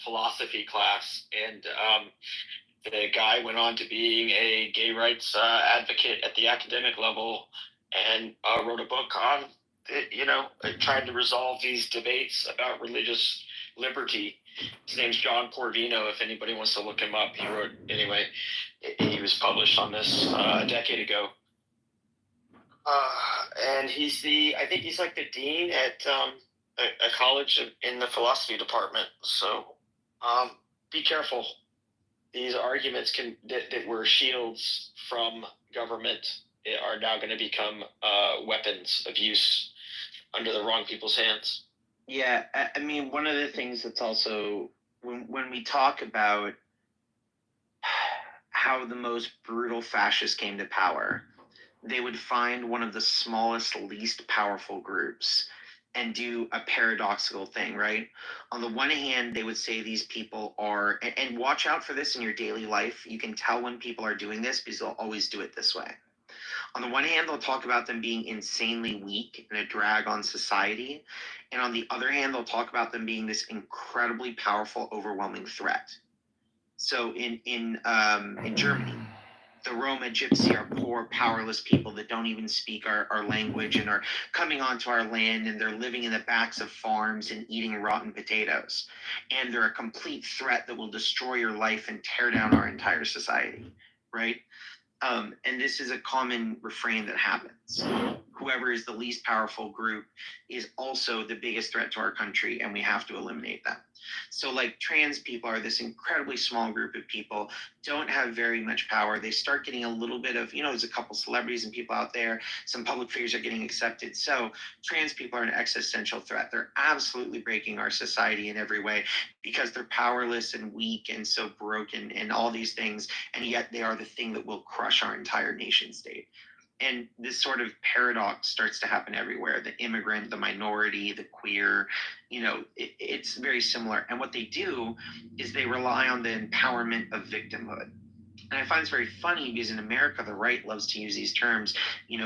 philosophy class, and the guy went on to being a gay rights advocate at the academic level, and wrote a book on trying to resolve these debates about religious liberty. His name's John Porvino. If anybody wants to look him up, he wrote anyway. He was published on this a decade ago. And I think he's like the dean at a college in the philosophy department. So be careful. These arguments that were shields from government are now going to become weapons of use under the wrong people's hands. Yeah, I mean, one of the things that's also, when we talk about how the most brutal fascists came to power, they would find one of the smallest, least powerful groups and do a paradoxical thing, right? On the one hand, they would say these people are, and watch out for this in your daily life. You can tell when people are doing this because they'll always do it this way. On the one hand, they'll talk about them being insanely weak and a drag on society. And on the other hand, they'll talk about them being this incredibly powerful, overwhelming threat. So in Germany, the Roma Gypsy are poor, powerless people that don't even speak our language and are coming onto our land, and they're living in the backs of farms and eating rotten potatoes. And they're a complete threat that will destroy your life and tear down our entire society, right? And this is a common refrain that happens. Whoever is the least powerful group is also the biggest threat to our country, and we have to eliminate them. So like trans people are this incredibly small group of people, don't have very much power. They start getting a little bit of, there's a couple celebrities and people out there, some public figures are getting accepted. So trans people are an existential threat. They're absolutely breaking our society in every way because they're powerless and weak and so broken and all these things. And yet they are the thing that will crush our entire nation state. And this sort of paradox starts to happen everywhere. The immigrant, the minority, the queer, it's very similar. And what they do is they rely on the empowerment of victimhood. And I find it's very funny because in America, the right loves to use these terms,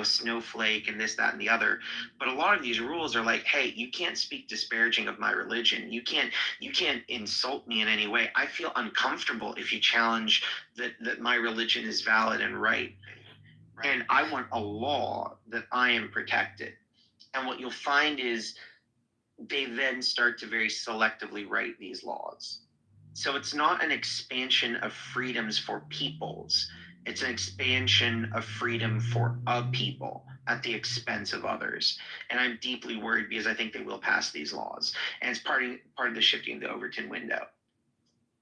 snowflake and this, that, and the other. But a lot of these rules are like, hey, you can't speak disparaging of my religion. You can't insult me in any way. I feel uncomfortable if you challenge that my religion is valid and right. And I want a law that I am protected. And what you'll find is they then start to very selectively write these laws. So it's not an expansion of freedoms for peoples. It's an expansion of freedom for a people at the expense of others. And I'm deeply worried because I think they will pass these laws. And it's part of the shifting the Overton window.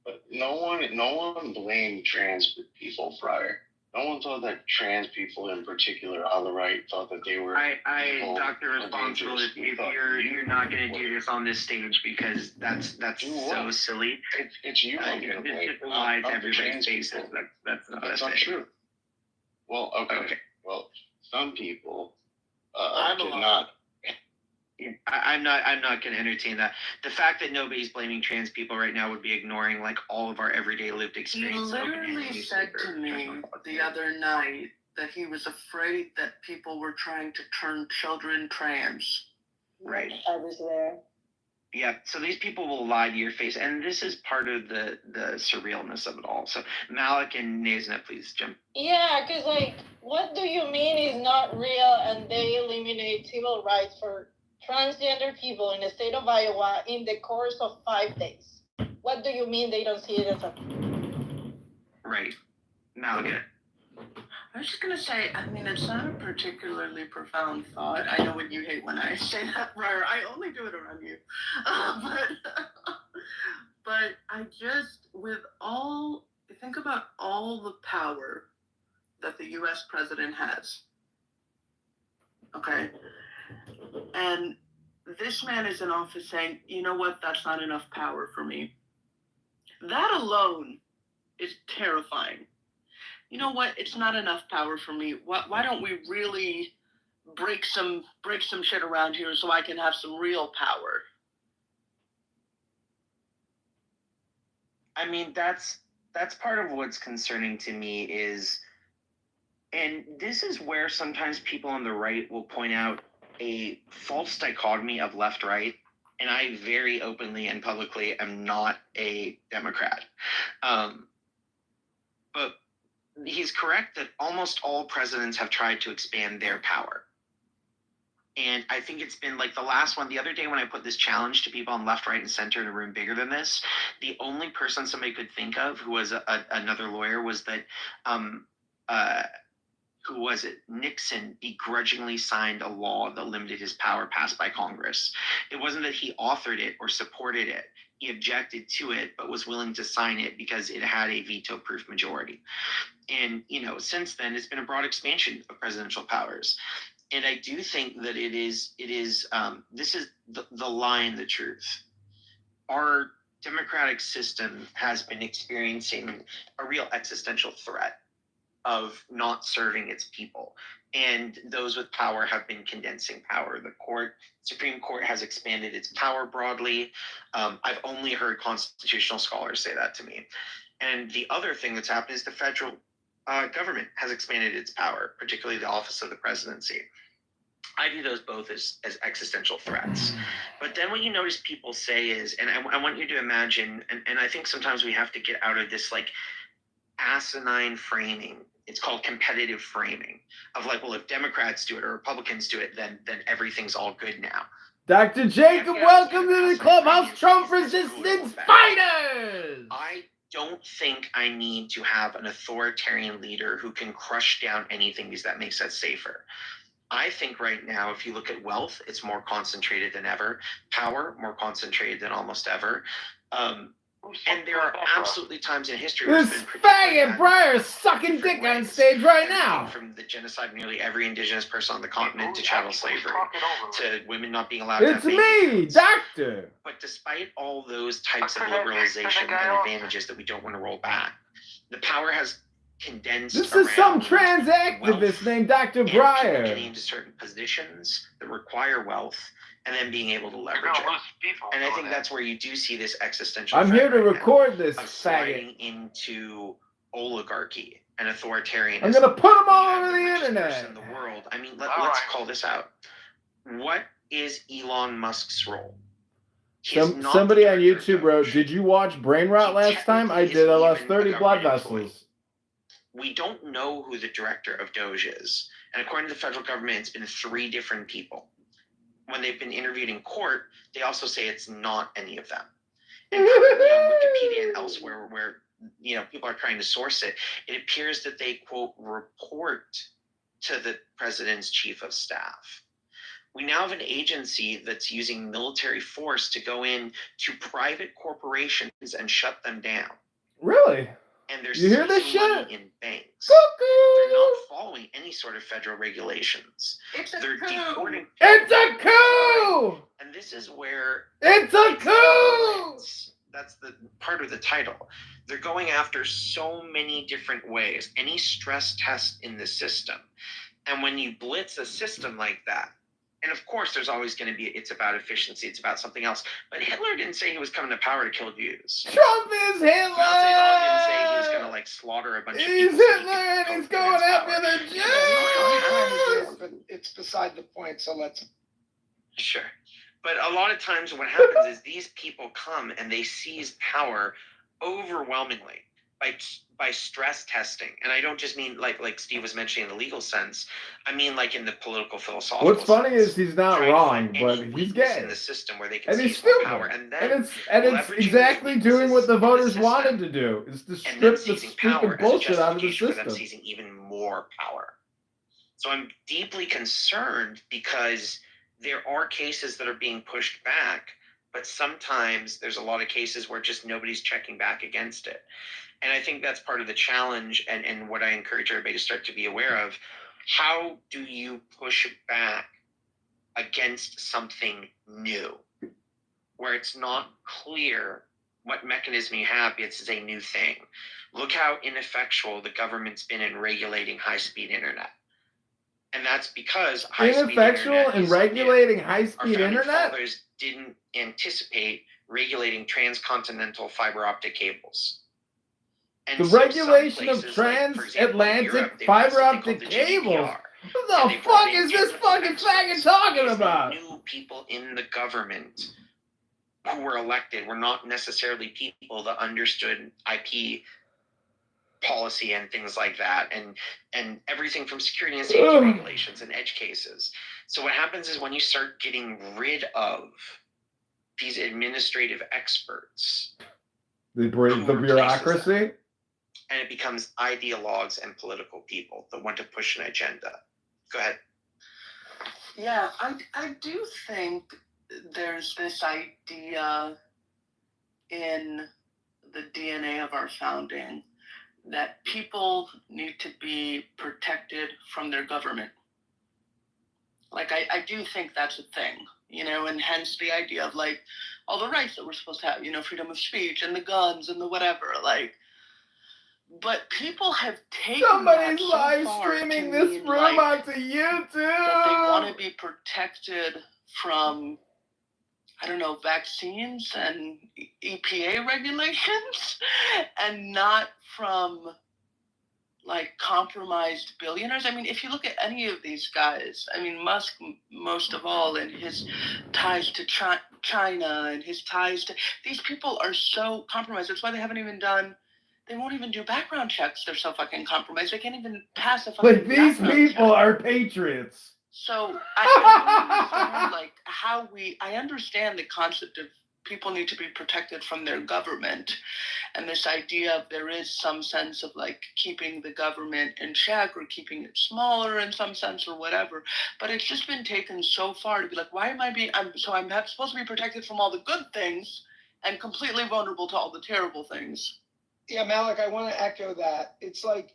But no one blamed trans people prior. No one thought that trans people in particular on the right thought that they were. Dr. Responsible, if you're not going to do this on this stage because that's so silly. It's you. This lies everybody's faces. That's not true. Well, okay. Well, some people did not. I'm not going to entertain that. The fact that nobody's blaming trans people right now would be ignoring like all of our everyday lived experience. He literally said to me the other night that he was afraid that people were trying to turn children trans. Right. I was there. Yeah, so these people will lie to your face, and this is part of the surrealness of it all. So Malik and Nazna, please jump. Yeah, because what do you mean is not real and they eliminate civil rights for transgender people in the state of Iowa in the course of 5 days? What do you mean they don't see it as a... Right. Malik. I was just going to say, it's not a particularly profound thought. I know what you hate when I say that, Briar. I only do it around you. But I just, think about all the power that the U.S. president has. Okay? And this man is in office saying, you know what, that's not enough power for me. That alone is terrifying. You know what, it's not enough power for me. Why don't we really break some shit around here so I can have some real power? That's part of what's concerning to me is, and this is where sometimes people on the right will point out a false dichotomy of left-right. And I very openly and publicly am not a Democrat. But he's correct that almost all presidents have tried to expand their power. And I think it's been like the last one. The other day when I put this challenge to people on left, right, and center in a room bigger than this, the only person somebody could think of who was another lawyer was that, who was it? Nixon begrudgingly signed a law that limited his power passed by Congress. It wasn't that he authored it or supported it. He objected to it, but was willing to sign it because it had a veto-proof majority. And, since then, it's been a broad expansion of presidential powers. And I do think that this is the line, the truth. Our democratic system has been experiencing a real existential threat of not serving its people. And those with power have been condensing power. The Supreme Court has expanded its power broadly. I've only heard constitutional scholars say that to me. And the other thing that's happened is the federal government has expanded its power, particularly the office of the presidency. I view those both as existential threats. But then what you notice people say is, and I want you to imagine, and I think sometimes we have to get out of this like asinine framing. It's called competitive framing of like, well, if Democrats do it or Republicans do it, then everything's all good now. Dr. Jacob, welcome to the Clubhouse Trump Resistance Fighters! I don't think I need to have an authoritarian leader who can crush down anything because that makes us safer. I think right now, if you look at wealth, it's more concentrated than ever. Power, more concentrated than almost ever. And there are absolutely times in history where this faggot Breyer sucking dick on stage right now. From the genocide of nearly every indigenous person on the continent to chattel slavery, to women not being allowed to have babies. It's me, doctor. But despite all those types of liberalization and advantages that we don't want to roll back, the power has condensed. This is some trans activist named Dr. Breyer. Getting into certain positions that require wealth and then being able to leverage it. And I think that's where you do see this existential. I'm here to record this faggot into oligarchy and authoritarianism. I'm gonna put them all over the internet. In the world. I mean, let's call this out. What is Elon Musk's role? Somebody on YouTube wrote, "Did you watch Brain Rot last time?" I did. I lost 30 blood vessels. We don't know who the director of Doge is. And according to the federal government, it's been 3 different people. When they've been interviewed in court, they also say it's not any of them. And currently on Wikipedia and elsewhere where people are trying to source it, it appears that they, quote, report to the president's chief of staff. We now have an agency that's using military force to go in to private corporations and shut them down. Really? And they're you hear this shit in banks. Cuckoo! They're not following any sort of federal regulations. They're deporting. It's a coup! And this is where it's a coup! That's the part of the title. They're going after so many different ways. Any stress test in the system. And when you blitz a system like that, and of course, there's always going to be, it's about efficiency, it's about something else. But Hitler didn't say he was coming to power to kill Jews. Trump is Hitler! Mao didn't say he was going to, like, slaughter a bunch of people. He's Hitler and he's going after the Jews! But it's beside the point, so let's... Sure. But a lot of times what happens is these people come and they seize power overwhelmingly by stress testing. And I don't just mean like Steve was mentioning in the legal sense. I mean like in the political philosophical What's funny sense. is he's not wrong, but he's gay. In the system where they can and he's seize more stupid. power. And then it's exactly doing what the voters wanted to do. Is to strip the stupid bullshit out of the system. Them seizing even more power. So I'm deeply concerned because there are cases that are being pushed back, but sometimes there's a lot of cases where just nobody's checking back against it. And I think that's part of the challenge and what I encourage everybody to start to be aware of. How do you push back against something new where it's not clear what mechanism you have? It's a new thing. Look how ineffectual the government's been in regulating high-speed internet. And that's because ineffectual in regulating high-speed internet? Fathers didn't anticipate regulating transcontinental fiber optic cables. And the regulation of transatlantic fiber optic cables? What the fuck is this fucking faggot talking about? New people in the government who were elected were not necessarily people that understood IP policy and things like that, and everything from security and safety regulations and edge cases. So what happens is when you start getting rid of these administrative experts, the bureaucracy, and it becomes ideologues and political people that want to push an agenda. Go ahead. Yeah, I do think there's this idea in the DNA of our founding that people need to be protected from their government. Like, I do think that's a thing, you know, and hence the idea of, like, all the rights that we're supposed to have, you know, freedom of speech and the guns and the whatever, like, but people have taken somebody's that live so far streaming to this mean, room like, onto YouTube. that they want to be protected from, I don't know, vaccines and EPA regulations, and not from, like, compromised billionaires. I mean, if you look at any of these guys, I mean, Musk most of all, and his ties to China and his ties to, these people are so compromised. That's why they won't even do background checks. They're so fucking compromised. They can't even pass a fucking Like, these people check. are patriots. So I understand, like, I understand the concept of people need to be protected from their government, and this idea of there is some sense of, like, keeping the government in check or keeping it smaller in some sense or whatever. But it's just been taken so far to be like, why am I'm supposed to be protected from all the good things and completely vulnerable to all the terrible things. Yeah, Malik, I want to echo that. It's like,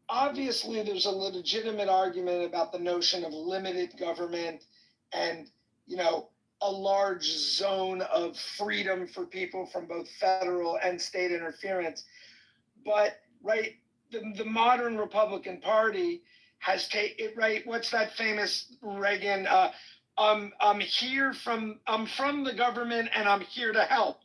obviously there's a legitimate argument about the notion of limited government and, you know, a large zone of freedom for people from both federal and state interference. But, right, the modern Republican Party has taken, right, what's that famous Reagan, I'm from the government and I'm here to help.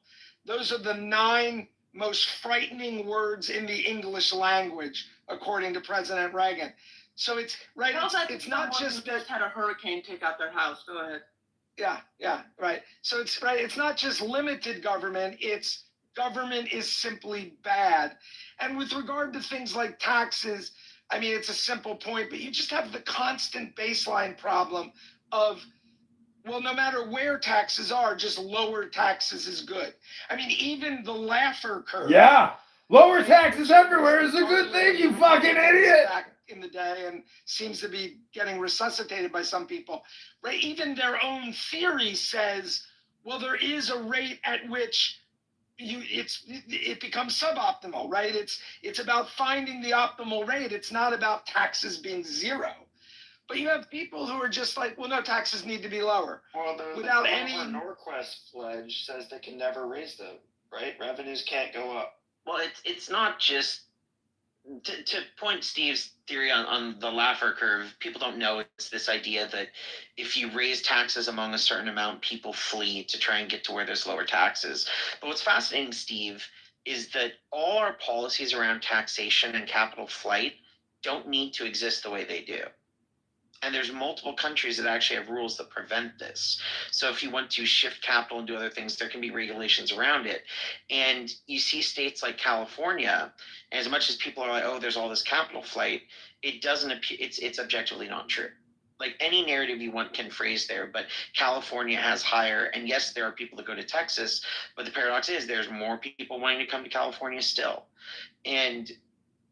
Those are the 9 most frightening words in the English language, according to President Reagan. So it's right. It's not just that had a hurricane take out their house. Go ahead. Yeah, right. So it's right. It's not just limited government. It's government is simply bad. And with regard to things like taxes, I mean, it's a simple point, but you just have the constant baseline problem of, well, no matter where taxes are, just lower taxes is good. I mean, even the Laffer curve. Yeah, lower taxes everywhere is a good thing, you fucking idiot. Back in the day, and seems to be getting resuscitated by some people. Right? Even their own theory says, well, there is a rate at which it becomes suboptimal, right? It's about finding the optimal rate. It's not about taxes being zero. But you have people who are just like, well, no, taxes need to be lower. Well, the Norquist pledge says they can never raise them, right? Revenues can't go up. Well, it's not just to point Steve's theory on the Laffer curve. People don't know it's this idea that if you raise taxes among a certain amount, people flee to try and get to where there's lower taxes. But what's fascinating, Steve, is that all our policies around taxation and capital flight don't need to exist the way they do. And there's multiple countries that actually have rules that prevent this. So if you want to shift capital and do other things, there can be regulations around it. And you see states like California, and as much as people are like, oh, there's all this capital flight, it doesn't appear, it's objectively not true. Like, any narrative you want can phrase there, but California has higher, and yes, there are people that go to Texas, but the paradox is there's more people wanting to come to California still. And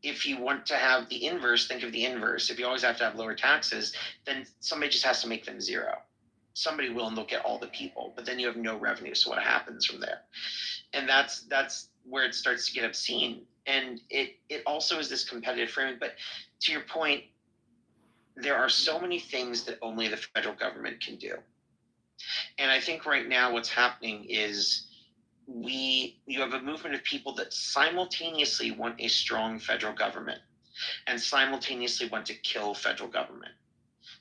if you want to have the inverse, think of the inverse. If you always have to have lower taxes, then somebody just has to make them zero. Somebody will, and they'll get all the people, but then you have no revenue. So what happens from there? And that's where it starts to get obscene. And it also is this competitive framing. But to your point, there are so many things that only the federal government can do. And I think right now what's happening is you have a movement of people that simultaneously want a strong federal government and simultaneously want to kill federal government.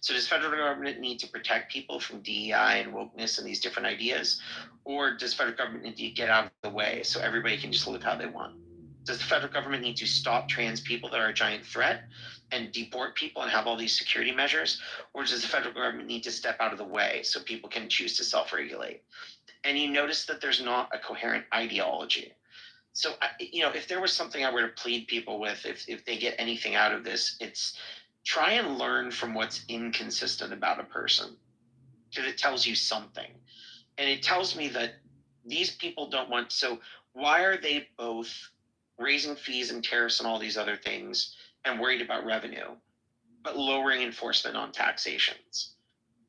So does federal government need to protect people from DEI and wokeness and these different ideas? Or does federal government need to get out of the way so everybody can just live how they want? Does the federal government need to stop trans people that are a giant threat and deport people and have all these security measures? Or does the federal government need to step out of the way so people can choose to self-regulate? and you notice that there's not a coherent ideology. So, if there was something I were to plead people with, if they get anything out of this, it's try and learn from what's inconsistent about a person, because it tells you something. And it tells me that these people don't want, so why are they both raising fees and tariffs and all these other things and worried about revenue, but lowering enforcement on taxations?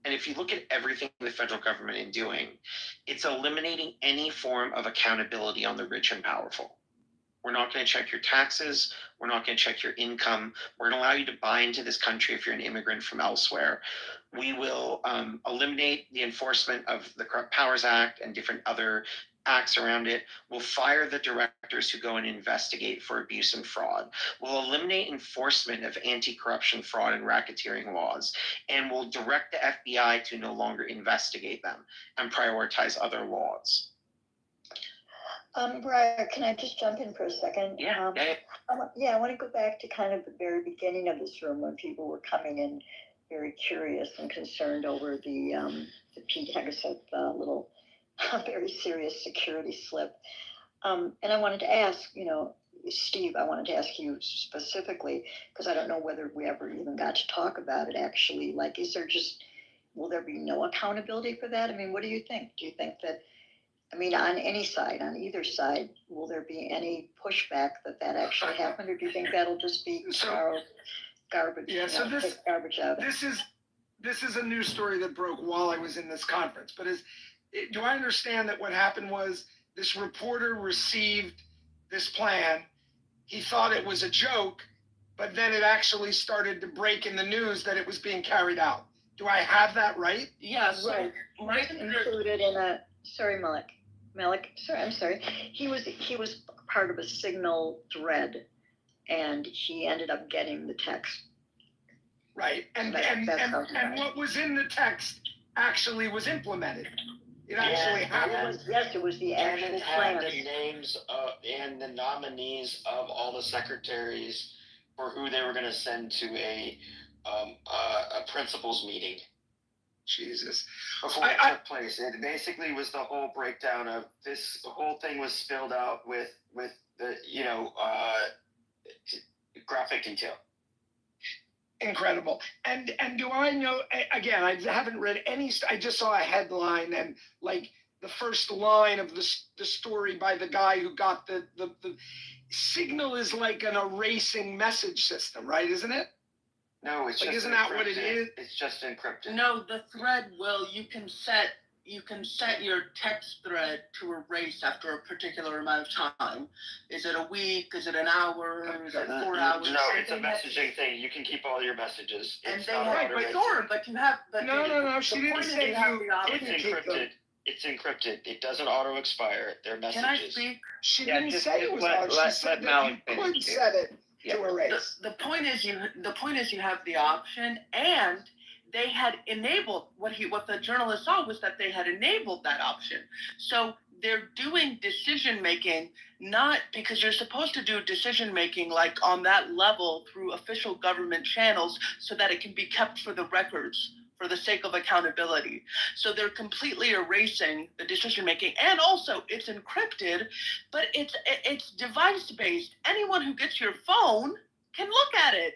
And if you look at everything the federal government is doing, it's eliminating any form of accountability on the rich and powerful. We're not going to check your taxes. We're not going to check your income. We're going to allow you to buy into this country if you're an immigrant from elsewhere. We will eliminate the enforcement of the Corrupt Powers Act and different other acts around it. We'll fire the directors who go and investigate for abuse and fraud. We'll eliminate enforcement of anti-corruption, fraud, and racketeering laws. And we'll direct the FBI to no longer investigate them and prioritize other laws. Brian, can I just jump in for a second? Yeah. I want to go back to kind of the very beginning of this room when people were coming in very curious and concerned over the Pete Hegseth little very serious security slip. And I wanted to ask, Steve, I wanted to ask you specifically, because I don't know whether we ever even got to talk about it actually. Like, will there be no accountability for that? I mean, what do you think? Do you think that, on any side, on either side, will there be any pushback that actually happened, or do you think that'll just be garbage? Yeah. So take garbage out. This is a news story that broke while I was in this conference. But do I understand that what happened was this reporter received this plan? He thought it was a joke, but then it actually started to break in the news that it was being carried out. Do I have that right? Yes. Right. Included in a. Sorry, Malik. Sorry, I'm sorry. He was part of a signal thread, and he ended up getting the text. Right, and what was in the text actually was implemented. It actually happened. It was the actual plan. plan. The names and the nominees of all the secretaries for who they were going to send to a principals meeting. Jesus. Before it took place, it basically was the whole breakdown of this. The whole thing was spilled out with the graphic detail. Incredible. And do I know, again, I haven't read any, I just saw a headline and like the first line of the story by the guy who got the signal is like an erasing message system, right? Isn't it? No, it's like, just isn't that what it is? It's just encrypted. No, the thread you can set your text thread to erase after a particular amount of time. Is it a week? Is it an hour? Is it 4 hours? No, it's a messaging thing. You can keep all your messages. And it's they not have, but you have. But no. She didn't say It's encrypted. It's encrypted. It doesn't auto expire. They're messages. Can I speak? She didn't say it was auto. She said that you could set it to erase. The point is you have the option, and they had enabled what the journalist saw was that they had enabled that option. So they're doing decision making, not because you're supposed to do decision making like on that level through official government channels so that it can be kept for the records for the sake of accountability. So they're completely erasing the decision making, and also it's encrypted, but it's device based. Anyone who gets your phone can look at it.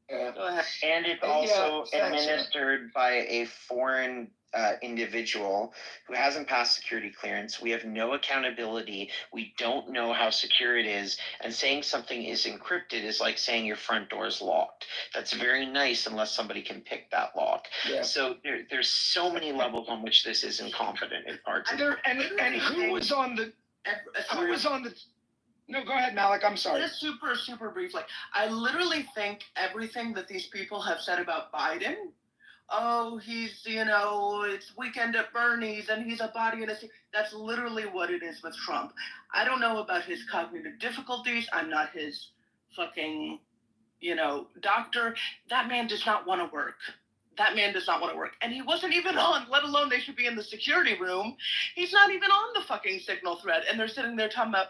Go ahead. And it's also administered by a foreign individual who hasn't passed security clearance. We have no accountability. We don't know how secure it is. And saying something is encrypted is like saying your front door is locked. That's very nice unless somebody can pick that lock. Yeah. So there's so many levels on which this is incompetent. It's hard to. And who was on the? Who was on the? No, go ahead, Malik. I'm sorry. Just super briefly. I literally think everything that these people have said about Biden, he's, it's weekend at Bernie's and he's a body in a suit. That's literally what it is with Trump. I don't know about his cognitive difficulties. I'm not his fucking, doctor. That man does not want to work. And he wasn't even on, let alone they should be in the security room. He's not even on the fucking signal thread. And they're sitting there talking about,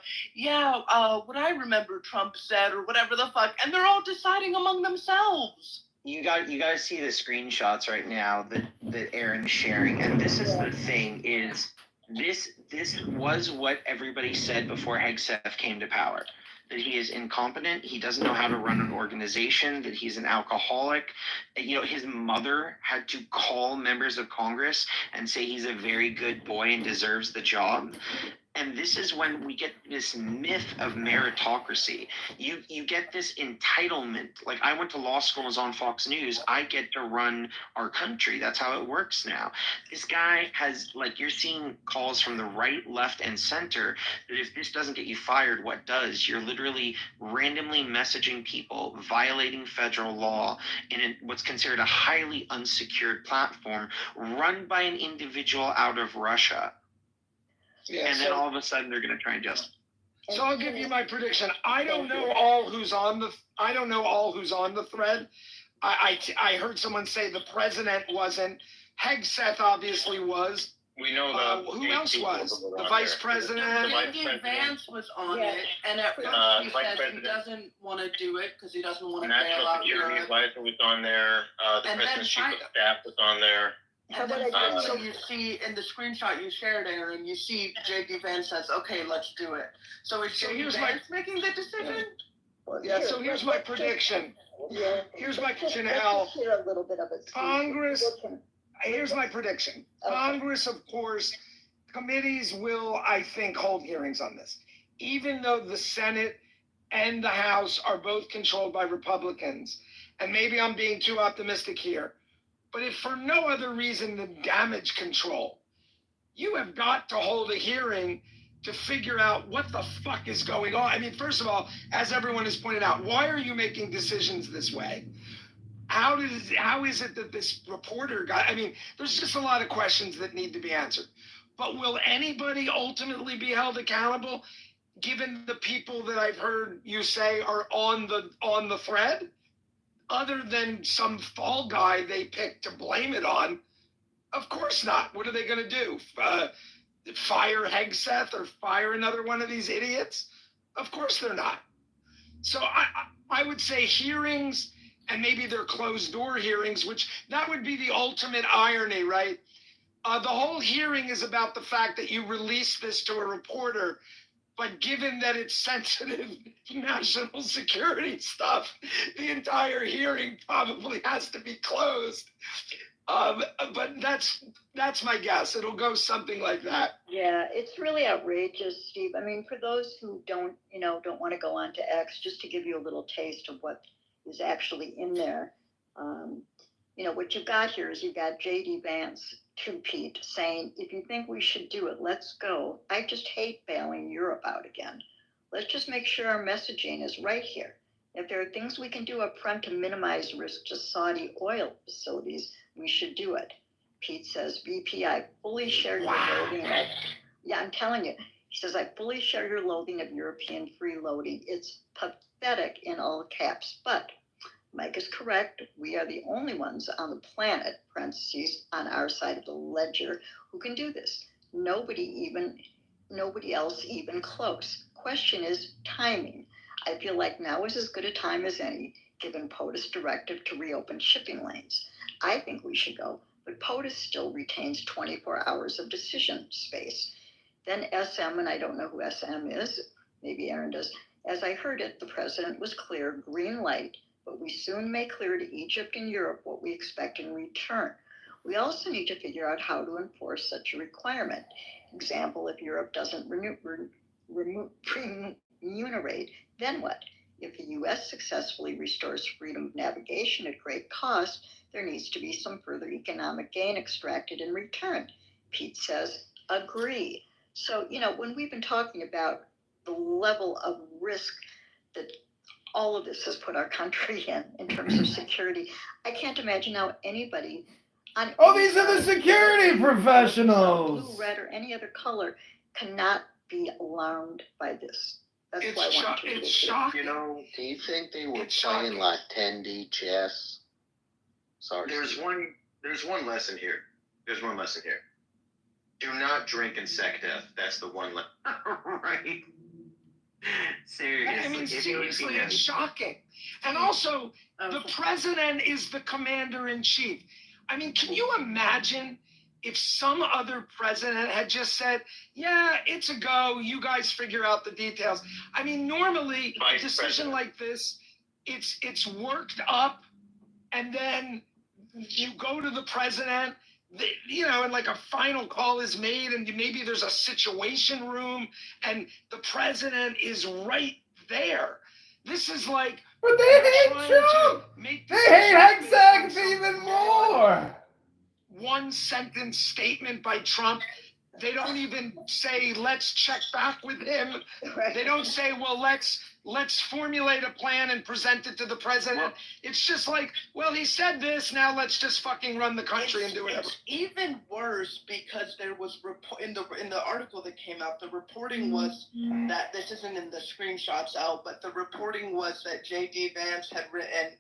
what I remember Trump said or whatever the fuck. And they're all deciding among themselves. You got to see the screenshots right now that Aaron's sharing. And this is the thing is This was what everybody said before Hegseth came to power. That he is incompetent, he doesn't know how to run an organization, that he's an alcoholic. His mother had to call members of Congress and say he's a very good boy and deserves the job. And this is when we get this myth of meritocracy. You get this entitlement. Like, I went to law school, was on Fox News. I get to run our country. That's how it works now. This guy has, like, you're seeing calls from the right, left, and center that if this doesn't get you fired, what does? You're literally randomly messaging people, violating federal law in what's considered a highly unsecured platform run by an individual out of Russia. Yeah, and then all of a sudden they're going to try and just. So I'll give you my prediction. I don't know all who's on the thread. I heard someone say the president wasn't. Hegseth obviously was. We know that. Who else was? The vice president. J.D. Vance was on it, and at first he says he doesn't want to do it because he doesn't want to bail National out Security Europe. Advisor was on there. The And President's Chief then of Staff was on there. And then so you see in the screenshot you shared, Aaron, you see J.D. Vance says, "Okay, let's do it." So is J.D. Vance making the decision? Yeah. So here's my prediction. Here's my prediction, Al. Hear a little bit of it. Congress. Here's my prediction. Okay. Congress, of course, committees will, I think, hold hearings on this, even though the Senate and the House are both controlled by Republicans. And maybe I'm being too optimistic here. But if for no other reason than damage control, you have got to hold a hearing to figure out what the fuck is going on. I mean, first of all, as everyone has pointed out, why are you making decisions this way? How is it that this reporter got, I mean, there's just a lot of questions that need to be answered. But will anybody ultimately be held accountable, given the people that I've heard you say are on the thread? Other than some fall guy they picked to blame it on? Of course not. What are they going to do? Fire Hegseth or fire another one of these idiots? Of course they're not. So I would say hearings, and maybe they're closed door hearings, which that would be the ultimate irony, right? The whole hearing is about the fact that you release this to a reporter, but given that it's sensitive national security stuff, the entire hearing probably has to be closed. But that's my guess. It'll go something like that. Yeah, it's really outrageous, Steve. I mean, for those who don't want to go on to X, just to give you a little taste of what is actually in there. What you've got here is you've got J.D. Vance to Pete saying, if you think we should do it, let's go. I just hate bailing Europe out again. Let's just make sure our messaging is right here. If there are things we can do up front to minimize risk to Saudi oil facilities, we should do it. Pete says, VP, I fully share your loathing of, I'm telling you. He says, I fully share your loathing of European freeloading. It's pathetic in all caps, but Mike is correct. We are the only ones on the planet, parentheses, on our side of the ledger, who can do this. Nobody else even close. Question is timing. I feel like now is as good a time as any, given POTUS directive to reopen shipping lanes. I think we should go, but POTUS still retains 24 hours of decision space. Then SM, and I don't know who SM is, maybe Aaron does. As I heard it, the president was clear, green light, but we soon may clear to Egypt and Europe what we expect in return. We also need to figure out how to enforce such a requirement. Example, if Europe doesn't remunerate, then what? If the U.S. successfully restores freedom of navigation at great cost, there needs to be some further economic gain extracted in return. Pete says, agree. So, when we've been talking about the level of risk that all of this has put our country in terms of security, I can't imagine how anybody on these are the security professionals. Blue, red, or any other color cannot be alarmed by this. That's It's why I want to it's shocking. Do you think they were It's playing shocking. like 10D chess? Sorry. There's one lesson here. Do not drink in SecDef. That's the one lesson. Right. Seriously. I mean, seriously, it's shocking. And also, the president is the commander in chief. I mean, can you imagine if some other president had just said, yeah, it's a go, you guys figure out the details. I mean, normally a decision like this, it's worked up, and then you go to the president, and like a final call is made, and maybe there's a situation room, and the president is right there. This is like, but they hate Trump. They hate Hexax even more. One sentence statement by Trump. They don't even say, let's check back with him. Right. They don't say, well, let's formulate a plan and present it to the president. Well, it's just like, well, he said this, now let's just fucking run the country and do whatever. It's even worse because there was in the article that came out, the reporting was that, this isn't in the screenshots out, but the reporting was that J.D. Vance had written,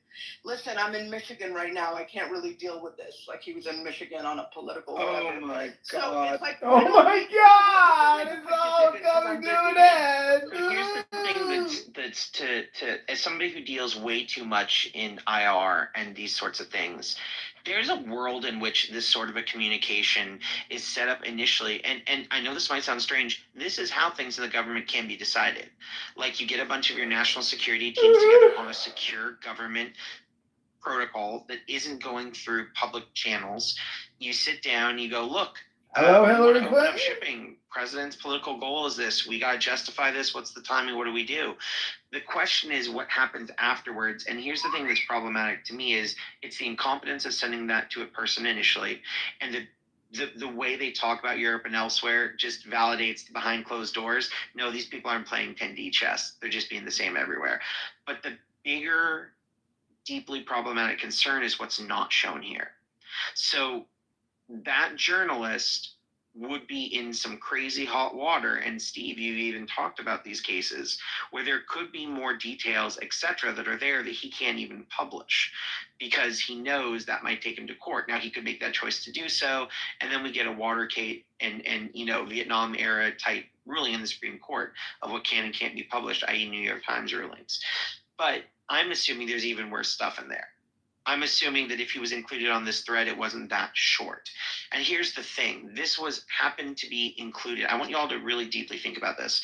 listen, I'm in Michigan right now, I can't really deal with this. Like he was in Michigan on a political whatever. Oh my God. So it's like, oh my God, it's all coming to an end. So here's the thing that's to as somebody who deals way too much in IR and these sorts of things, there's a world in which this sort of a communication is set up initially, and I know this might sound strange, this is how things in the government can be decided. Like, you get a bunch of your national security teams together on a secure government protocol that isn't going through public channels. You sit down, you go, look, hello, Hillary open up Clinton. shipping. President's political goal is this. We got to justify this. What's the timing? What do we do? The question is what happens afterwards. And here's the thing that's problematic to me is it's the incompetence of sending that to a person initially. And the way they talk about Europe and elsewhere just validates behind closed doors. No, these people aren't playing 10D chess. They're just being the same everywhere. But the bigger, deeply problematic concern is what's not shown here. So that journalist would be in some crazy hot water. And Steve, you even talked about these cases where there could be more details, etc., that are there that he can't even publish because he knows that might take him to court. Now, he could make that choice to do so, and then we get a Watergate and Vietnam era type ruling in the Supreme Court of what can and can't be published, i.e. New York Times rulings. But I'm assuming there's even worse stuff in there. I'm assuming that if he was included on this thread, it wasn't that short. And here's the thing. This happened to be included. I want you all to really deeply think about this.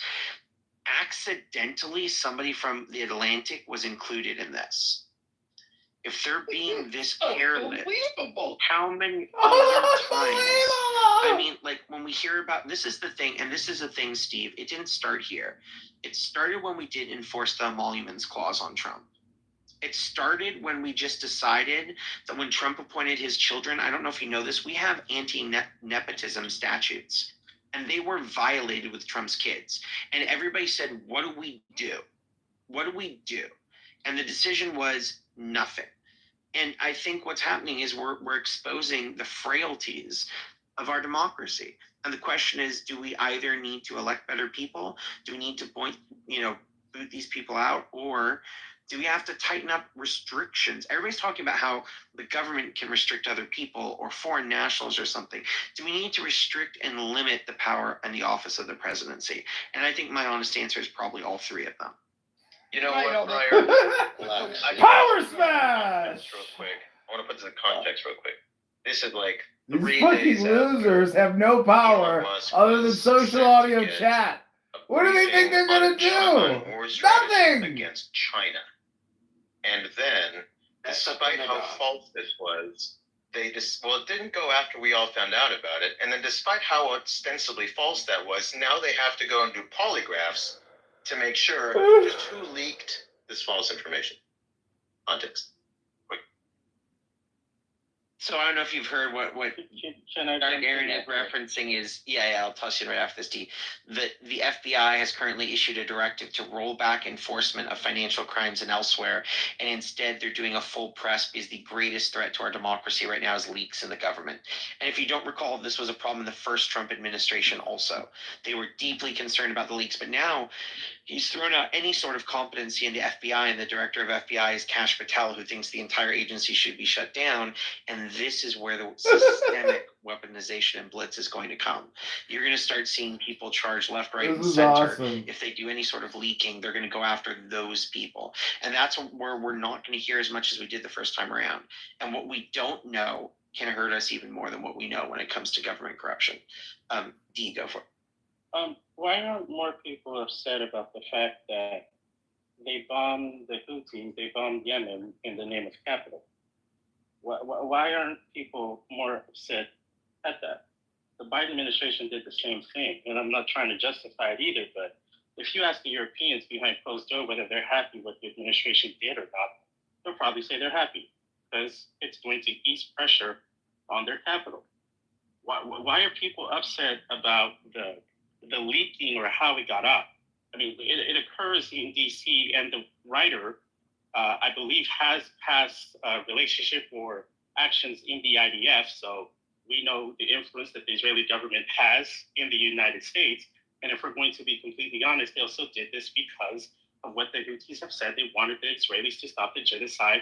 Accidentally, somebody from The Atlantic was included in this. If they're being this careless, how many other times? I mean, like, when we hear about, this is the thing, and this is the thing, Steve, it didn't start here. It started when we did enforce the emoluments clause on Trump. It started when we just decided that when Trump appointed his children, I don't know if you know this, we have anti-nepotism statutes, and they were violated with Trump's kids. And everybody said, what do we do? What do we do? And the decision was nothing. And I think what's happening is we're exposing the frailties of our democracy. And the question is, do we either need to elect better people? Do we need to boot these people out? Or do we have to tighten up restrictions? Everybody's talking about how the government can restrict other people or foreign nationals or something. Do we need to restrict and limit the power and the office of the presidency? And I think my honest answer is probably all three of them. You know what, Ryan? Power smash! Real quick. I want to put this in context real quick. This is like these fucking losers have no power other than social audio chat. What do they think they're gonna do? Nothing against China. And then, despite how false this was, it didn't go after we all found out about it. And then, despite how ostensibly false that was, now they have to go and do polygraphs to make sure just who leaked this false information. Context. Quick. So I don't know if you've heard what Aaron is referencing is, I'll toss you right after this, D. The FBI has currently issued a directive to roll back enforcement of financial crimes and elsewhere, and instead they're doing a full press because the greatest threat to our democracy right now is leaks in the government. And if you don't recall, this was a problem in the first Trump administration also. They were deeply concerned about the leaks, but now he's thrown out any sort of competency in the FBI, and the director of FBI is Kash Patel, who thinks the entire agency should be shut down. And this is where the systemic weaponization and blitz is going to come. You're going to start seeing people charged left, right, and center. Awesome. If they do any sort of leaking, they're going to go after those people. And that's where we're not going to hear as much as we did the first time around. And what we don't know can hurt us even more than what we know when it comes to government corruption. D, go for it. Why aren't more people upset about the fact that they bombed the Houthis, they bombed Yemen in the name of capital? Why aren't people more upset at that? The Biden administration did the same thing, and I'm not trying to justify it either, but if you ask the Europeans behind closed door whether they're happy what the administration did or not, they'll probably say they're happy because it's going to ease pressure on their capital. Why are people upset about the leaking or how it got up? I mean, it occurs in D.C. and the writer, I believe, has past relationship or actions in the IDF, so we know the influence that the Israeli government has in the United States. And if we're going to be completely honest, they also did this because of what the Houthis have said. They wanted the Israelis to stop the genocide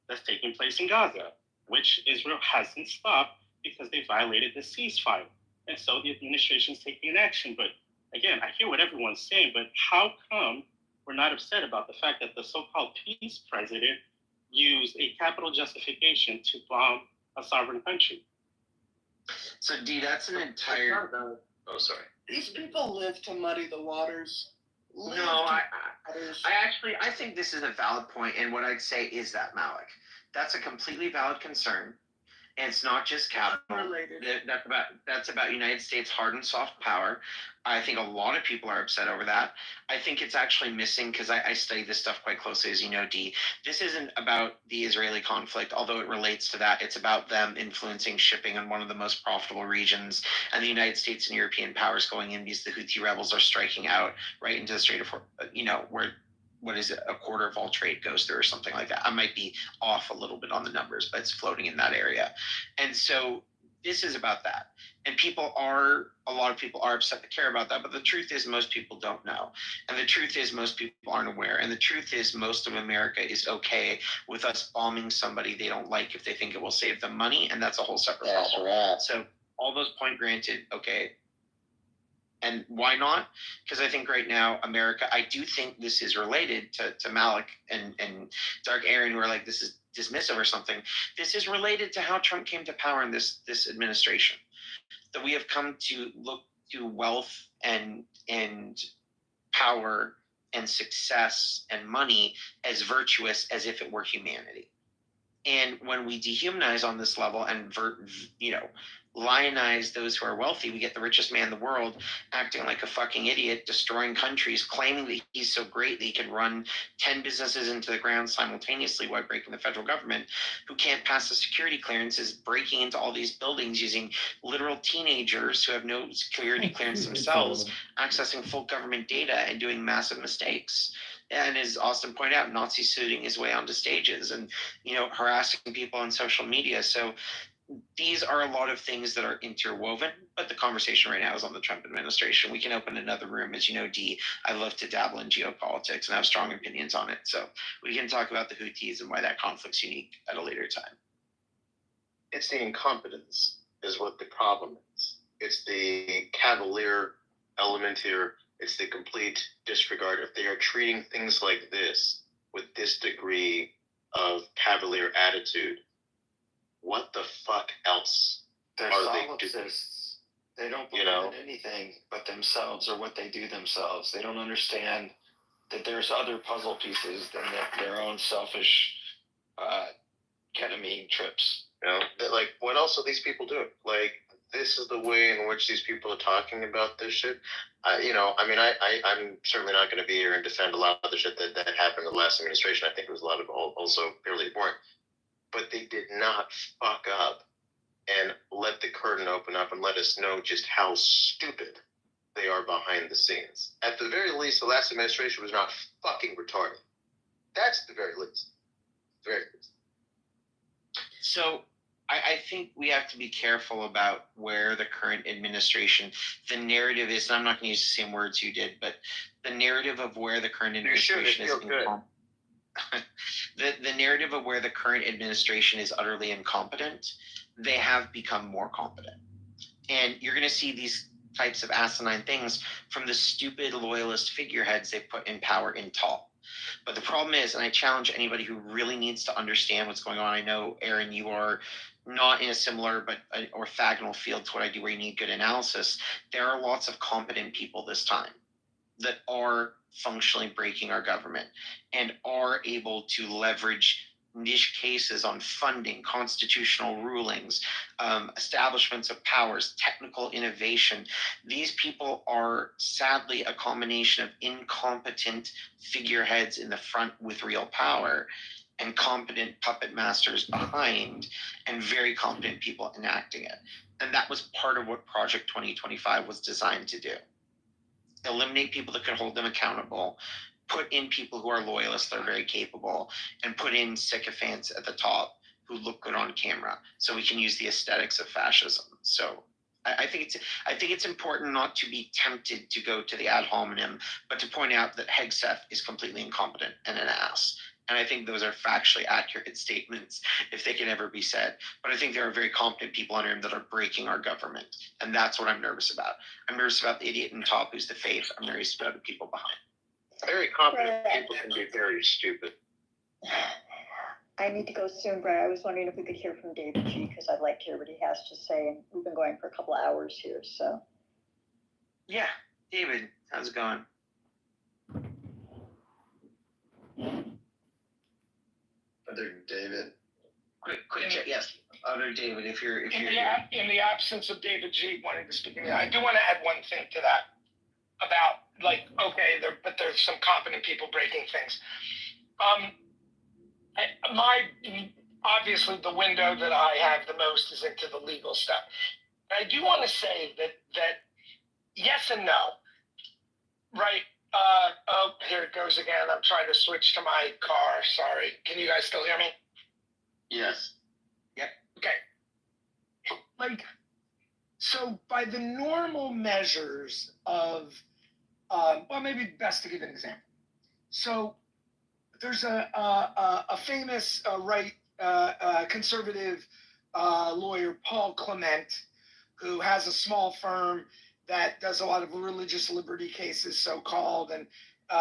that's taking place in Gaza, which Israel hasn't stopped because they violated the ceasefire. And so the administration's taking action. But again, I hear what everyone's saying, but how come we're not upset about the fact that the so-called peace president used a capital justification to bomb a sovereign country? So, D, that's an entire... Oh, sorry. These people live to muddy the waters. I think this is a valid point, and what I'd say is that, Malik, that's a completely valid concern, and it's not just capital. That's about United States hard and soft power. I think a lot of people are upset over that. I think it's actually missing, because I study this stuff quite closely, as you know, D. This isn't about the Israeli conflict, although it relates to that. It's about them influencing shipping in one of the most profitable regions, and the United States and European powers going in because the Houthi rebels are striking out right into the Strait of, where, what is it, a quarter of all trade goes through or something like that. I might be off a little bit on the numbers, but it's floating in that area. And so this is about that. And a lot of people are upset to care about that, but the truth is most people don't know. And the truth is most people aren't aware. And the truth is most of America is okay with us bombing somebody they don't like if they think it will save them money, and that's a whole separate problem. Right. So all those point granted, okay. And why not? Because I think right now, America, I do think this is related to Malik and Dark Aaron, who are like, this is dismissive or something. This is related to how Trump came to power in this administration. That we have come to look to wealth and power and success and money as virtuous as if it were humanity. And when we dehumanize on this level and lionize those who are wealthy, we get the richest man in the world acting like a fucking idiot, destroying countries, claiming that he's so great that he can run 10 businesses into the ground simultaneously while breaking the federal government, who can't pass the security clearances, breaking into all these buildings using literal teenagers who have no security clearance themselves, accessing full government data and doing massive mistakes. And as Austin pointed out, Nazi suiting his way onto stages and, harassing people on social media. So these are a lot of things that are interwoven, but the conversation right now is on the Trump administration. We can open another room. As you know, D, I love to dabble in geopolitics and have strong opinions on it. So we can talk about the Houthis and why that conflict's unique at a later time. It's the incompetence is what the problem is. It's the cavalier element here. It's the complete disregard. If they are treating things like this with this degree of cavalier attitude, what the fuck else They're are they doing? solipsists. They don't believe in anything but themselves or what they do themselves. They don't understand that there's other puzzle pieces than their own selfish ketamine trips. Like, what else are these people doing? Like, this is the way in which these people are talking about this shit. I'm certainly not going to be here and defend a lot of the shit that happened in the last administration. I think it was a lot of also fairly important. But they did not fuck up and let the curtain open up and let us know just how stupid they are behind the scenes. At the very least, the last administration was not fucking retarded. That's the very least. Very least. So I think we have to be careful about where the current administration, the narrative is, and I'm not going to use the same words you did, but the narrative of where the current administration is the narrative of where the current administration is utterly incompetent, they have become more competent. And you're going to see these types of asinine things from the stupid loyalist figureheads they put in power in tall. But the problem is, and I challenge anybody who really needs to understand what's going on. I know, Aaron, you are not in a similar but orthogonal field to what I do, where you need good analysis. There are lots of competent people this time that are functionally breaking our government and are able to leverage niche cases on funding, constitutional rulings, establishments of powers, technical innovation. These people are sadly a combination of incompetent figureheads in the front with real power and competent puppet masters behind, and very competent people enacting it. And that was part of what Project 2025 was designed to do. Eliminate people that can hold them accountable, put in people who are loyalists that are very capable, and put in sycophants at the top who look good on camera, so we can use the aesthetics of fascism. So I think it's important not to be tempted to go to the ad hominem, but to point out that Hegseth is completely incompetent and an ass. And I think those are factually accurate statements, if they can ever be said. But I think there are very competent people under him that are breaking our government. And that's what I'm nervous about. I'm nervous about the idiot in top who's the faith. I'm nervous about the people behind. Very competent people can be very stupid. I need to go soon, Brad. I was wondering if we could hear from David G, because I'd like to hear what he has to say. And we've been going for a couple of hours here, so. Yeah, David, how's it going? Other David. Quick check, yes. Other David, if you're In the absence of David G wanting to speak, I do want to add one thing to that about, like, okay, but there's some competent people breaking things. Obviously the window that I have the most is into the legal stuff. I do want to say that yes and no, right? Oh, here it goes again. I'm trying to switch to my car. Sorry. Can you guys still hear me? Yes. Yep. Okay. Like, so by the normal measures of, well, maybe best to give an example. So there's a famous conservative lawyer, Paul Clement, who has a small firm that does a lot of religious liberty cases, so-called, and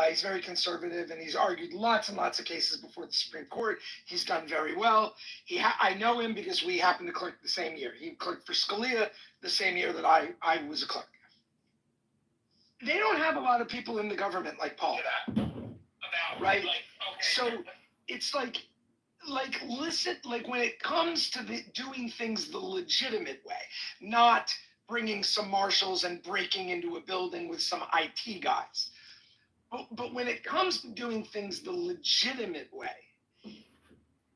he's very conservative, and he's argued lots and lots of cases before the Supreme Court. He's done very well. I know him because we happened to clerk the same year. He clerked for Scalia the same year that I was a clerk. They don't have a lot of people in the government like Paul, right? So it's like listen, like when it comes to doing things the legitimate way, not bringing some marshals and breaking into a building with some IT guys. But when it comes to doing things the legitimate way,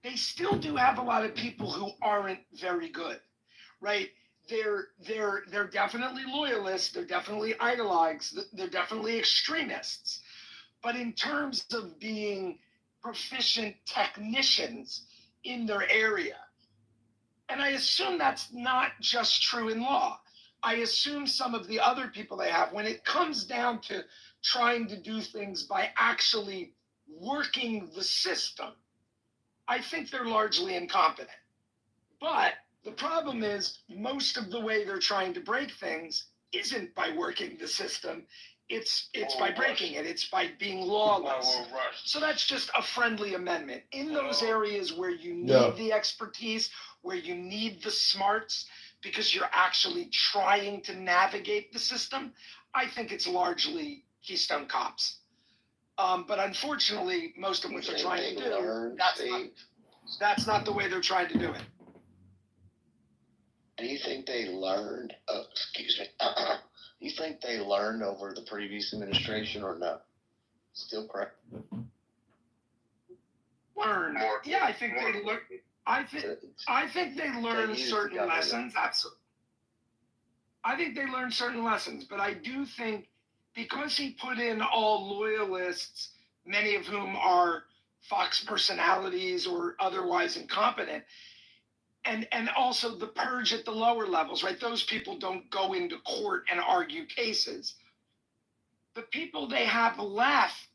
they still do have a lot of people who aren't very good, right? They're definitely loyalists, they're definitely ideologues, they're definitely extremists. But in terms of being proficient technicians in their area, and I assume that's not just true in law. I assume some of the other people they have, when it comes down to trying to do things by actually working the system, I think they're largely incompetent. But the problem is most of the way they're trying to break things isn't by working the system. It's by breaking it. It's by being lawless. So that's just a friendly amendment. In those areas where you need the expertise, where you need the smarts, because you're actually trying to navigate the system, I think it's largely Keystone Cops. But unfortunately, most of what they're trying to do, that's not the way they're trying to do it. Do you think they learned? Excuse me. Do you think they learned over the previous administration or no? Still correct. Learned. Yeah, I think they learned. I think they learned certain lessons. Absolutely. I think they learned certain lessons, but I do think because he put in all loyalists, many of whom are Fox personalities or otherwise incompetent, and also the purge at the lower levels, right? Those people don't go into court and argue cases. The people they have left,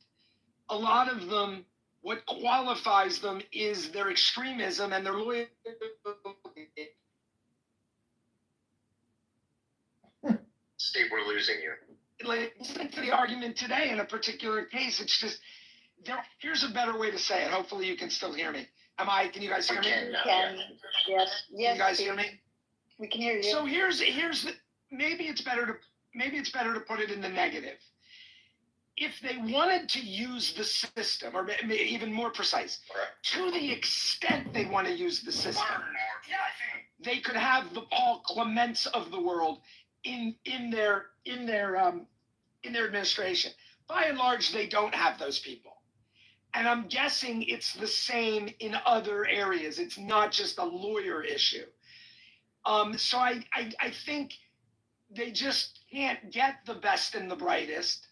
a lot of them, what qualifies them is their extremism and their loyalty. Steve, we're losing you. Like, listen to the argument today in a particular case. It's just, Here's a better way to say it. Hopefully you can still hear me. Can you guys hear me? Yes. Can you guys hear me? We can hear you. So maybe it's better to put it in the negative. If they wanted to use the system, or even more precise, to the extent they want to use the system, they could have the Paul Clements of the world in their administration. By and large, they don't have those people. And I'm guessing it's the same in other areas. It's not just a lawyer issue. So I think they just can't get the best and the brightest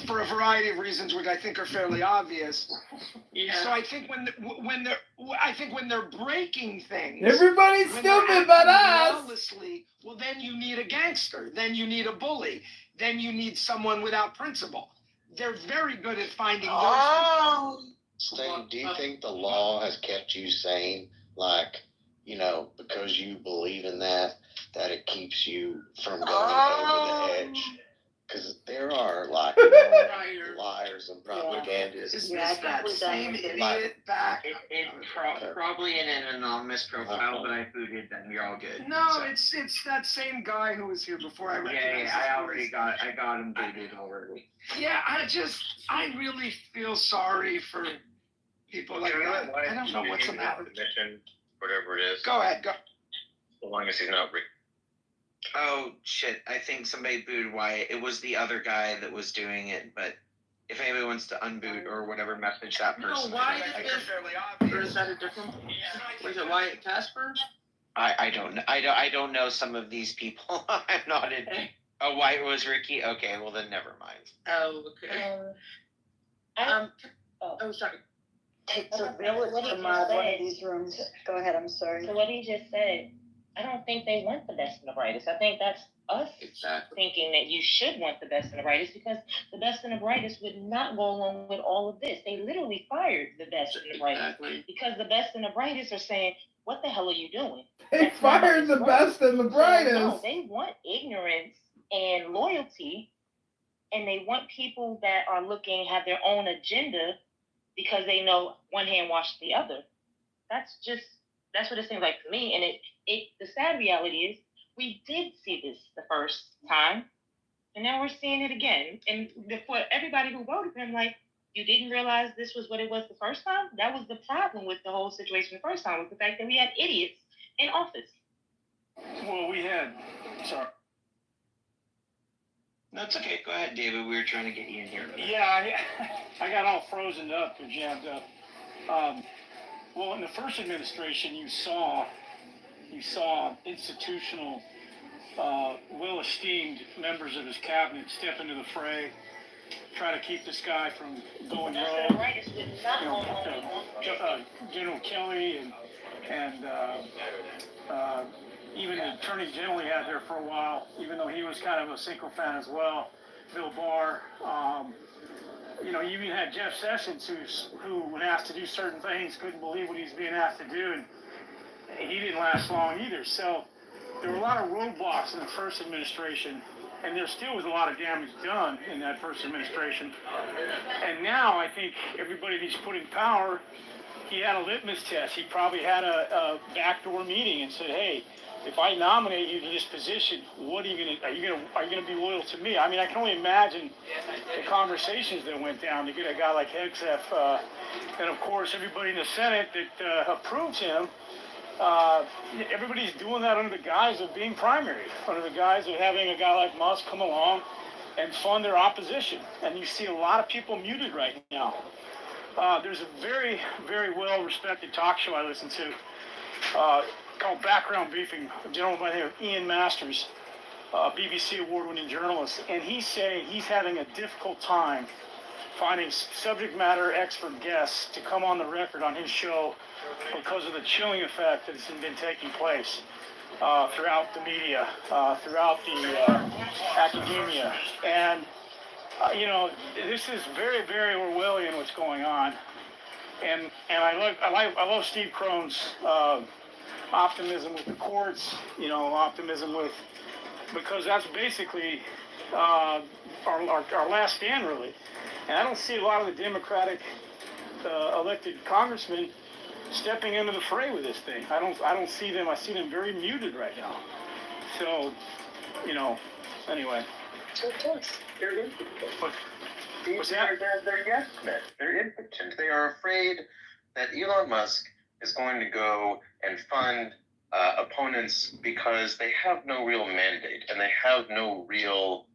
for a variety of reasons, which I think are fairly obvious. Yeah. So I think when they're breaking things, Everybody's stupid but us. lawlessly, well, then you need a gangster. Then you need a bully. Then you need someone without principle. They're very good at finding those. Steve, do you think the law has kept you sane? Like, because you believe in that it keeps you from going over the edge? Because there are liars and propagandists. Is that same idiot back? Probably in an anonymous profile, but I booted them. You're all good. No, so. It's that same guy who was here before. I got him booted already. Yeah, I really feel sorry for people like that. I don't know what's the matter. Whatever it is. Go ahead, go. As long as he's not. Oh shit! I think somebody booted Wyatt. It was the other guy that was doing it, but if anybody wants to unboot or whatever message that person. No, Wyatt is or is that a different? Was it Wyatt Casper? I don't know. I don't know some of these people. I'm not in. Oh, Wyatt was Ricky. Okay, well then never mind. Oh, okay. Sorry. Takes a village from one of these rooms. Go ahead. I'm sorry. So what he just said. I don't think they want the best and the brightest. I think that's us thinking that you should want the best and the brightest, because the best and the brightest would not go along with all of this. They literally fired the best and the brightest because the best and the brightest are saying, what the hell are you doing? They fired the best and the brightest. So, no, they want ignorance and loyalty, and they want people that are have their own agenda because they know one hand washes the other. That's what it seems like to me. And the sad reality is we did see this the first time, and now we're seeing it again. And for everybody who voted for him, like, you didn't realize this was what it was the first time? That was the problem with the whole situation the first time, was the fact that we had idiots in office. Well, sorry. No, it's okay. Go ahead, David. We were trying to get you in here. Yeah, I got all frozen up and jammed up. Well, in the first administration, you saw institutional, well-esteemed members of his cabinet step into the fray, try to keep this guy from going rogue. General Kelly and even the Attorney General he had there for a while, even though he was kind of a sycophant as well, Bill Barr. You even had Jeff Sessions, who when asked to do certain things, couldn't believe what he's being asked to do, and he didn't last long either. So there were a lot of roadblocks in the first administration, and there still was a lot of damage done in that first administration. And now I think everybody that he's put in power, he had a litmus test. He probably had a backdoor meeting and said, hey, if I nominate you to this position, what are you gonna be loyal to me? I mean, I can only imagine the conversations that went down to get a guy like Hegseth, and of course everybody in the Senate that approves him. Everybody's doing that under the guise of being primary, under the guise of having a guy like Musk come along and fund their opposition. And you see a lot of people muted right now. There's a very, very well-respected talk show I listen to called Background Briefing, a gentleman by the name of Ian Masters, BBC award-winning journalist, and he's saying he's having a difficult time finding subject matter expert guests to come on the record on his show because of the chilling effect that's been taking place throughout the media, throughout the academia. And, this is very, very Orwellian what's going on. And I love Steve Krohn's optimism with the courts, optimism because that's basically our last stand, really. And I don't see a lot of the Democratic elected congressmen stepping into the fray with this thing. I don't see them. I see them very muted right now. So, anyway. They're yes men. They're impotent. They are afraid that Elon Musk is going to go and fund opponents because they have no real mandate and they have no real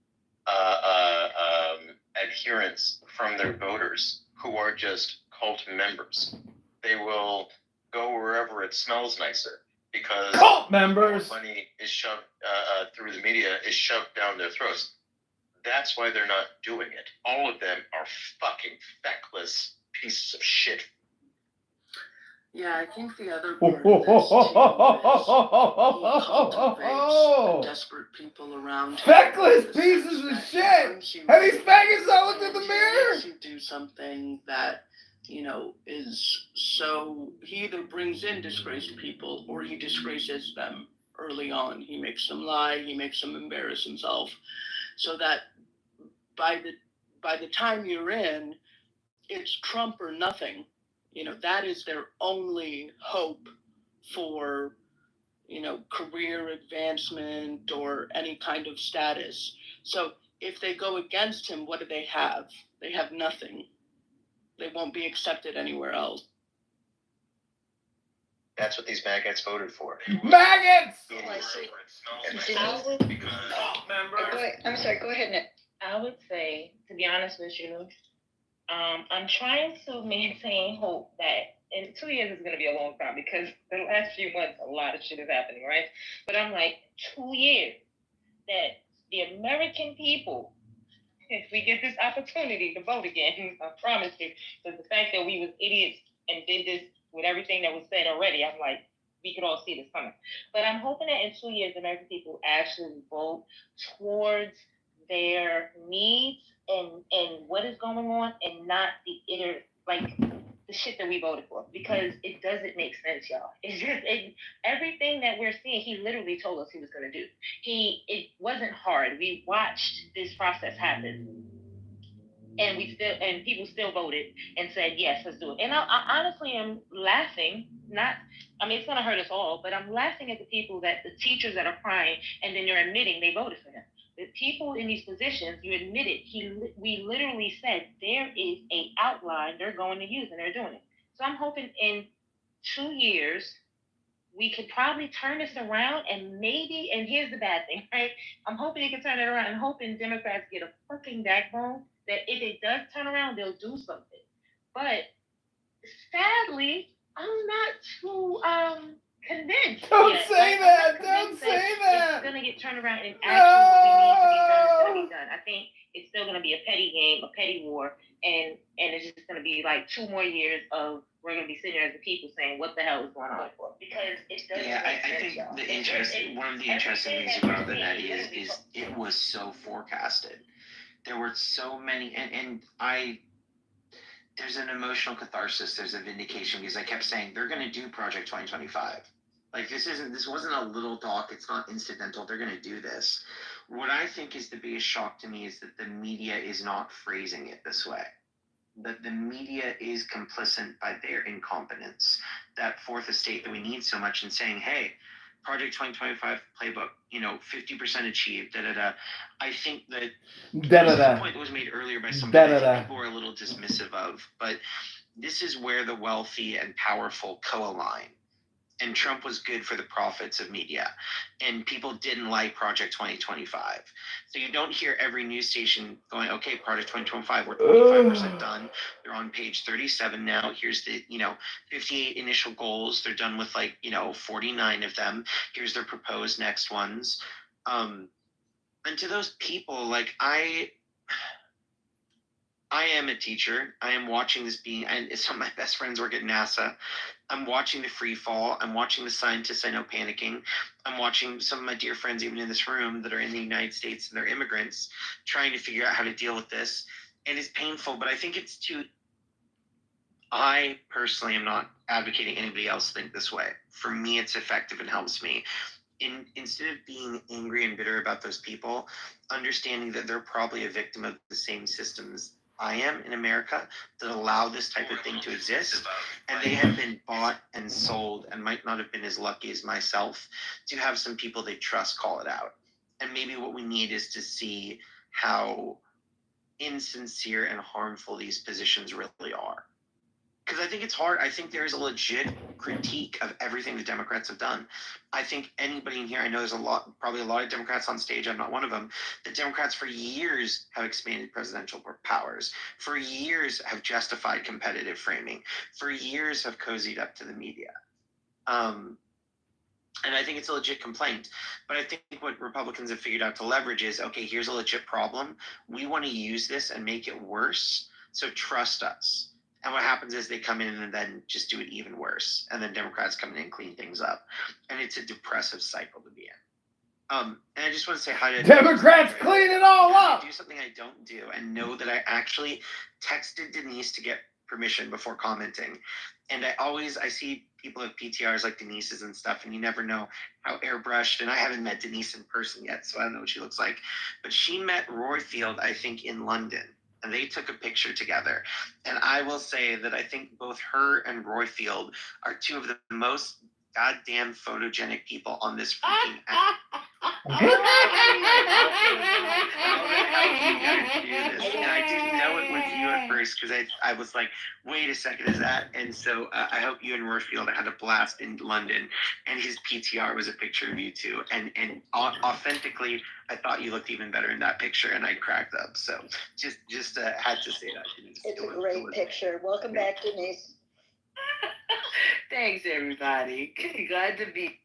adherence from their voters who are just cult members. They will go wherever it smells nicer because cult members money is shoved through the media, is shoved down their throats. That's why they're not doing it. All of them are fucking feckless pieces of shit. Yeah, I think the other part of this too is he cultivates desperate people around him. Feckless pieces of shit! Have these faggots not looked in the mirror? He makes you do something that, is so, he either brings in disgraced people or he disgraces them early on. He makes them lie, he makes them embarrass himself. So that by the time you're in, it's Trump or nothing. That is their only hope for, career advancement or any kind of status. So if they go against him, what do they have? They have nothing. They won't be accepted anywhere else. That's what these maggots voted for. Maggots! I'm sorry, go ahead, Nick. I would say, to be honest with you, I'm trying to maintain hope that in 2 years is going to be a long time because the last few months, a lot of shit is happening, right? But I'm like, 2 years that the American people, if we get this opportunity to vote again, I promise you, because the fact that we was idiots and did this with everything that was said already, I'm like, we could all see this coming. But I'm hoping that in 2 years, American people actually vote towards their needs and what is going on and not the shit that we voted for, because it doesn't make sense, y'all. It's just everything that we're seeing, he literally told us he was going to do. It wasn't hard. We watched this process happen. And people still voted and said, yes, let's do it. And I honestly am laughing, it's going to hurt us all, but I'm laughing at the teachers that are crying, and then you're admitting they voted for him. The people in these positions, you admitted, we literally said there is a outline they're going to use, and they're doing it. So I'm hoping in 2 years, we could probably turn this around, and here's the bad thing, right? I'm hoping they can turn it around. I'm hoping Democrats get a fucking backbone that if it does turn around, they'll do something. But sadly, I'm not too convinced. Don't say that! Don't say that! It's gonna get turned around and actually what we need to be done is gonna be done. I think it's still gonna be a petty game, a petty war, and it's just gonna be like 2 more years of we're gonna be sitting there as the people saying, "What the hell is going on?" Because it doesn't. Yeah, I think one of the interesting things about the net is it was so forecasted. There were so many, and there's an emotional catharsis, there's a vindication, because I kept saying they're going to do Project 2025. Like this wasn't a little talk. It's not incidental. They're going to do this. What I think is the biggest shock to me is that the media is not phrasing it this way. That the media is complicit by their incompetence. That fourth estate that we need so much, and saying, hey, Project 2025 playbook, 50% achieved, I think that the point that was made earlier by somebody that people were a little dismissive of, but this is where the wealthy and powerful co-align. And Trump was good for the profits of media. And people didn't like Project 2025. So you don't hear every news station going, okay, Project 2025, we're 25% done. They're on page 37 now. Here's the, 58 initial goals. They're done with 49 of them. Here's their proposed next ones. And to those people, I am a teacher. I am watching this and some of my best friends work at NASA. I'm watching the free fall. I'm watching the scientists I know panicking. I'm watching some of my dear friends, even in this room, that are in the United States and they're immigrants, trying to figure out how to deal with this. And it's painful, but I think I personally am not advocating anybody else think this way. For me, it's effective and helps me. Instead of being angry and bitter about those people, understanding that they're probably a victim of the same systems I am in America that allow this type of thing to exist, and they have been bought and sold and might not have been as lucky as myself to have some people they trust call it out. And maybe what we need is to see how insincere and harmful these positions really are. Because I think it's hard. I think there is a legit critique of everything the Democrats have done. I think anybody in here, I know there's probably a lot of Democrats on stage, I'm not one of them, the Democrats for years have expanded presidential powers, for years have justified competitive framing, for years have cozied up to the media. And I think it's a legit complaint. But I think what Republicans have figured out to leverage is, okay, here's a legit problem. We want to use this and make it worse, so trust us. And what happens is they come in and then just do it even worse. And then Democrats come in and clean things up. And it's a depressive cycle to be in. And I just want to say hi to Democrats clean it all up. Do something I don't do and know that I actually texted Denise to get permission before commenting. And I see people have PTRs like Denise's and stuff, and you never know how airbrushed. And I haven't met Denise in person yet, so I don't know what she looks like. But she met Royfield, I think, in London. And they took a picture together. And I will say that I think both her and Royfield are two of the most goddamn photogenic people on this freaking app. How the hell do you guys do this? And I didn't know it was you at first because I was like, wait a second, is that? And so I hope you and Royfield had a blast in London. And his PTR was a picture of you two. And authentically, I thought you looked even better in that picture, and I cracked up. So just had to say that. It's a great picture. Welcome back, Denise. Thanks, everybody. Glad to be.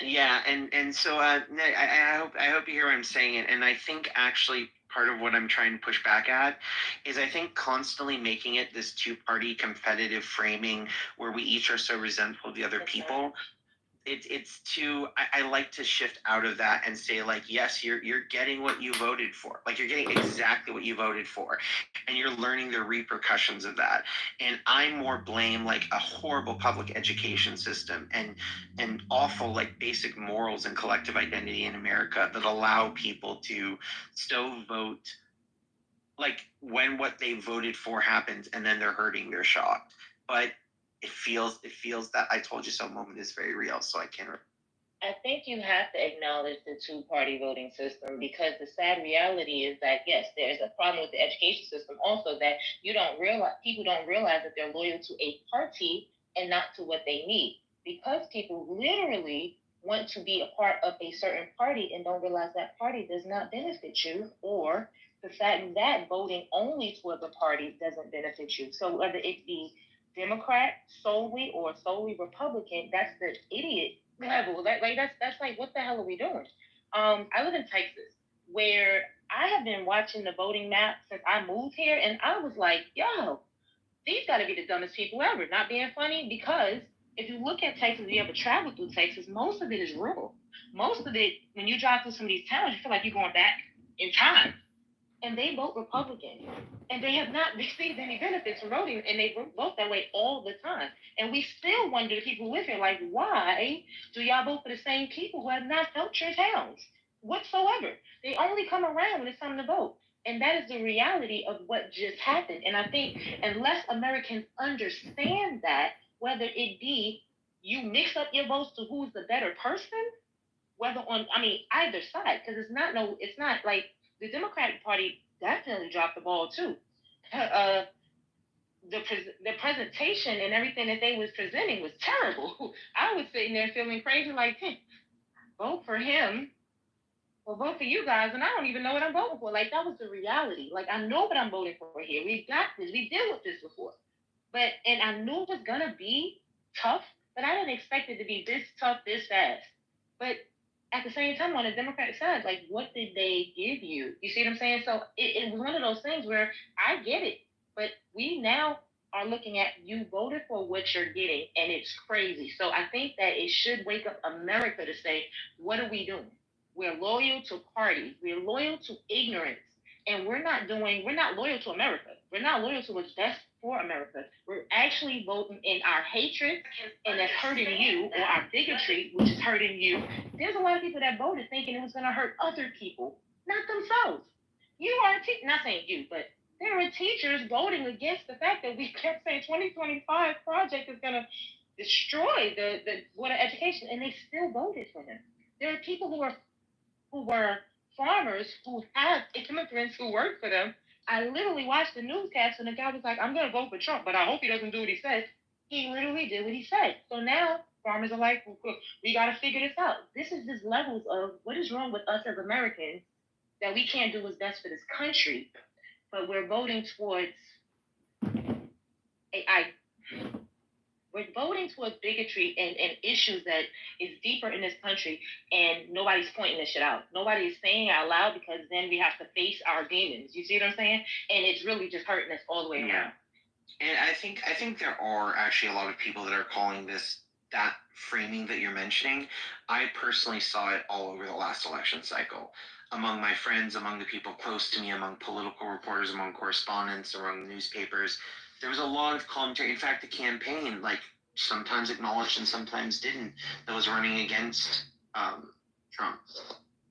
Yeah, and so I hope you hear what I'm saying, and I think actually part of what I'm trying to push back at is I think constantly making it this two-party competitive framing where we each are so resentful of the other people. It's too. I like to shift out of that and say, like, yes, you're getting what you voted for. Like, you're getting exactly what you voted for, and you're learning the repercussions of that. And I more blame like a horrible public education system and awful like basic morals and collective identity in America that allow people to still vote like when what they voted for happens, and then they're hurting, they're shocked. But it feels that I told you so moment is very real, so I can't. I think you have to acknowledge the two-party voting system, because the sad reality is that, yes, there's a problem with the education system also, that people don't realize that they're loyal to a party and not to what they need, because people literally want to be a part of a certain party and don't realize that party does not benefit you, or the fact that voting only for the party doesn't benefit you. So whether it be Democrat solely or solely Republican, that's the idiot level. That's like, what the hell are we doing? I live in Texas, where I have been watching the voting map since I moved here, and I was like, yo, these got to be the dumbest people ever. Not being funny, because if you look at Texas, if you ever travel through Texas, most of it is rural. Most of it, when you drive through some of these towns, you feel like you're going back in time. And they vote Republican, and they have not received any benefits from voting, and they vote that way all the time. And we still wonder, the people who live here, like, why do y'all vote for the same people who have not helped your towns whatsoever? They only come around when it's time to vote. And that is the reality of what just happened. And I think unless Americans understand that, whether it be you mix up your votes to who's the better person, whether on, either side, because it's not like, the Democratic Party definitely dropped the ball too. The presentation and everything that they was presenting was terrible. I was sitting there feeling crazy, like, vote for him, or vote for you guys, and I don't even know what I'm voting for. Like, that was the reality. Like, I know what I'm voting for here. We got this. We dealt with this before. And I knew it was gonna be tough, but I didn't expect it to be this tough, this fast. But at the same time, on the Democratic side, like, what did they give you? You see what I'm saying? So it was one of those things where I get it, but we now are looking at, you voted for what you're getting, and it's crazy. So I think that it should wake up America to say, what are we doing? We're loyal to parties. We're loyal to ignorance. And we're not loyal to America. We're not loyal to what's best for America. We're actually voting in our hatred, and that's hurting you, or our bigotry, which is hurting you. There's a lot of people that voted thinking it was going to hurt other people, not themselves. you are not saying you, but there are teachers voting against the fact that we kept saying 2025 project is going to destroy the water education, and they still voted for him. There are people who were farmers who have immigrants who work for them. I literally watched the newscast and the guy was like, I'm going to vote for Trump, but I hope he doesn't do what he said. He literally did what he said. So now farmers are like, we got to figure this out. This is just levels of what is wrong with us as Americans that we can't do what's best for this country, but we're voting towards we're voting towards bigotry and issues that is deeper in this country, and nobody's pointing this shit out. Nobody is saying it out loud, because then we have to face our demons. You see what I'm saying? And it's really just hurting us all the way around. And I think there are actually a lot of people that are calling this that framing that you're mentioning. I personally saw it all over the last election cycle. Among my friends, among the people close to me, among political reporters, among correspondents, among newspapers, there was a lot of commentary. In fact, the campaign, like, sometimes acknowledged and sometimes didn't, that was running against Trump.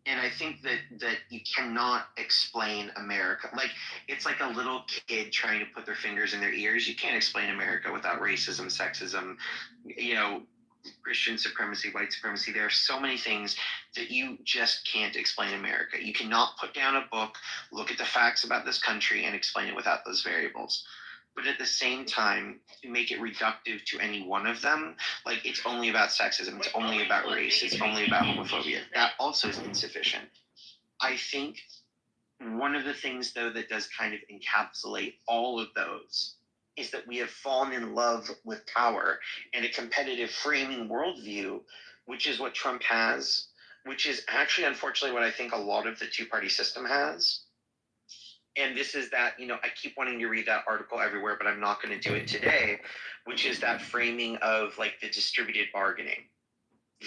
And I think that you cannot explain America. Like, it's like a little kid trying to put their fingers in their ears. You can't explain America without racism, sexism, Christian supremacy, white supremacy. There are so many things that you just can't explain America. You cannot put down a book, look at the facts about this country, and explain it without those variables. But at the same time, to make it reductive to any one of them, like, it's only about sexism, it's only about race, it's only about homophobia, that also is insufficient. I think one of the things, though, that does kind of encapsulate all of those is that we have fallen in love with power and a competitive framing worldview, which is what Trump has, which is actually, unfortunately, what I think a lot of the two-party system has. And this is that, I keep wanting to read that article everywhere, but I'm not going to do it today, which is that framing of, like, the distributed bargaining,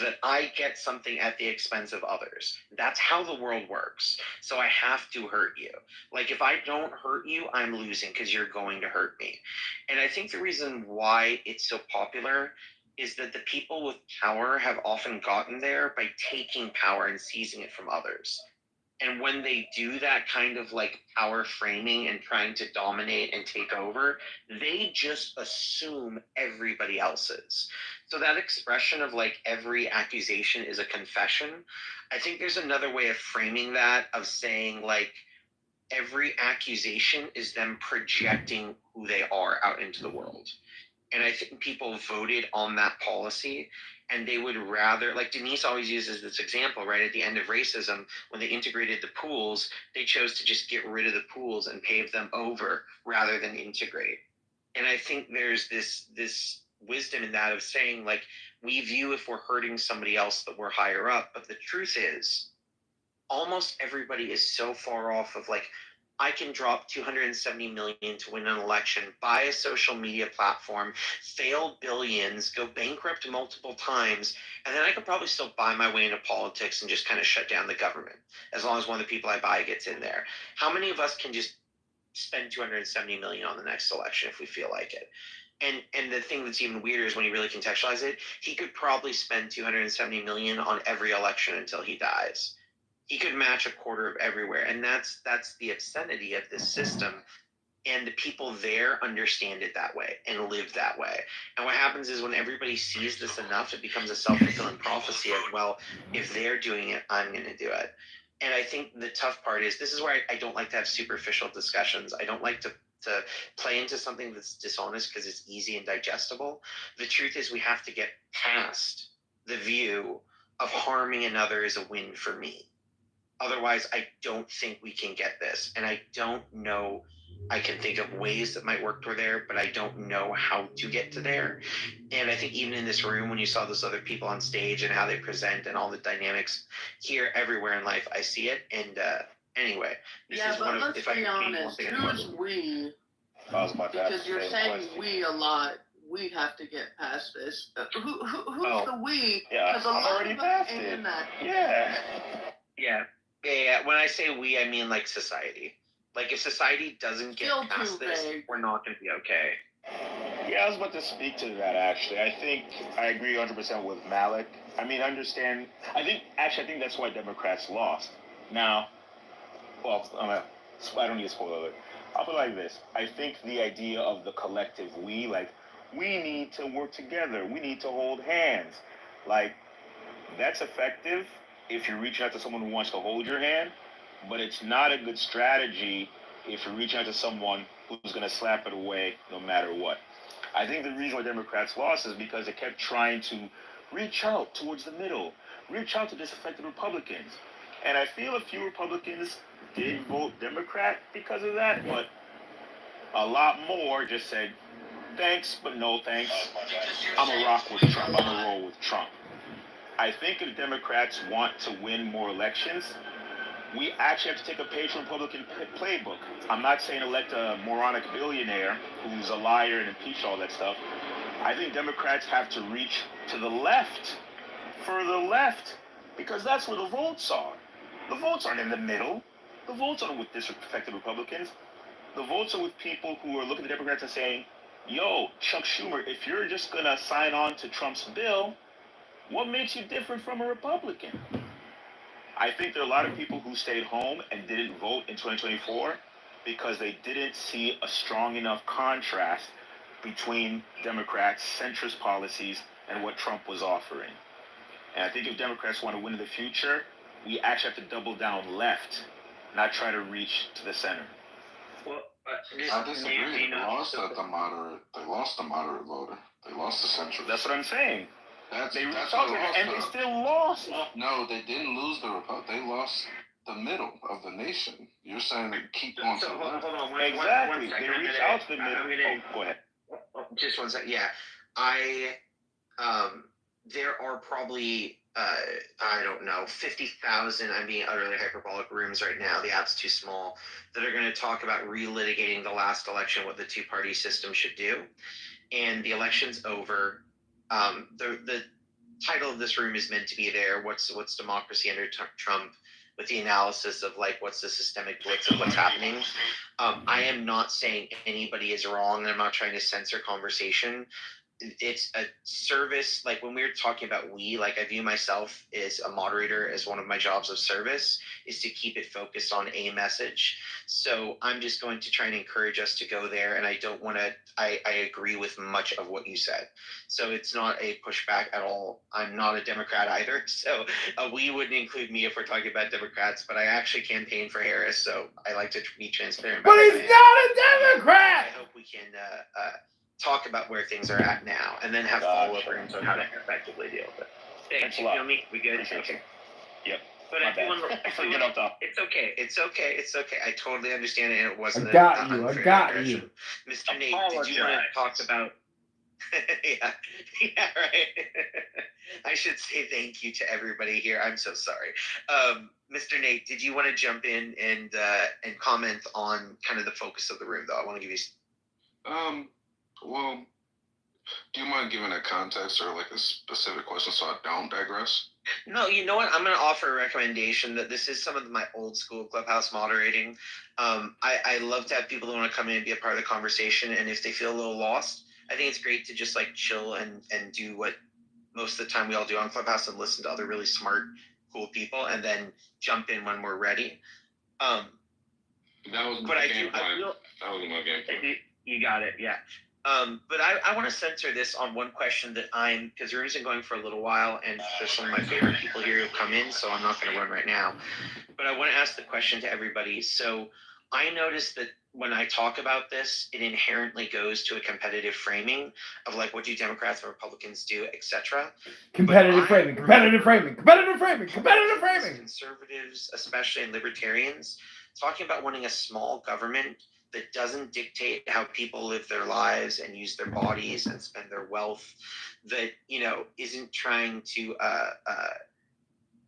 that I get something at the expense of others. That's how the world works. So I have to hurt you. Like, if I don't hurt you, I'm losing because you're going to hurt me. And I think the reason why it's so popular is that the people with power have often gotten there by taking power and seizing it from others. And when they do that kind of, like, power framing and trying to dominate and take over, they just assume everybody else's. So that expression of, like, every accusation is a confession, I think there's another way of framing that, of saying, like, every accusation is them projecting who they are out into the world. And I think people voted on that policy, and they would rather, like Denise always uses this example, right? At the end of racism, when they integrated the pools, they chose to just get rid of the pools and pave them over rather than integrate. And I think there's this wisdom in that, of saying, like, we view if we're hurting somebody else that we're higher up. But the truth is, almost everybody is so far off of, like, I can drop $270 million to win an election, buy a social media platform, fail billions, go bankrupt multiple times, and then I could probably still buy my way into politics and just kind of shut down the government, as long as one of the people I buy gets in there. How many of us can just spend $270 million on the next election if we feel like it? And the thing that's even weirder is when you really contextualize it, he could probably spend $270 million on every election until he dies. He could match a quarter of everywhere. And that's the obscenity of this system. And the people there understand it that way and live that way. And what happens is, when everybody sees this enough, it becomes a self-fulfilling prophecy of, well, if they're doing it, I'm going to do it. And I think the tough part is, this is where I don't like to have superficial discussions. I don't like to play into something that's dishonest because it's easy and digestible. The truth is, we have to get past the view of harming another is a win for me. Otherwise, I don't think we can get this. And I don't know, I can think of ways that might work toward there, but I don't know how to get to there. And I think even in this room, when you saw those other people on stage and how they present and all the dynamics here, everywhere in life, I see it. And anyway, this is but one of, let's if I be can change one honest, thing, who's we? Because you're saying we a lot. We have to get past this. Who's the we? Yeah, Because a I'm lot already of us past ain't it. in that. Yeah. When I say we, I mean, like, society. Like, if society doesn't get Still past too this, vague. we're not going to be okay. Yeah, I was about to speak to that, actually. I think I agree 100% with Malik. I mean, I think that's why Democrats lost. Now, well, I don't need a spoiler alert. I'll put it like this. I think the idea of the collective we, like, we need to work together. We need to hold hands. Like, that's effective if you're reaching out to someone who wants to hold your hand, but it's not a good strategy if you're reaching out to someone who's going to slap it away no matter what. I think the reason why Democrats lost is because they kept trying to reach out towards the middle, reach out to disaffected Republicans. And I feel a few Republicans did vote Democrat because of that, but a lot more just said, thanks, but no thanks. I'm a rock with Trump. I'm a roll with Trump. I think if Democrats want to win more elections, we actually have to take a page from Republican playbook. I'm not saying elect a moronic billionaire who's a liar and impeach all that stuff. I think Democrats have to reach to the left, further left, because that's where the votes are. The votes aren't in the middle. The votes aren't with disaffected Republicans. The votes are with people who are looking at Democrats and saying, yo, Chuck Schumer, if you're just going to sign on to Trump's bill, what makes you different from a Republican? I think there are a lot of people who stayed home and didn't vote in 2024 because they didn't see a strong enough contrast between Democrats' centrist policies and what Trump was offering. And I think if Democrats want to win in the future, we actually have to double down left, not try to reach to the center. Well, I disagree. They lost the moderate voter. They lost the centrist. That's what I'm saying. They reached out and they still lost. No, they didn't lose the Republic. They lost the middle of the nation. You're saying they keep going to the left. Hold on. Exactly. One second. They reached out to the middle. Go ahead. Just 1 second. Yeah, there are probably I don't know, 50,000. I'm being utterly hyperbolic rooms right now. The app's too small. That are going to talk about relitigating the last election, what the two-party system should do, and the election's over. The title of this room is meant to be there. What's democracy under Trump, with the analysis of like what's the systemic blitz of what's happening. I am not saying anybody is wrong. I'm not trying to censor conversation. It's a service. Like when we were talking about like I view myself as a moderator, as one of my jobs of service is to keep it focused on a message. So I'm just going to try and encourage us to go there. And I don't want to, I agree with much of what you said. So it's not a pushback at all. I'm not a Democrat either. So we wouldn't include me if we're talking about Democrats, but I actually campaigned for Harris. So I like to be transparent. But he's not a Democrat! I hope we can talk about where things are at now and then have follow-up rooms on how to effectively deal with it. Thanks, you feel me? We good? Okay. Yep. But it's okay. It's okay. I totally understand it, and it wasn't. I got you. Mr. Nate, did you want to talk about? yeah, right. I should say thank you to everybody here. I'm so sorry. Mr. Nate, did you want to jump in and comment on kind of the focus of the room, though? I want to give you. Well, do you mind giving a context or like a specific question so I don't digress? No, you know what? I'm going to offer a recommendation that this is some of my old school Clubhouse moderating. I love to have people who want to come in and be a part of the conversation. And if they feel a little lost, I think it's great to just like chill and do what most of the time we all do on Clubhouse and listen to other really smart, cool people and then jump in when we're ready. That was my game plan. That was my game plan. You got it. Yeah. But I want to censor this on one question that because the room's been going for a little while and there's some of my favorite people here who come in, so I'm not going to run right now. But I want to ask the question to everybody. So I noticed that when I talk about this, it inherently goes to a competitive framing of like, what do Democrats and Republicans do, etc. Competitive framing. Conservatives, especially, and libertarians, talking about wanting a small government that doesn't dictate how people live their lives and use their bodies and spend their wealth, that, isn't trying to,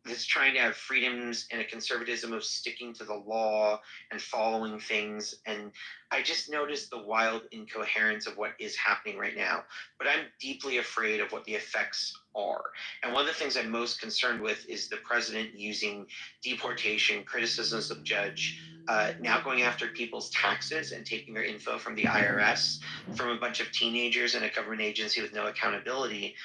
that's trying to have freedoms and a conservatism of sticking to the law and following things. And I just noticed the wild incoherence of what is happening right now. But I'm deeply afraid of what the effects are. And one of the things I'm most concerned with is the president using deportation, criticisms of judge, now going after people's taxes and taking their info from the IRS, from a bunch of teenagers in a government agency with no accountability.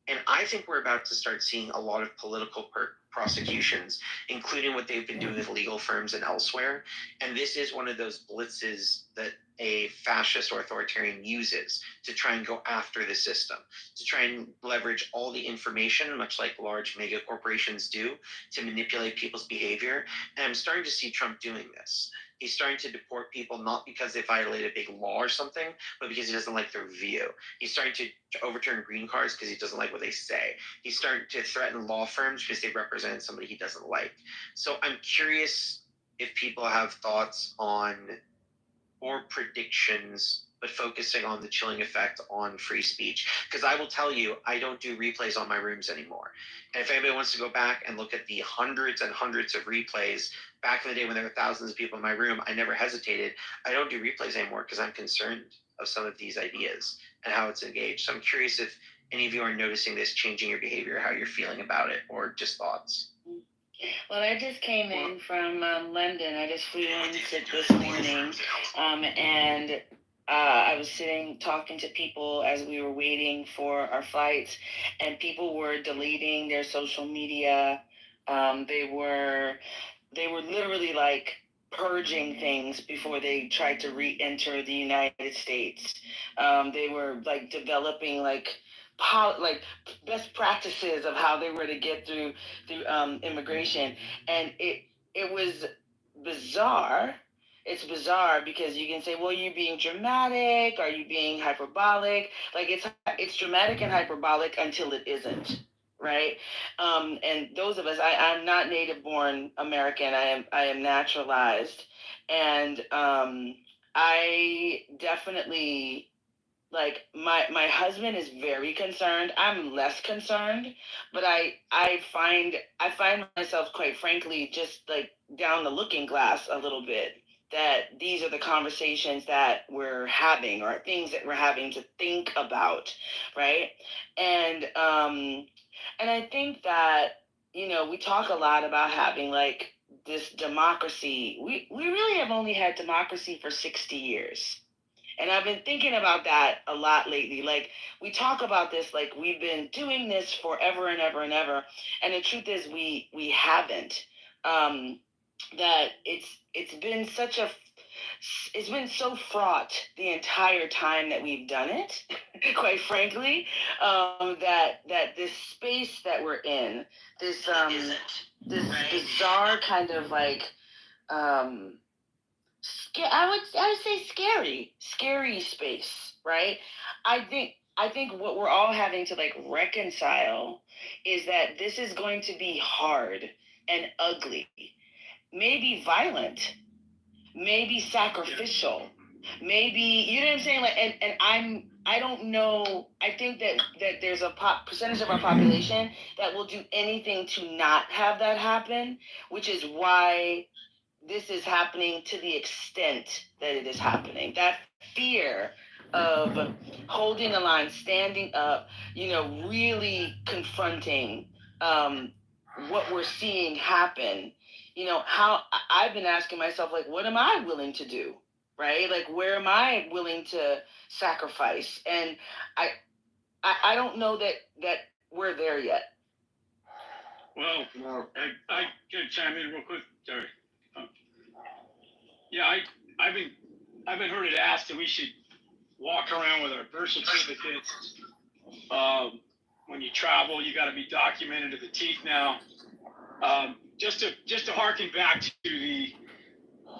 And I think we're about to start seeing a lot of political prosecutions, including what they've been doing with legal firms and elsewhere. And this is one of those blitzes that a fascist or authoritarian uses to try and go after the system, to try and leverage all the information, much like large mega corporations do, to manipulate people's behavior. And I'm starting to see Trump doing this. He's starting to deport people not because they violated a big law or something, but because he doesn't like their view. He's starting to overturn green cards because he doesn't like what they say. He's starting to threaten law firms because they represent somebody he doesn't like. So I'm curious if people have thoughts on or predictions, but focusing on the chilling effect on free speech. Because I will tell you, I don't do replays on my rooms anymore. And if anybody wants to go back and look at the hundreds and hundreds of replays, back in the day when there were thousands of people in my room, I never hesitated. I don't do replays anymore because I'm concerned of some of these ideas and how it's engaged. So I'm curious if any of you are noticing this changing your behavior, how you're feeling about it, or just thoughts. Well, I just came in from London. I just flew in this morning, and I was sitting talking to people as we were waiting for our flights, and people were deleting their social media. They were literally like purging things before they tried to re-enter the United States. They were like developing like best practices of how they were to get through immigration, and it was bizarre. It's bizarre because you can say, well, you're being dramatic, are you being hyperbolic? Like it's dramatic and hyperbolic until it isn't, right? And those of us, I'm not native born American. I am naturalized, and I definitely, like, my husband is very concerned. I'm less concerned, but I find myself, quite frankly, just like down the looking glass a little bit, that these are the conversations that we're having, or things that we're having to think about, right? And I think that, we talk a lot about having like this democracy. We really have only had democracy for 60 years. And I've been thinking about that a lot lately. Like, we talk about this like we've been doing this forever and ever and ever. And the truth is we haven't. That it's been so fraught the entire time that we've done it, quite frankly, that this space that we're in, this bizarre kind of like, I would say scary space, right? I think what we're all having to like reconcile is that this is going to be hard and ugly, maybe violent, maybe sacrificial, maybe, you know what I'm saying? Like, and I don't know. I think that there's a percentage of our population that will do anything to not have that happen, which is why this is happening to the extent that it is happening. That fear of holding the line, standing up, really confronting what we're seeing happen. How I've been asking myself, like, what am I willing to do? Right? Like, where am I willing to sacrifice? And I don't know that we're there yet. Well, I can chime in real quick. Sorry. Yeah, I've been heard it asked that we should walk around with our birth certificates. When you travel, you got to be documented to the teeth now. Just to harken back to the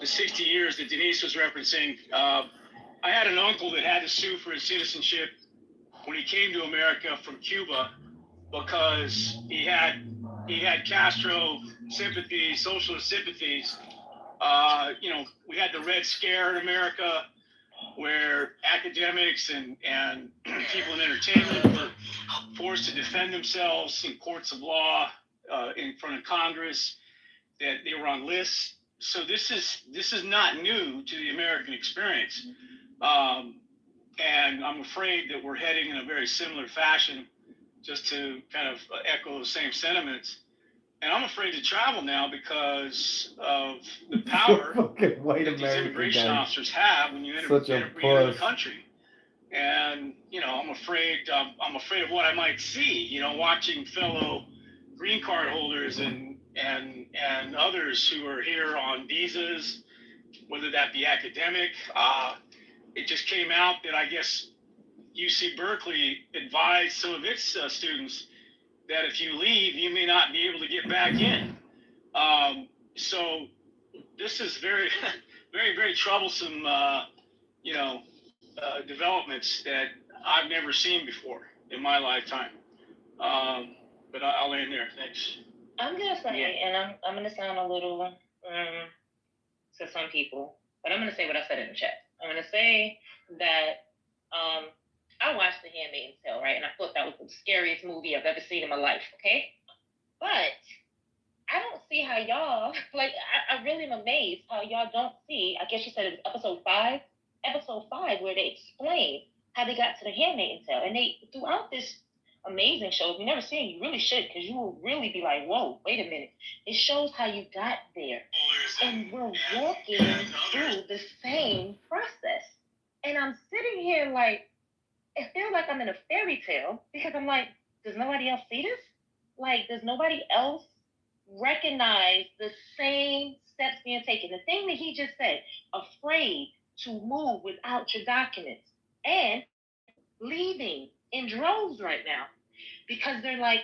60 years that Denise was referencing, I had an uncle that had to sue for his citizenship when he came to America from Cuba because he had Castro sympathies, socialist sympathies. We had the Red Scare in America, where academics and people in entertainment were forced to defend themselves in courts of law, in front of Congress, that they were on lists. So this is not new to the American experience. And I'm afraid that we're heading in a very similar fashion, just to kind of echo the same sentiments. And I'm afraid to travel now because of the power that these immigration officers have when you enter the country. and I'm afraid of what I might see. Watching fellow green card holders and others who are here on visas, whether that be academic. It just came out that I guess UC Berkeley advised some of its students that if you leave, you may not be able to get back in. So this is very, very, very troublesome, developments that I've never seen before in my lifetime. But I'll end there. Thanks. I'm gonna say, and I'm gonna sound a little to some people, but I'm gonna say what I said in the chat. I'm gonna say that I watched The Handmaid's Tale, right, and I thought that was the scariest movie I've ever seen in my life. Okay, but I don't see how y'all I really am amazed how y'all don't see. I guess you said it was episode 5, where they explain how they got to The Handmaid's Tale, and they throughout this amazing show. If you've never seen it, you really should, because you will really be like, whoa, wait a minute. It shows how you got there. And we're walking through the same process. And I'm sitting here like, it feels like I'm in a fairy tale, because I'm like, does nobody else see this? Like, does nobody else recognize the same steps being taken? The thing that he just said, afraid to move without your documents, and leaving in droves right now because they're like,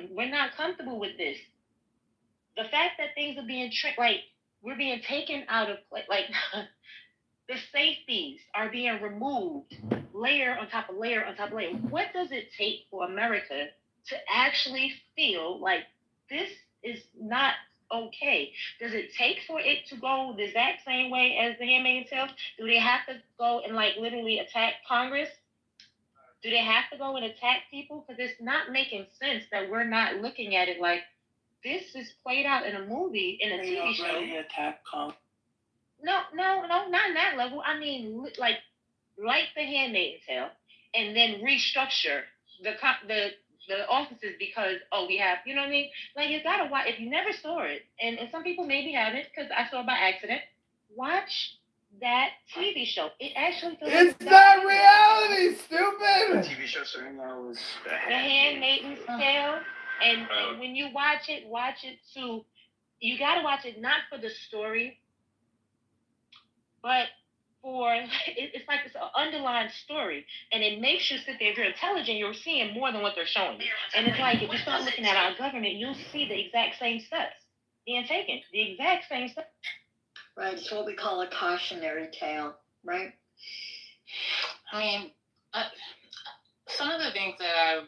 we're not comfortable with this. The fact that things are being we're being taken out of like the safeties are being removed, layer on top of layer on top of layer. What does it take for America to actually feel like this is not okay? Does it take for it to go the exact same way as The Handmaid's Tale? Do they have to go and literally attack Congress? Do they have to go and attack people? Because it's not making sense that we're not looking at it like this is played out in a movie, in a TV show. Attack No, not in that level. I mean, like The Handmaid's Tale, and then restructure the offices because we have, you know what I mean? Like, you gotta watch. If you never saw it, and some people maybe haven't, because I saw it by accident. Watch that TV show. It actually it's not reality, stupid. TV show, sorry, that was The Handmaid's Tale, and when you watch it too. You gotta watch it not for the story, but for it's like this underlying story, and it makes you sit there. If you're intelligent, you're seeing more than what they're showing you. And it's like, if you start looking at our government, you'll see the exact same steps being taken. The exact same steps. Right, it's what we call a cautionary tale, right? I mean, some of the things that I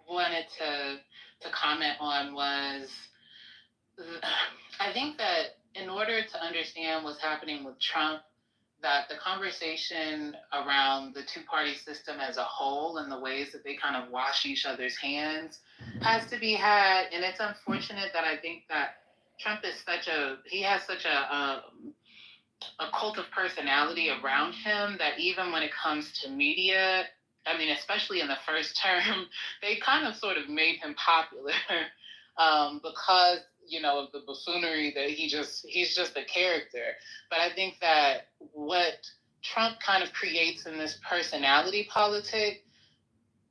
wanted to comment on was, I think that in order to understand what's happening with Trump, that the conversation around the two-party system as a whole and the ways that they kind of wash each other's hands has to be had. And it's unfortunate that I think that Trump is he has such a cult of personality around him that even when it comes to media, I mean, especially in the first term, they kind of sort of made him popular because, of the buffoonery that he's just a character. But I think that what Trump kind of creates in this personality politic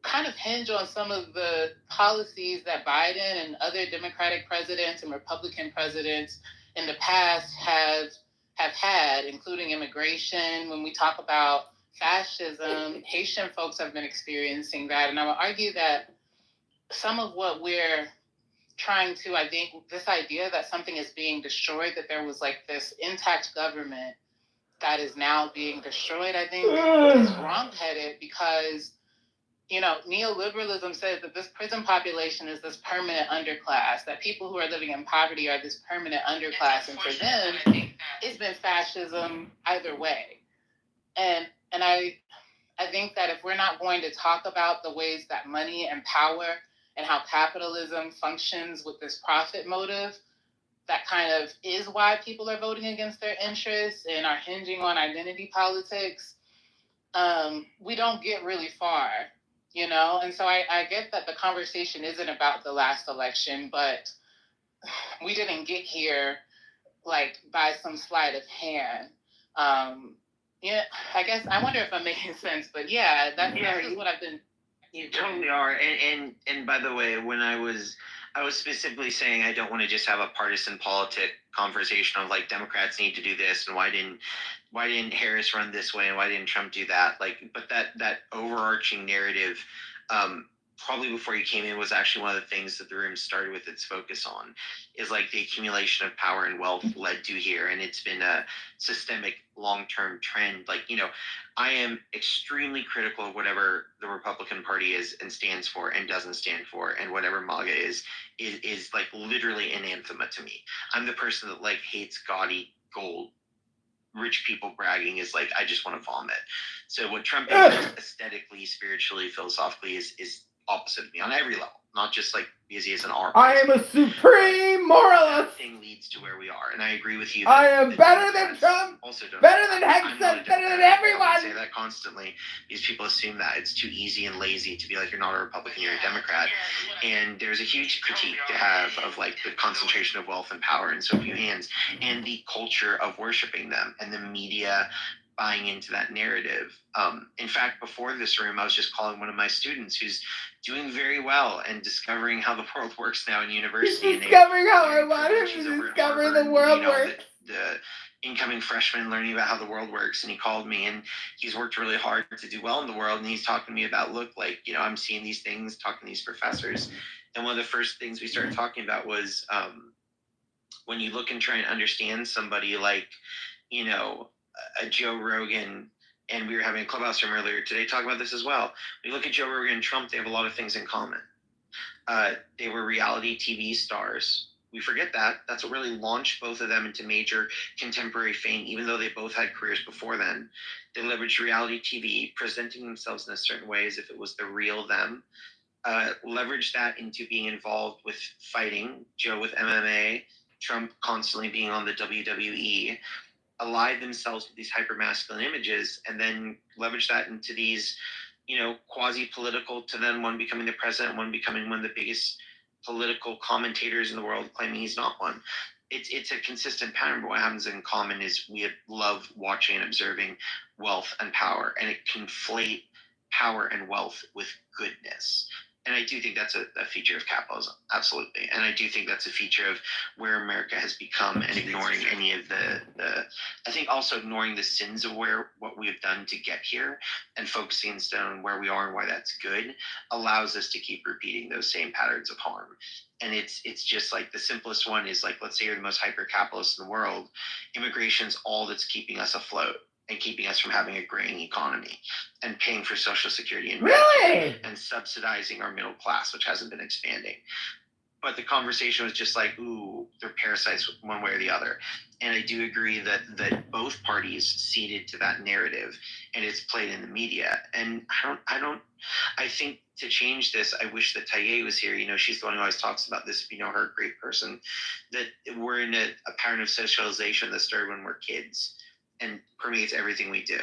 kind of hinge on some of the policies that Biden and other Democratic presidents and Republican presidents in the past have had, including immigration. When we talk about fascism, Haitian folks have been experiencing that. And I would argue that some of what we're trying to, I think, this idea that something is being destroyed, that there was this intact government that is now being destroyed, I think is wrongheaded because, neoliberalism says that this prison population is this permanent underclass, that people who are living in poverty are this permanent underclass, and for them, it's been fascism either way. And I think that if we're not going to talk about the ways that money and power and how capitalism functions with this profit motive, that kind of is why people are voting against their interests and are hinging on identity politics, we don't get really far, And so I get that the conversation isn't about the last election, but we didn't get here by some sleight of hand. Yeah, I guess I wonder if I'm making sense, but yeah, that's just what I've been. You totally are. And by the way, when I was specifically saying I don't want to just have a partisan politic conversation of like Democrats need to do this and why didn't Harris run this way and why didn't Trump do that? Like, but that overarching narrative, probably before you came in was actually one of the things that the room started with its focus on, is like the accumulation of power and wealth led to here, and it's been a systemic long-term trend. Like, I am extremely critical of whatever the Republican Party is and stands for and doesn't stand for, and whatever MAGA is like literally anathema to me. I'm the person that like hates gaudy gold. Rich people bragging is like, I just want to vomit. So what Trump does aesthetically, spiritually, philosophically is opposite of me on every level, not just like because he is an art. I am a supreme moralist. That thing leads to where we are, and I agree with you. I am better than Trump, better than Hexas, better than everyone. I say that constantly because people assume that it's too easy and lazy to be like, you're not a Republican, you're a Democrat. And there's a huge critique to have of like the concentration of wealth and power in so few hands, and the culture of worshiping them, and the media buying into that narrative. In fact, before this room, I was just calling one of my students who's doing very well and discovering how the world works now in university. He's discovering how I want him to discover the world works. The incoming freshman learning about how the world works, and he called me, and he's worked really hard to do well in the world, and he's talking to me about, look, like, I'm seeing these things, talking to these professors, and one of the first things we started talking about was when you look and try and understand somebody like, a Joe Rogan, and we were having a Clubhouse room earlier today talking about this as well. When you look at Joe Rogan and Trump, they have a lot of things in common. They were reality TV stars. We forget that. That's what really launched both of them into major contemporary fame, even though they both had careers before then. They leveraged reality TV, presenting themselves in a certain way as if it was the real them. Leveraged that into being involved with fighting, Joe with MMA, Trump constantly being on the WWE. Allied themselves with these hyper-masculine images, and then leverage that into these, quasi-political, to then one becoming the president, one becoming one of the biggest political commentators in the world, claiming he's not one. It's a consistent pattern, but what happens in common is we love watching and observing wealth and power, and it conflate power and wealth with goodness. And I do think that's a feature of capitalism, absolutely. And I do think that's a feature of where America has become, and ignoring any of I think also ignoring the sins of what we have done to get here, and focusing instead on where we are and why that's good, allows us to keep repeating those same patterns of harm. And it's just like the simplest one is like, let's say you're the most hyper-capitalist in the world, immigration's all that's keeping us afloat, and keeping us from having a graying economy, and paying for Social Security and Medicare, and subsidizing our middle class, which hasn't been expanding. But the conversation was just like, ooh, they're parasites one way or the other. And I do agree that both parties ceded to that narrative, and it's played in the media. And I think to change this, I wish that Taye was here. She's the one who always talks about this, if you know her, a great person, that we're in a pattern of socialization that started when we're kids and permeates everything we do.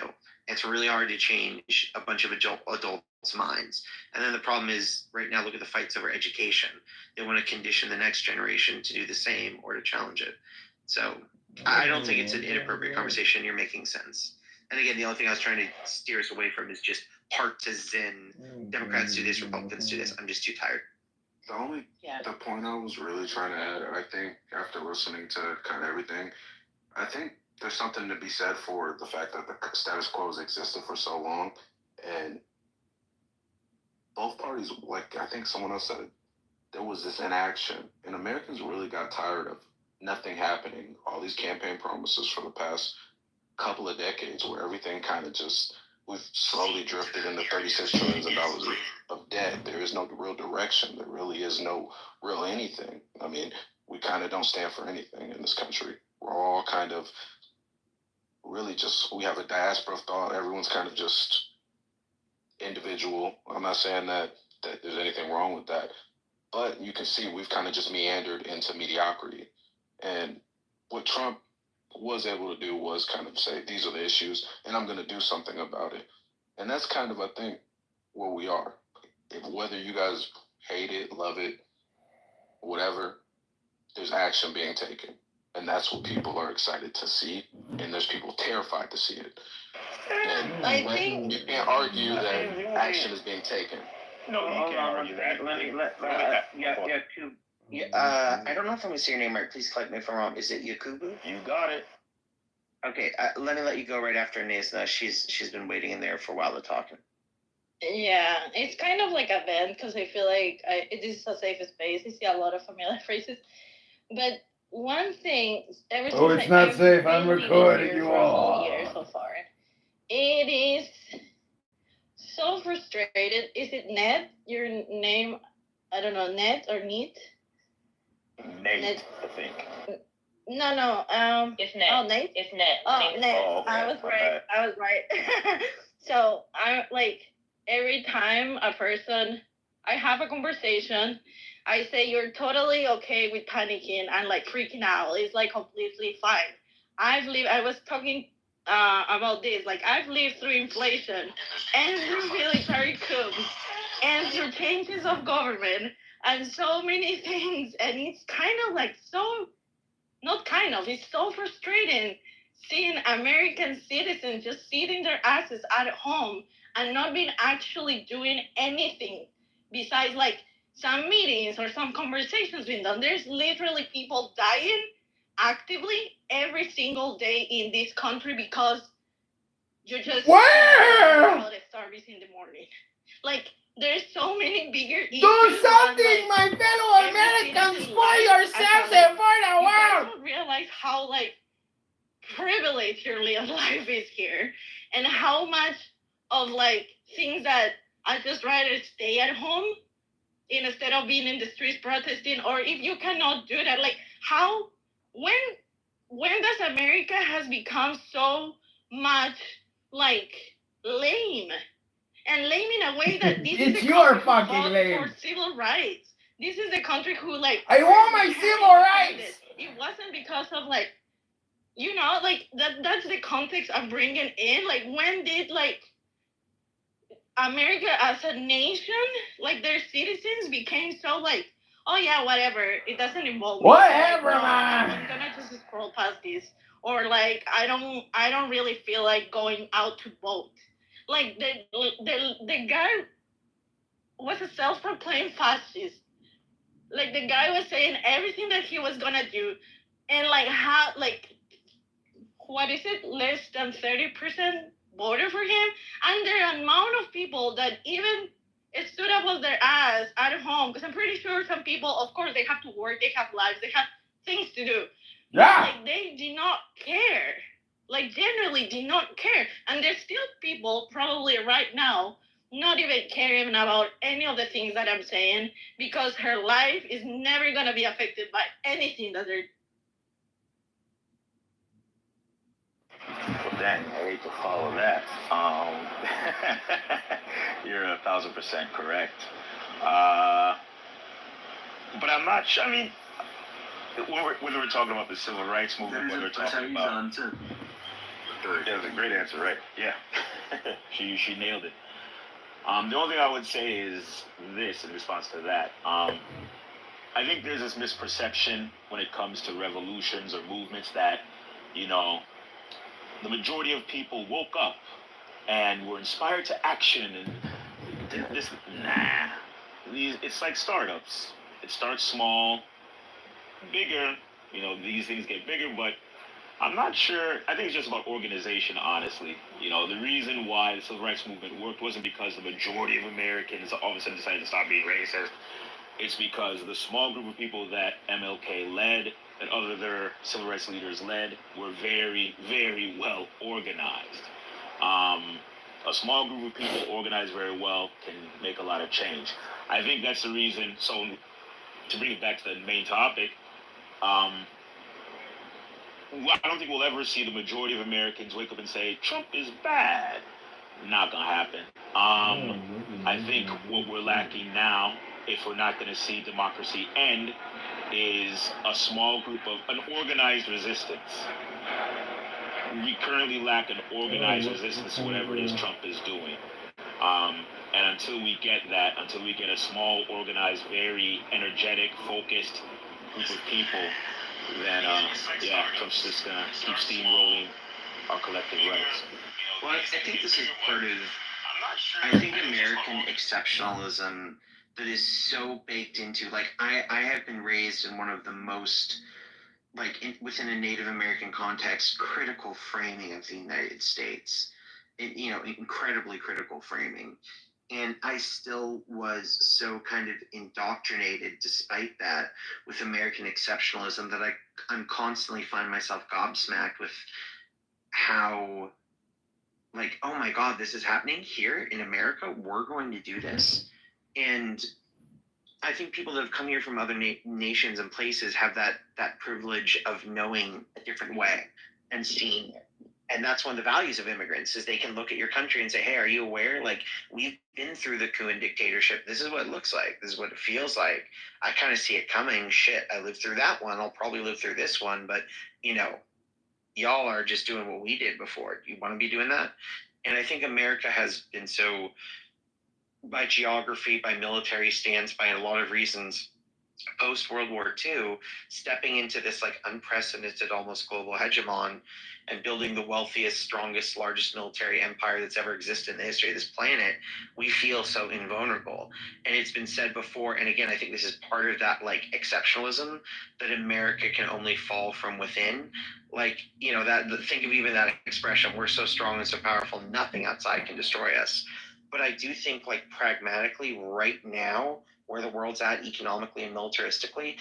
It's really hard to change a bunch of adults' minds. And then the problem is, right now, look at the fights over education. They want to condition the next generation to do the same or to challenge it. So I don't think it's an inappropriate conversation. You're making sense. And again, the only thing I was trying to steer us away from is just partisan. Democrats do this, Republicans do this. I'm just too tired. The point I was really trying to add, I think after listening to kind of everything, I think there's something to be said for the fact that the status quo has existed for so long, and both parties, like I think someone else said it, there was this inaction, and Americans really got tired of nothing happening, all these campaign promises for the past couple of decades where everything kind of just, we've slowly drifted into $36 trillion of debt. There is no real direction. There really is no real anything. I mean, we kind of don't stand for anything in this country. We're all kind of really just, we have a diaspora of thought. Everyone's kind of just individual. I'm not saying that there's anything wrong with that, but you can see we've kind of just meandered into mediocrity. And what Trump was able to do was kind of say, these are the issues, and I'm going to do something about it. And that's kind of, I think, where we are. Whether you guys hate it, love it, whatever, there's action being taken. And that's what people are excited to see, and there's people terrified to see it. And I think you can't argue that action is being taken. No, you can't argue that. I don't know if I'm going to say your name right. Please correct me if I'm wrong. Is it Yakubu? You got it. Okay, let me let you go right after Nezna. She's been waiting in there for a while to talk. yeah, it's kind of like a band because I feel like it is a safe space. I see a lot of familiar phrases, but one thing ever since it's not I've safe. been I'm living recording here you for a whole all. year so far, it is so frustrated. Is it Ned? Your name? I don't know, Ned or Neat? Nate, I think. No. It's Ned. Oh, Nate. It's Ned. Oh, Ned. Oh, okay. I was right. I was right. So I'm like, every time I have a conversation, I say you're totally okay with panicking and like freaking out. It's like completely fine. I was talking about this. Like I've lived through inflation and through military coups and through changes of government and so many things. And it's kind of like it's so frustrating seeing American citizens just sitting their asses at home and not being actually doing anything besides like some meetings or some conversations being done. There's literally people dying actively every single day in this country because you just Where? the service in the morning. Like there's so many bigger issues. Do something, than, my fellow Americans, for yourselves and for the you guys world. don't realize how like privileged your life is here, and how much of like things that I just rather stay at home instead of being in the streets protesting. Or if you cannot do that, like how when does America has become so much like lame? And lame in a way that this It's is a your country who fucking fought lame. for civil rights. This is a country who like I want my civil rights. It wasn't because of like, you know, like that's the context I'm bringing in. Like when did like America as a nation, like their citizens became so like, oh yeah, whatever, it doesn't involve me. Whatever, Like, no, man. I'm gonna just scroll past this. Or like I don't really feel like going out to vote. Like the guy was a self-proclaimed fascist. Like the guy was saying everything that he was gonna do, and like how like what is it? Less than 30% voted for him, and the amount of people that even stood up with their ass at home. Because I'm pretty sure some people, of course, they have to work, they have lives, they have things to do. Yeah. Like they did not care. Like generally did not care. And there's still people probably right now not even caring about any of the things that I'm saying because her life is never gonna be affected by anything that they're. Well, dang, I hate to follow that. You're 1,000% correct. But I'm not sure. I mean, whether we're talking about the civil rights movement, whether we're talking about. Yeah, that's a great answer, right? Yeah. she nailed it. The only thing I would say is this in response to that. I think there's this misperception when it comes to revolutions or movements that, you know, the majority of people woke up and were inspired to action and did this. Nah. It's like startups. It starts small, bigger. You know, these things get bigger, but I'm not sure. I think it's just about organization, honestly. You know, the reason why the civil rights movement worked wasn't because the majority of Americans all of a sudden decided to stop being racist. It's because the small group of people that MLK led and other civil rights leaders led were very, very well organized. A small group of people organized very well can make a lot of change. I think that's the reason. So, to bring it back to the main topic, I don't think we'll ever see the majority of Americans wake up and say Trump is bad. Not gonna happen. I think what we're lacking now, if we're not going to see democracy end, is a small group of an organized resistance. We currently lack an organized resistance to whatever it is Trump is doing. And until we get that, until we get a small, organized, very energetic, focused group of people then Trump's just gonna keep steamrolling our collective rights. Well, I think this is part of, I think American exceptionalism that is so baked into, like, I have been raised in one of the most, like, within a Native American context, critical framing of the United States. Incredibly critical framing. And I still was so kind of indoctrinated, despite that, with American exceptionalism that I'm constantly find myself gobsmacked with how, like, oh my God, this is happening here in America. We're going to do this. And I think people that have come here from other nations and places have that privilege of knowing a different way and seeing it. And that's one of the values of immigrants, is they can look at your country and say, hey, are you aware? Like, we've been through the coup and dictatorship. This is what it looks like. This is what it feels like. I kind of see it coming. Shit, I lived through that one. I'll probably live through this one. But, y'all are just doing what we did before. You want to be doing that? And I think America has been so, by geography, by military stance, by a lot of reasons, post World War II, stepping into this like unprecedented, almost global hegemon and building the wealthiest, strongest, largest military empire that's ever existed in the history of this planet, we feel so invulnerable. And it's been said before, and again, I think this is part of that like exceptionalism, that America can only fall from within. Like, think of even that expression, we're so strong and so powerful, nothing outside can destroy us. But I do think, like, pragmatically, right now, where the world's at economically and militaristically,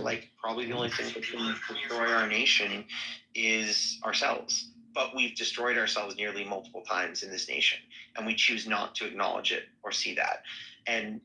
like, probably the only thing that can destroy our nation is ourselves. But we've destroyed ourselves nearly multiple times in this nation, and we choose not to acknowledge it or see that. And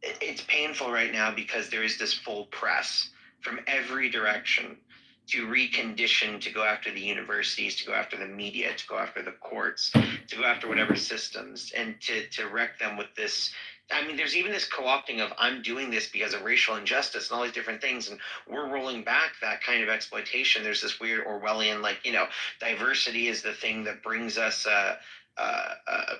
it's painful right now because there is this full press from every direction to recondition, to go after the universities, to go after the media, to go after the courts, to go after whatever systems, and to wreck them with this. I mean, there's even this co-opting of, I'm doing this because of racial injustice and all these different things, and we're rolling back that kind of exploitation. There's this weird Orwellian, diversity is the thing that brings us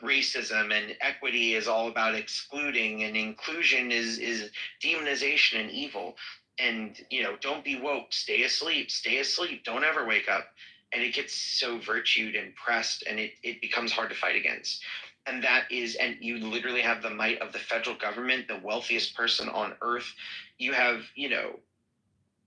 racism, and equity is all about excluding, and inclusion is demonization and evil. And, don't be woke, stay asleep, don't ever wake up. And it gets so virtued and pressed, and it becomes hard to fight against. And and you literally have the might of the federal government, the wealthiest person on earth. You have,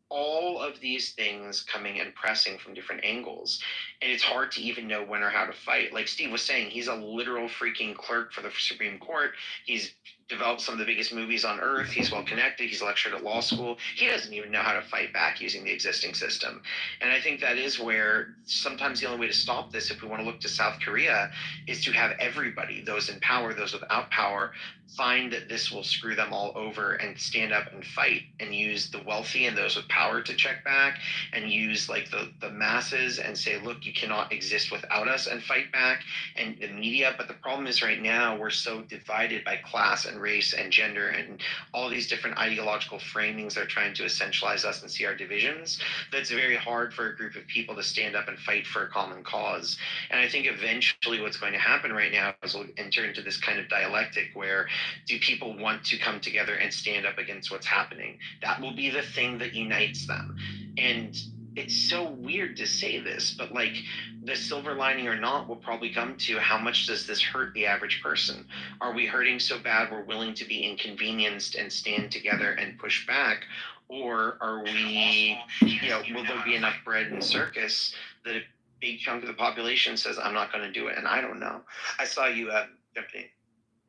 all of these things coming and pressing from different angles. And it's hard to even know when or how to fight. Like Steve was saying, he's a literal freaking clerk for the Supreme Court. He's developed some of the biggest movies on earth. He's well connected. He's lectured at law school. He doesn't even know how to fight back using the existing system. And I think that is where sometimes the only way to stop this, if we want to look to South Korea, is to have everybody, those in power, those without power, find that this will screw them all over and stand up and fight, and use the wealthy and those with power to check back, and use like the masses and say, look, you cannot exist without us, and fight back, and the media. But the problem is right now we're so divided by class and race and gender and all these different ideological framings that are trying to essentialize us and see our divisions, that's very hard for a group of people to stand up and fight for a common cause. And I think eventually what's going to happen right now is we'll enter into this kind of dialectic where, do people want to come together and stand up against what's happening? That will be the thing that unites them. And it's so weird to say this, but like, the silver lining or not will probably come to, how much does this hurt the average person? Are we hurting so bad we're willing to be inconvenienced and stand together and push back? Or are we, will there be enough bread and circus that a big chunk of the population says, I'm not going to do it? And I don't know. I saw you jump in.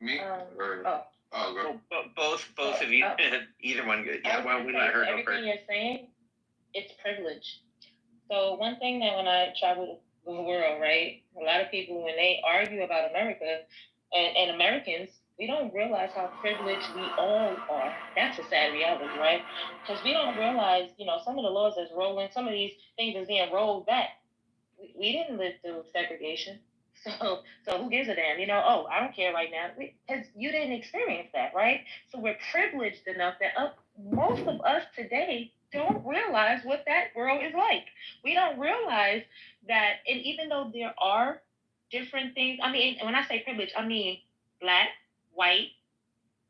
Me? Go. Both of you. Either one good. Yeah, well, we let her go everything first. you're saying, it's privilege. So one thing that when I travel the world, right, a lot of people, when they argue about America and Americans, we don't realize how privileged we all are. That's a sad reality, right? Because we don't realize, some of the laws that's rolling, some of these things is being rolled back. We didn't live through segregation. So who gives a damn? I don't care right now, because you didn't experience that, right? So we're privileged enough that most of us today don't realize what that world is like. We don't realize that, and even though there are different things, I mean, when I say privilege, I mean black, white,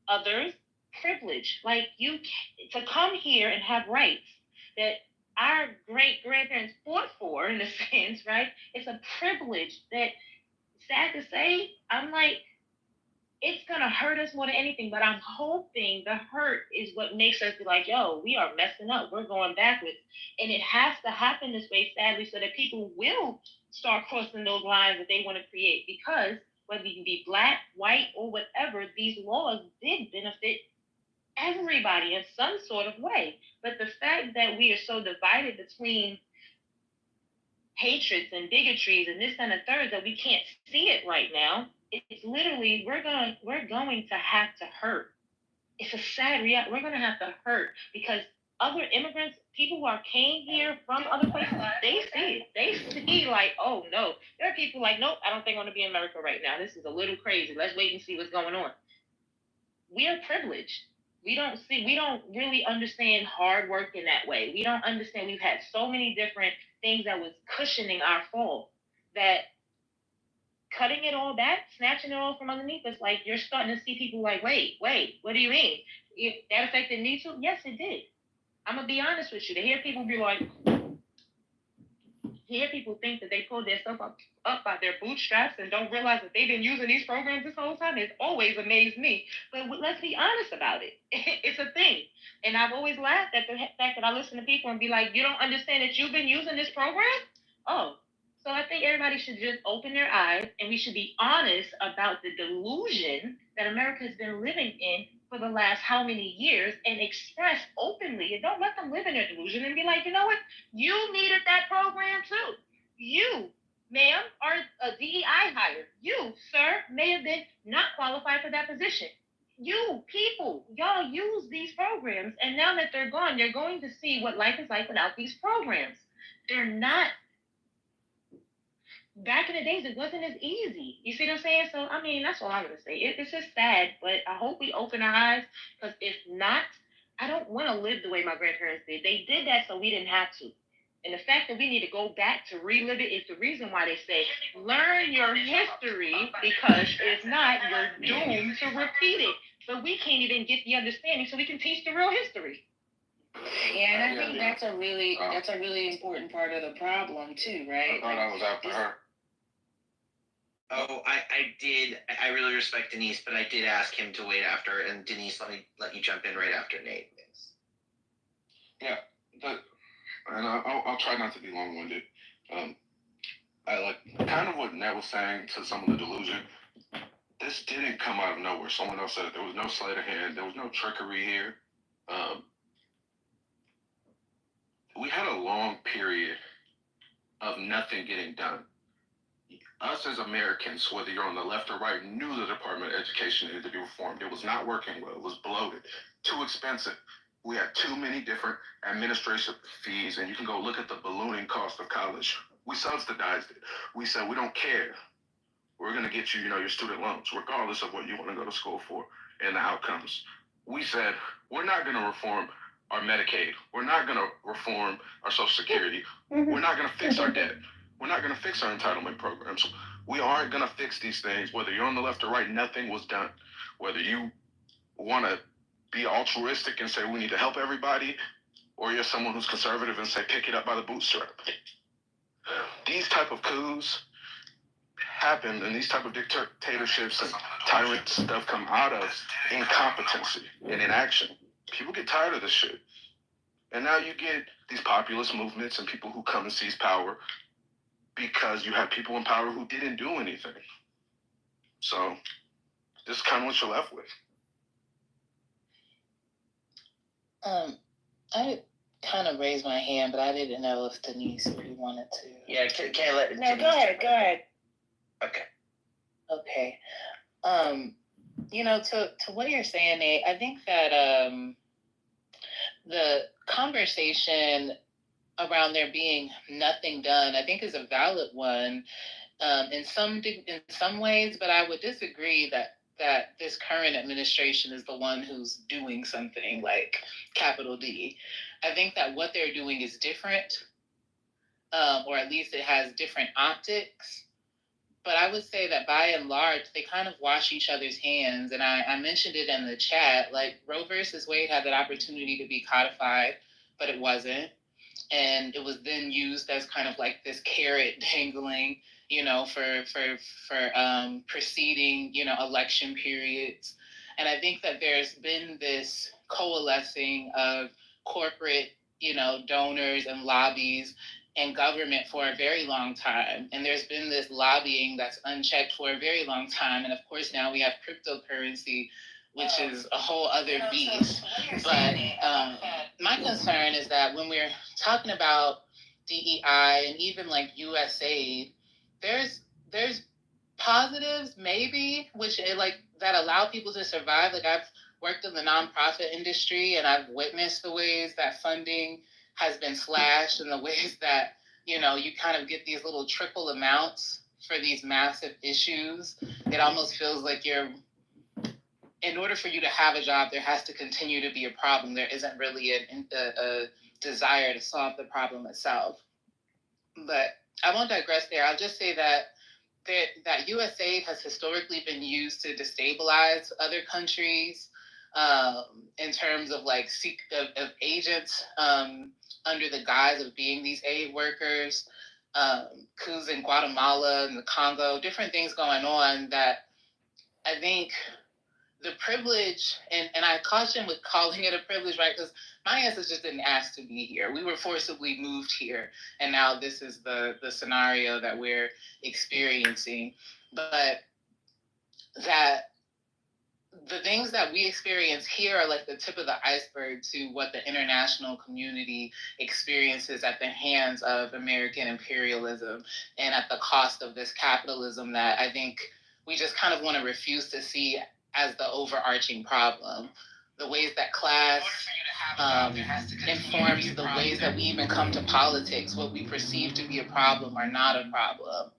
others, privilege. Like to come here and have rights that our great grandparents fought for, in a sense, right? It's a privilege that, sad to say, I'm like, it's gonna hurt us more than anything, but I'm hoping the hurt is what makes us be like, yo, we are messing up. We're going backwards. And it has to happen this way, sadly, so that people will start crossing those lines that they want to create. Because whether you be black, white, or whatever, these laws did benefit everybody in some sort of way. But the fact that we are so divided between hatreds and bigotries and this and the third that we can't see it right now, it's literally we're going to have to hurt. It's a sad reality. We're going to have to hurt because other immigrants, people who came here from other places, they see it. They see like, oh no. There are people like, nope, I don't think I want to be in America right now. This is a little crazy. Let's wait and see what's going on. We are privileged. We don't really understand hard work in that way. We don't understand we've had so many different things that was cushioning our fall that cutting it all back, snatching it all from underneath us, like you're starting to see people like, wait, what do you mean? That affected me too? Yes, it did. I'm gonna be honest with you. To hear people be like, people think that they pulled their stuff up by their bootstraps and don't realize that they've been using these programs this whole time. It's always amazed me. But let's be honest about it. It's a thing. And I've always laughed at the fact that I listen to people and be like, you don't understand that you've been using this program? Oh. So I think everybody should just open their eyes and we should be honest about the delusion that America has been living in for the last how many years and express openly, and don't let them live in their delusion and be like, you know what? You needed that program too. You, ma'am, are a DEI hire. You, sir, may have been not qualified for that position. You, people, y'all use these programs, and now that they're gone, you're going to see what life is like without these programs. They're not. Back in the days, it wasn't as easy. You see what I'm saying? So, I mean, that's all I'm going to say. It's just sad, but I hope we open our eyes, because if not, I don't want to live the way my grandparents did. They did that so we didn't have to. And the fact that we need to go back to relive it is the reason why they say, learn your history, because if not, you're doomed to repeat it. But we can't even get the understanding so we can teach the real history. Yeah, and I think that's a really important part of the problem too, right? I thought I was after her. Oh, I did. I really respect Denise, but I did ask him to wait after. And Denise, let you jump in right after Nate. Yeah, and I'll try not to be long-winded. I like kind of what Nat was saying to some of the delusion. This didn't come out of nowhere. Someone else said it. There was no sleight of hand. There was no trickery here. We had a long period of nothing getting done. Us as Americans, whether you're on the left or right, knew the Department of Education needed to be reformed. It was not working well. It was bloated, too expensive. We had too many different administrative fees, and you can go look at the ballooning cost of college. We subsidized it. We said, we don't care. We're going to get you, your student loans, regardless of what you want to go to school for and the outcomes. We said, we're not going to reform our Medicaid. We're not going to reform our Social Security. We're not going to fix our debt. We're not going to fix our entitlement programs. We aren't going to fix these things. Whether you're on the left or right, nothing was done. Whether you want to be altruistic and say we need to help everybody, or you're someone who's conservative and say pick it up by the bootstrap. These type of coups happen, and these type of dictatorships and tyrant stuff come out of incompetency and inaction. People get tired of this shit. And now you get these populist movements and people who come and seize power because you have people in power who didn't do anything. So this is kind of what you're left with. I kind of raised my hand, but I didn't know if Denise really wanted to. Yeah, can I let No, go ahead. Okay. Okay. To what you're saying, Nate, I think that the conversation around there being nothing done, I think is a valid one in some ways, but I would disagree that this current administration is the one who's doing something, like capital D. I think that what they're doing is different, or at least it has different optics, But I would say that by and large, they kind of wash each other's hands. And I mentioned it in the chat, like Roe versus Wade had that opportunity to be codified, but it wasn't. And it was then used as kind of like this carrot dangling, for preceding, election periods. And I think that there's been this coalescing of corporate, donors and lobbies and government for a very long time. And there's been this lobbying that's unchecked for a very long time. And of course, now we have cryptocurrency, which is a whole other beast. But my concern is that when we're talking about DEI and even like USAID, there's positives maybe, which like that allow people to survive. Like I've worked in the nonprofit industry and I've witnessed the ways that funding has been slashed and the ways that, you kind of get these little trickle amounts for these massive issues. It almost feels like in order for you to have a job, there has to continue to be a problem. There isn't really a desire to solve the problem itself. But I won't digress there. I'll just say that USAID has historically been used to destabilize other countries in terms of like of agents under the guise of being these aid workers, coups in Guatemala and the Congo, different things going on that I think the privilege, and I caution with calling it a privilege, right? Because my ancestors just didn't ask to be here. We were forcibly moved here, and now this is the scenario that we're experiencing. But that the things that we experience here are like the tip of the iceberg to what the international community experiences at the hands of American imperialism and at the cost of this capitalism that I think we just kind of want to refuse to see as the overarching problem. The ways that class informs the ways that we even come to politics, what we perceive to be a problem or not a problem.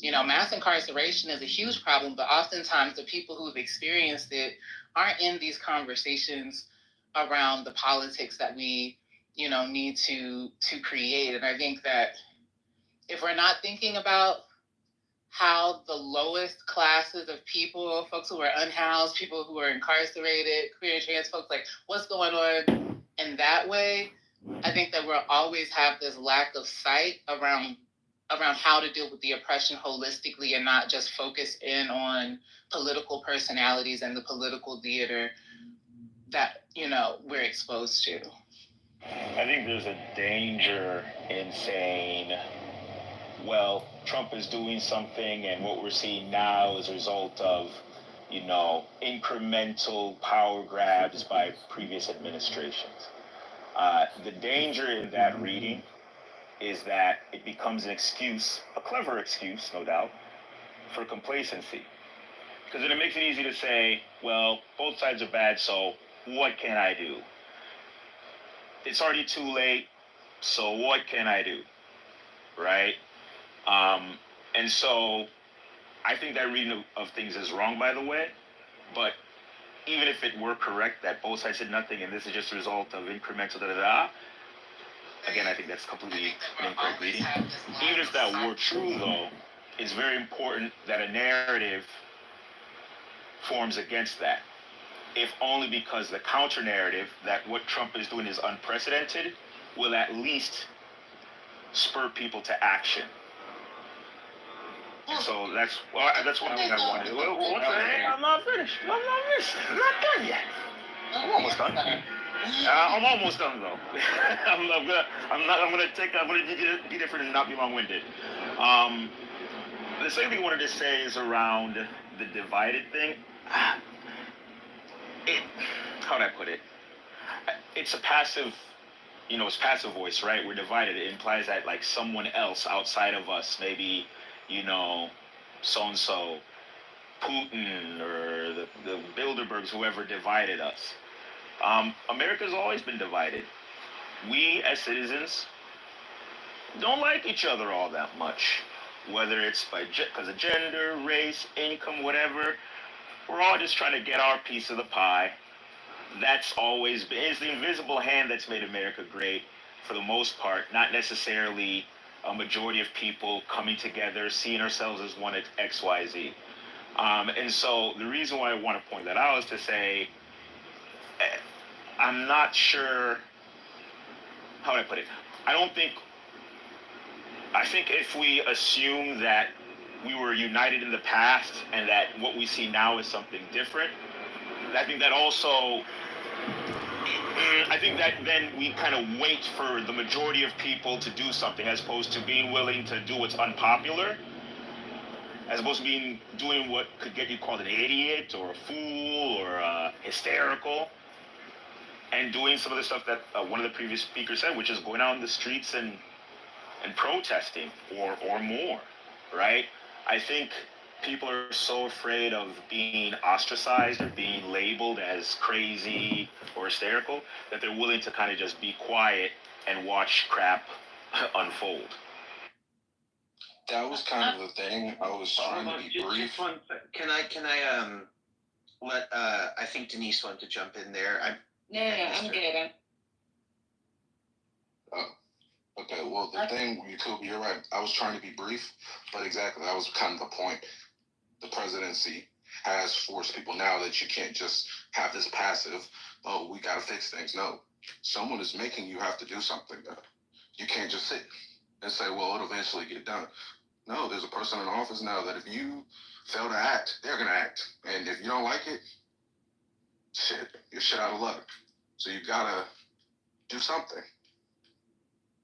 Mass incarceration is a huge problem, but oftentimes the people who've experienced it aren't in these conversations around the politics that we, need to create. And I think that if we're not thinking about how the lowest classes of people, folks who are unhoused, people who are incarcerated, queer and trans folks, like what's going on in that way, I think that we'll always have this lack of sight around how to deal with the oppression holistically and not just focus in on political personalities and the political theater that, we're exposed to. I think there's a danger in saying, well, Trump is doing something and what we're seeing now is a result of, incremental power grabs by previous administrations. The danger in that reading is that it becomes an excuse, a clever excuse, no doubt, for complacency. Because then it makes it easy to say, well, both sides are bad, so what can I do? It's already too late, so what can I do? Right? And so I think that reading of things is wrong, by the way, but even if it were correct that both sides did nothing and this is just a result of incremental da-da-da, again, I think that's completely an incorrect reading. Even if that were true, though, it's very important that a narrative forms against that. If only because the counter-narrative that what Trump is doing is unprecedented will at least spur people to action. So that's one thing I wanted. What's that? I'm not finished. I'm not done yet. I'm almost done. I'm almost done though. I'm gonna be different and not be long-winded. The second thing I wanted to say is around the divided thing. How would I put it? It's a passive, it's passive voice, right? We're divided. It implies that like someone else outside of us, maybe, so-and-so, Putin or the Bilderbergs, whoever divided us. America's always been divided. We as citizens don't like each other all that much, whether it's because of gender, race, income, whatever. We're all just trying to get our piece of the pie. That's always been, it's the invisible hand that's made America great for the most part, not necessarily a majority of people coming together, seeing ourselves as one at XYZ. And so the reason why I want to point that out is to say, I'm not sure, how would I put it? I think if we assume that we were united in the past and that what we see now is something different, I think that also, I think that then we kind of wait for the majority of people to do something as opposed to being willing to do what's unpopular, as opposed to doing what could get you called an idiot or a fool or hysterical, and doing some of the stuff that one of the previous speakers said, which is going out in the streets and protesting or more, right? I think people are so afraid of being ostracized or being labeled as crazy or hysterical that they're willing to kind of just be quiet and watch crap unfold. That was kind of the thing. I was trying to be brief. Can I let I think Denise wanted to jump in there. No, I'm good. Okay, well, the thing, you're right. I was trying to be brief, but exactly, that was kind of the point. The presidency has forced people now that you can't just have this passive, oh, we got to fix things. No, someone is making you have to do something. You can't just sit and say, well, it'll eventually get done. No, there's a person in office now that if you fail to act, they're going to act. And if you don't like it, shit, you're shit out of luck. So you got to do something.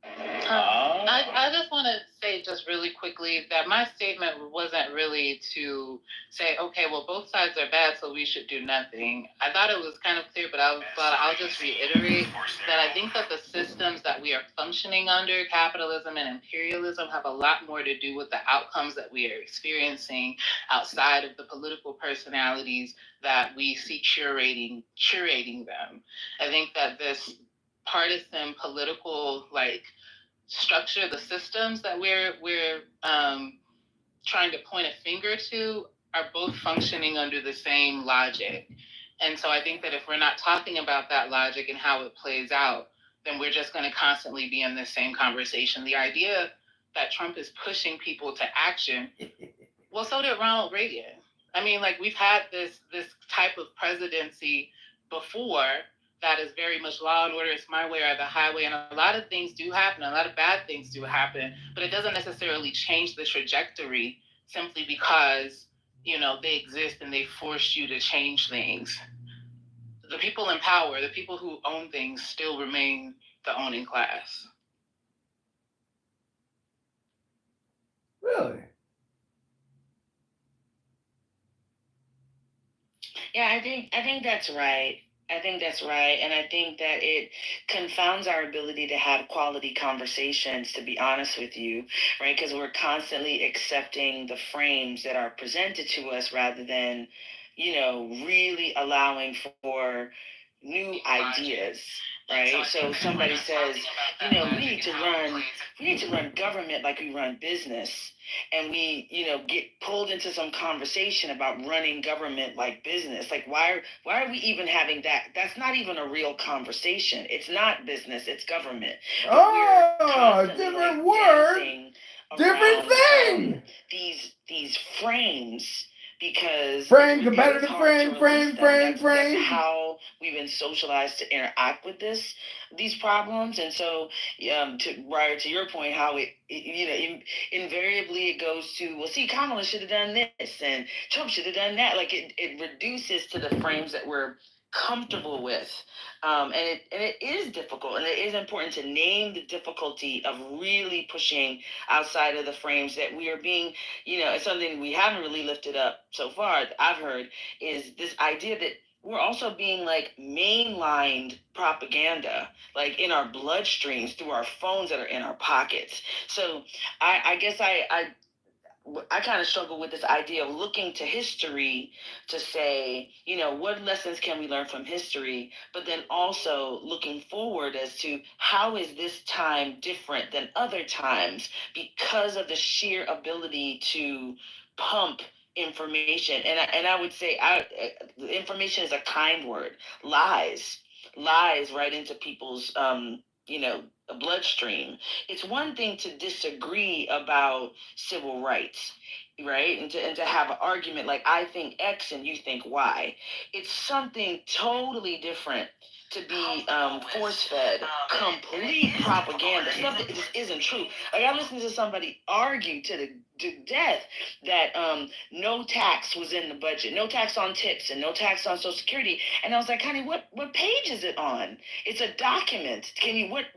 I just want to say just really quickly that my statement wasn't really to say, okay, well, both sides are bad, so we should do nothing. I thought it was kind of clear, but I'll just reiterate that I think that the systems that we are functioning under, capitalism and imperialism, have a lot more to do with the outcomes that we are experiencing outside of the political personalities that we see curating them. I think that this partisan political structure, the systems that we're trying to point a finger to, are both functioning under the same logic. And so I think that if we're not talking about that logic and how it plays out, then we're just going to constantly be in the same conversation. The idea that Trump is pushing people to action, well, so did Ronald Reagan. I mean, we've had this type of presidency before that is very much law and order, it's my way or the highway, and a lot of things do happen, a lot of bad things do happen, but it doesn't necessarily change the trajectory simply because, they exist and they force you to change things. The people in power, the people who own things, still remain the owning class. Really? Yeah, I think that's right. And I think that it confounds our ability to have quality conversations, to be honest with you, right? Because we're constantly accepting the frames that are presented to us rather than, really allowing for new ideas, right? So somebody says, we need to run government like we run business. And we, get pulled into some conversation about running government like business. Why are we even having that? That's not even a real conversation. It's not business, it's government. Oh, different word, different thing. These frames, because competitive frame. That's how we've been socialized to interact with these problems. And so, to your point, how it invariably it goes to, well, see, Kamala should have done this and Trump should have done that. It reduces to the frames that we're comfortable with, and it is difficult, and it is important to name the difficulty of really pushing outside of the frames that we are being, it's something we haven't really lifted up so far, I've heard, is this idea that we're also being mainlined propaganda, in our bloodstreams through our phones that are in our pockets. So I guess I kind of struggle with this idea of looking to history to say, what lessons can we learn from history, but then also looking forward as to how is this time different than other times because of the sheer ability to pump information. And I would say information is a kind word. Lies right into people's a bloodstream. It's one thing to disagree about civil rights, right? And to have an argument like I think X and you think Y. It's something totally different to be force-fed complete propaganda, stuff that just isn't true. Like I listened to somebody argue to death that no tax was in the budget, no tax on tips and no tax on Social Security. And I was like, honey, what page is it on? It's a document.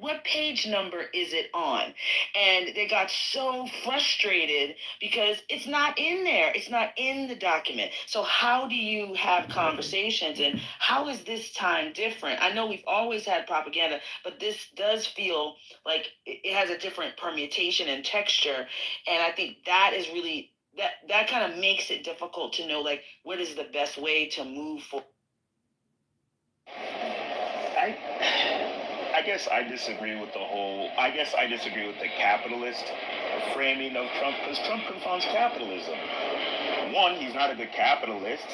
What page number is it on? And they got so frustrated because it's not in there. It's not in the document. So how do you have conversations, and how is this time different? I know we've always had propaganda, but this does feel like it has a different permutation and texture. And I think that is really, that kind of makes it difficult to know, like, what is the best way to move forward. I guess I disagree with the capitalist framing of Trump, because Trump confounds capitalism. One, he's not a good capitalist.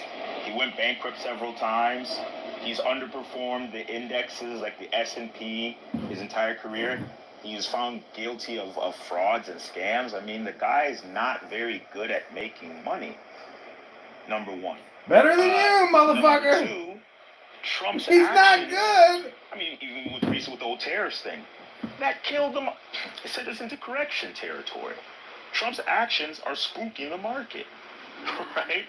He went bankrupt several times. He's underperformed the indexes like the S&P his entire career. He was found guilty of frauds and scams. I mean, the guy is not very good at making money. Number one. Better than you, motherfucker. Number two, Trump's He's actions, not good. I mean, even with the whole tariffs thing, that killed him. It sent us into correction territory. Trump's actions are spooking the market, right?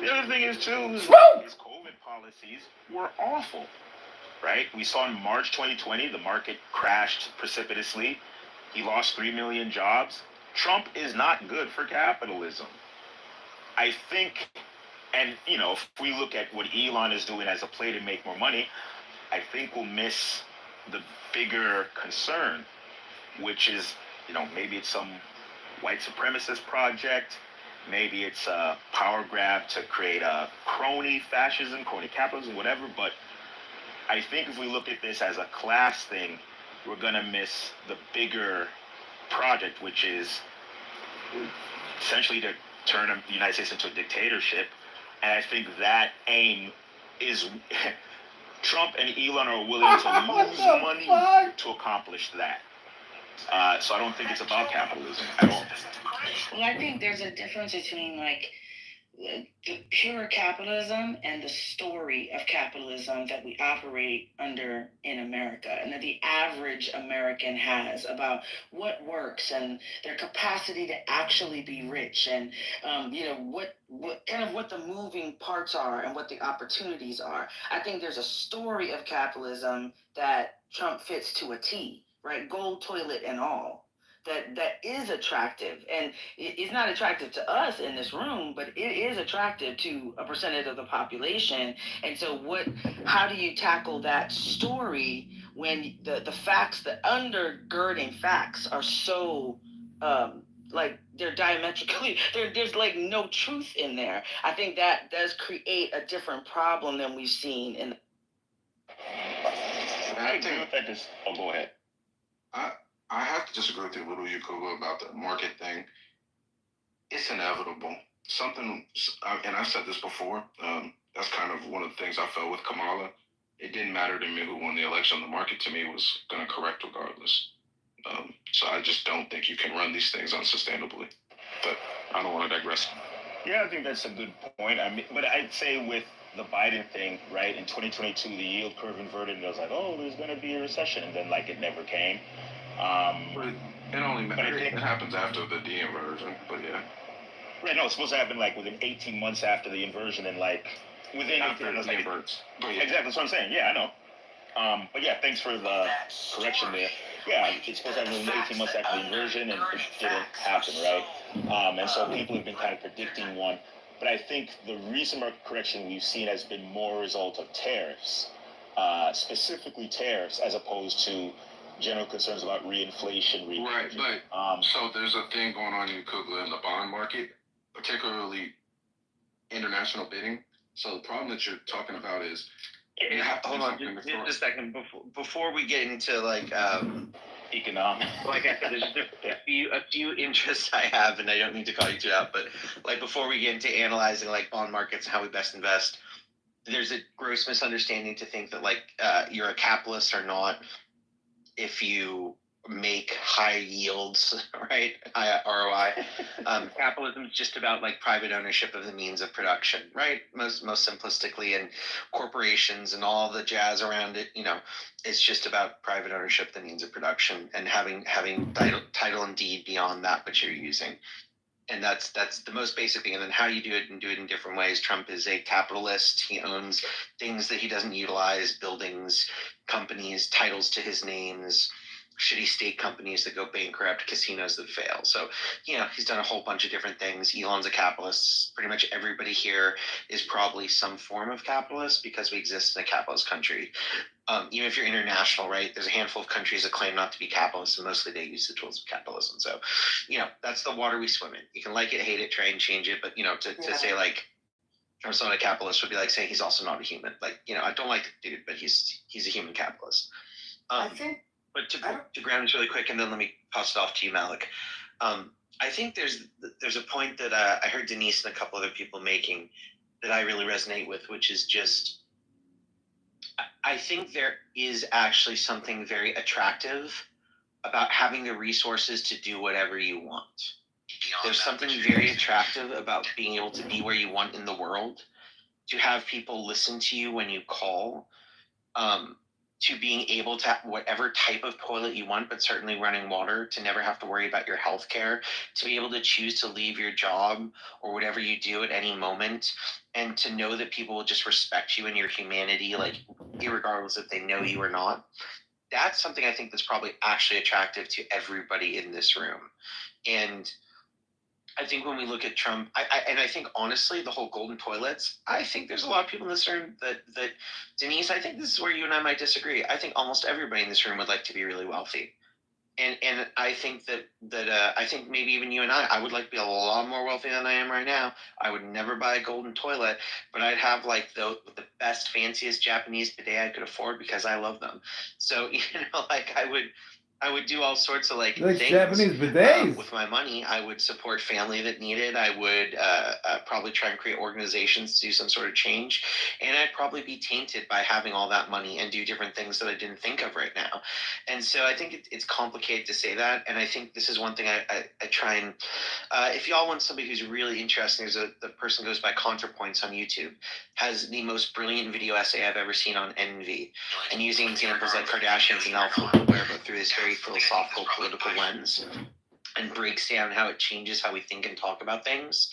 The other thing is, too, his COVID policies were awful, right? We saw in March 2020, the market crashed precipitously. He lost 3 million jobs. Trump is not good for capitalism. I think, and, if we look at what Elon is doing as a play to make more money, I think we'll miss the bigger concern, which is, maybe it's some white supremacist project. Maybe it's a power grab to create a crony fascism, crony capitalism, whatever. But I think if we look at this as a class thing, we're going to miss the bigger project, which is essentially to turn the United States into a dictatorship. And I think that aim is Trump and Elon are willing to lose money to accomplish that. So I don't think it's about capitalism at all. Well, I think there's a difference between the pure capitalism and the story of capitalism that we operate under in America, and that the average American has about what works and their capacity to actually be rich, and what the moving parts are and what the opportunities are. I think there's a story of capitalism that Trump fits to a T, right? Gold toilet and all. That is attractive, and it's not attractive to us in this room, but it is attractive to a percentage of the population. And so how do you tackle that story when the facts, the undergirding facts are so they're diametrically, there's like no truth in there. I think that does create a different problem than we've seen in. I agree with that. Go ahead. I have to disagree with you a little, Yakuba, about the market thing. It's inevitable. And I've said this before, that's kind of one of the things I felt with Kamala. It didn't matter to me who won the election. The market, to me, was going to correct regardless. So I just don't think you can run these things unsustainably. But I don't want to digress. Yeah, I think that's a good point. I mean, but I'd say with the Biden thing, right, in 2022, the yield curve inverted, and it was like, oh, there's going to be a recession, and then, it never came. But it happens after the de-inversion, but yeah. Right, no, it's supposed to happen within 18 months after the inversion, and within after 18 months it inverts. Exactly, that's what I'm saying. Yeah, I know. But yeah, thanks for the correction there. Yeah, it's supposed to happen within 18 months after the inversion, and it didn't happen, right? And so people have been kind of predicting one. But I think the recent market correction we've seen has been more a result of tariffs, specifically tariffs, as opposed to general concerns about reinflation. Right, but so there's a thing going on in Kugla in the bond market, particularly international bidding. So the problem that you're talking about is hold on just a second before we get into economics. Like I said, there's a few interests I have, and I don't mean to call you two out, but before we get into analyzing bond markets and how we best invest, there's a gross misunderstanding to think that you're a capitalist or not if you make high yields, right? High ROI. Capitalism is just about like private ownership of the means of production, right? Most simplistically, and corporations and all the jazz around it, you know, it's just about private ownership of the means of production and having title and deed beyond that which you're using. And that's the most basic thing. And then how you do it and do it in different ways. Trump is a capitalist. He owns things that he doesn't utilize, buildings, companies, titles to his names, shitty state companies that go bankrupt, casinos that fail. So, you know, he's done a whole bunch of different things. Elon's a capitalist. Pretty much everybody here is probably some form of capitalist because we exist in a capitalist country. Even if you're international, right, there's a handful of countries that claim not to be capitalist, and mostly they use the tools of capitalism. So, you know, that's the water we swim in. You can like it, hate it, try and change it, but, you know, to say, like, Trump's not a capitalist would be like saying he's also not a human. Like, you know, I don't like the dude, but he's a human capitalist. I think. But to ground this really quick, and then let me pass it off to you, Malik. I think there's a point that I heard Denise and a couple other people making that I really resonate with, which is just, I think there is actually something very attractive about having the resources to do whatever you want. There's something very attractive about being able to be where you want in the world, to have people listen to you when you call, to being able to have whatever type of toilet you want, but certainly running water, to never have to worry about your health care, to be able to choose to leave your job or whatever you do at any moment, and to know that people will just respect you and your humanity, like, irregardless if they know you or not. That's something I think that's probably actually attractive to everybody in this room. And I think when we look at Trump, I think honestly, the whole golden toilets, I think there's a lot of people in this room that Denise, I think this is where you and I might disagree. I think almost everybody in this room would like to be really wealthy. And I think that I think maybe even you and I would like to be a lot more wealthy than I am right now. I would never buy a golden toilet, but I'd have like the best, fanciest Japanese bidet I could afford because I love them. So, you know, like I would do all sorts of like things. Japanese bidets. With my money, I would support family that need it. I would probably try and create organizations to do some sort of change. And I'd probably be tainted by having all that money and do different things that I didn't think of right now. And so I think it's complicated to say that. And I think this is one thing I try and, if y'all want somebody who's really interesting, the person goes by ContraPoints on YouTube, has the most brilliant video essay I've ever seen on envy, and using examples like Kardashians and Alpha Aware, but through this very philosophical, political lens, and breaks down how it changes how we think and talk about things,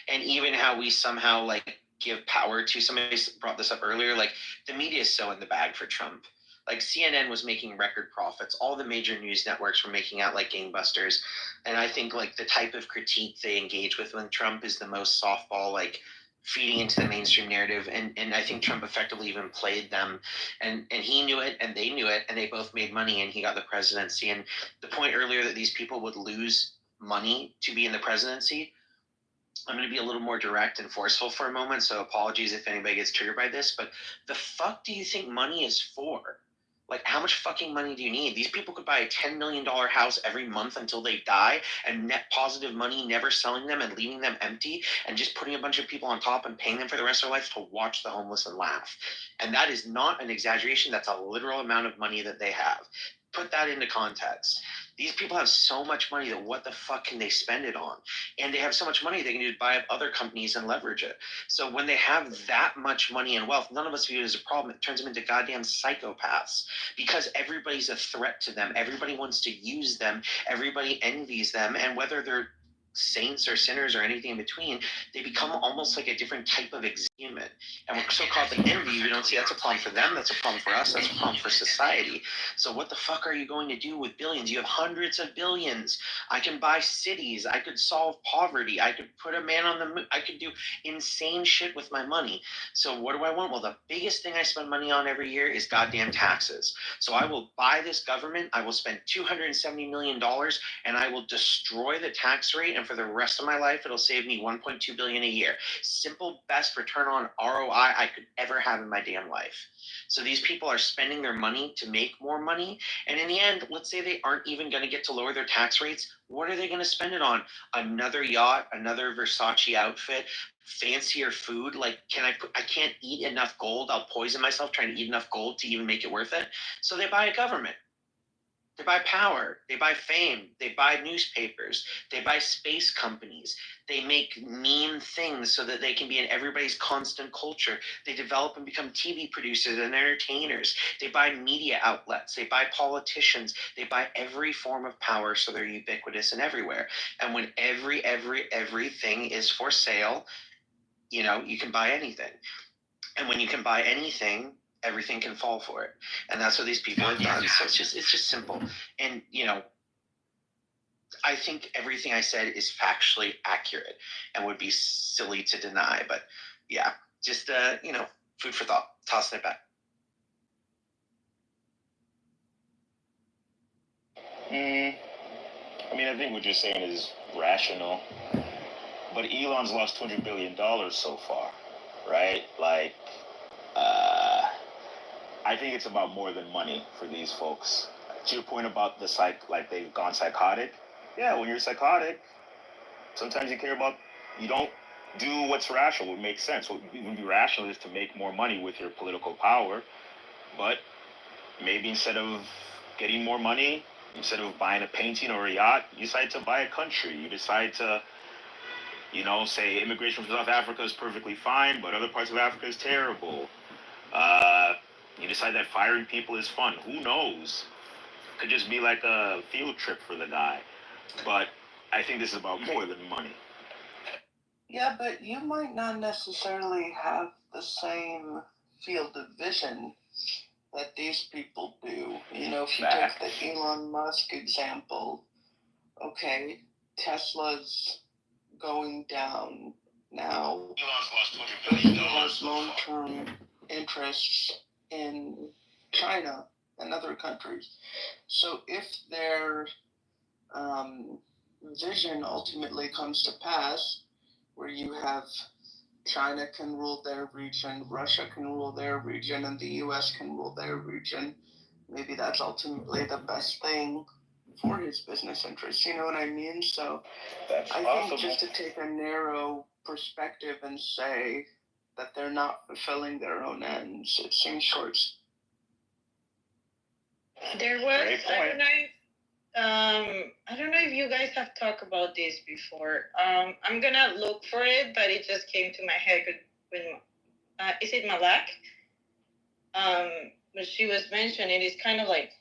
and even how we somehow like give power to, somebody brought this up earlier, like the media is so in the bag for Trump. Like CNN was making record profits. All the major news networks were making out like gangbusters. And I think like the type of critique they engage with when Trump is the most softball, like feeding into the mainstream narrative. And I think Trump effectively even played them, and he knew it and they knew it, and they both made money, and he got the presidency. And the point earlier that these people would lose money to be in the presidency, I'm going to be a little more direct and forceful for a moment, so apologies if anybody gets triggered by this, but the fuck do you think money is for? Like, how much fucking money do you need? These people could buy a $10 million house every month until they die, and net positive money, never selling them and leaving them empty, and just putting a bunch of people on top and paying them for the rest of their life to watch the homeless and laugh. And that is not an exaggeration. That's a literal amount of money that they have. Put that into context. These people have so much money that what the fuck can they spend it on? And they have so much money they can just buy up other companies and leverage it. So when they have that much money and wealth, none of us view it as a problem. It turns them into goddamn psychopaths because everybody's a threat to them. Everybody wants to use them. Everybody envies them. And whether they're saints or sinners or anything in between, they become almost like a different type of examinment. And we're so caught in envy, we don't see that's a problem for them, that's a problem for us, that's a problem for society. So what the fuck are you going to do with billions? You have hundreds of billions. I can buy cities. I could solve poverty. I could put a man on the moon. I could do insane shit with my money. So what do I want? Well, the biggest thing I spend money on every year is goddamn taxes. So I will buy this government. I will spend $270 million, and I will destroy the tax rate, and for the rest of my life, it'll save me $1.2 billion a year. Simple, best return on ROI I could ever have in my damn life. So these people are spending their money to make more money. And in the end, let's say they aren't even going to get to lower their tax rates. What are they going to spend it on? Another yacht, another Versace outfit, fancier food? Like, I can't eat enough gold. I'll poison myself trying to eat enough gold to even make it worth it. So they buy a government. They buy power, they buy fame, they buy newspapers, they buy space companies, they make meme things so that they can be in everybody's constant culture. They develop and become TV producers and entertainers. They buy media outlets, they buy politicians, they buy every form of power so they're ubiquitous and everywhere. And when everything is for sale, you know, you can buy anything. And when you can buy anything, everything can fall for it. And that's what these people have done. So it's just simple. And, you know, I think everything I said is factually accurate and would be silly to deny. But yeah, just, you know, food for thought. Tossing it back. I mean, I think what you're saying is rational. But Elon's lost $200 billion so far, right? Like, I think it's about more than money for these folks. To your point about like they've gone psychotic. Yeah, when you're psychotic, sometimes you don't do what's rational, what makes sense. What would be rational is to make more money with your political power. But maybe instead of getting more money, instead of buying a painting or a yacht, you decide to buy a country. You decide to, you know, say immigration from South Africa is perfectly fine, but other parts of Africa is terrible. You decide that firing people is fun. Who knows? Could just be like a field trip for the guy. But I think this is about more than money. Yeah, but you might not necessarily have the same field of vision that these people do. You know, if you take the Elon Musk example, okay, Tesla's going down now. He has long-term interests in China and other countries. So if their vision ultimately comes to pass, where you have China can rule their region, Russia can rule their region, and the US can rule their region, maybe that's ultimately the best thing for his business interests. You know what I mean? So that's I possible. think just to take a narrow perspective and say that they're not fulfilling their own ends, it seems short. There was, I don't know if you guys have talked about this before. I'm gonna look for it, but it just came to my head when is it Malak? When she was mentioning, it's kind of like,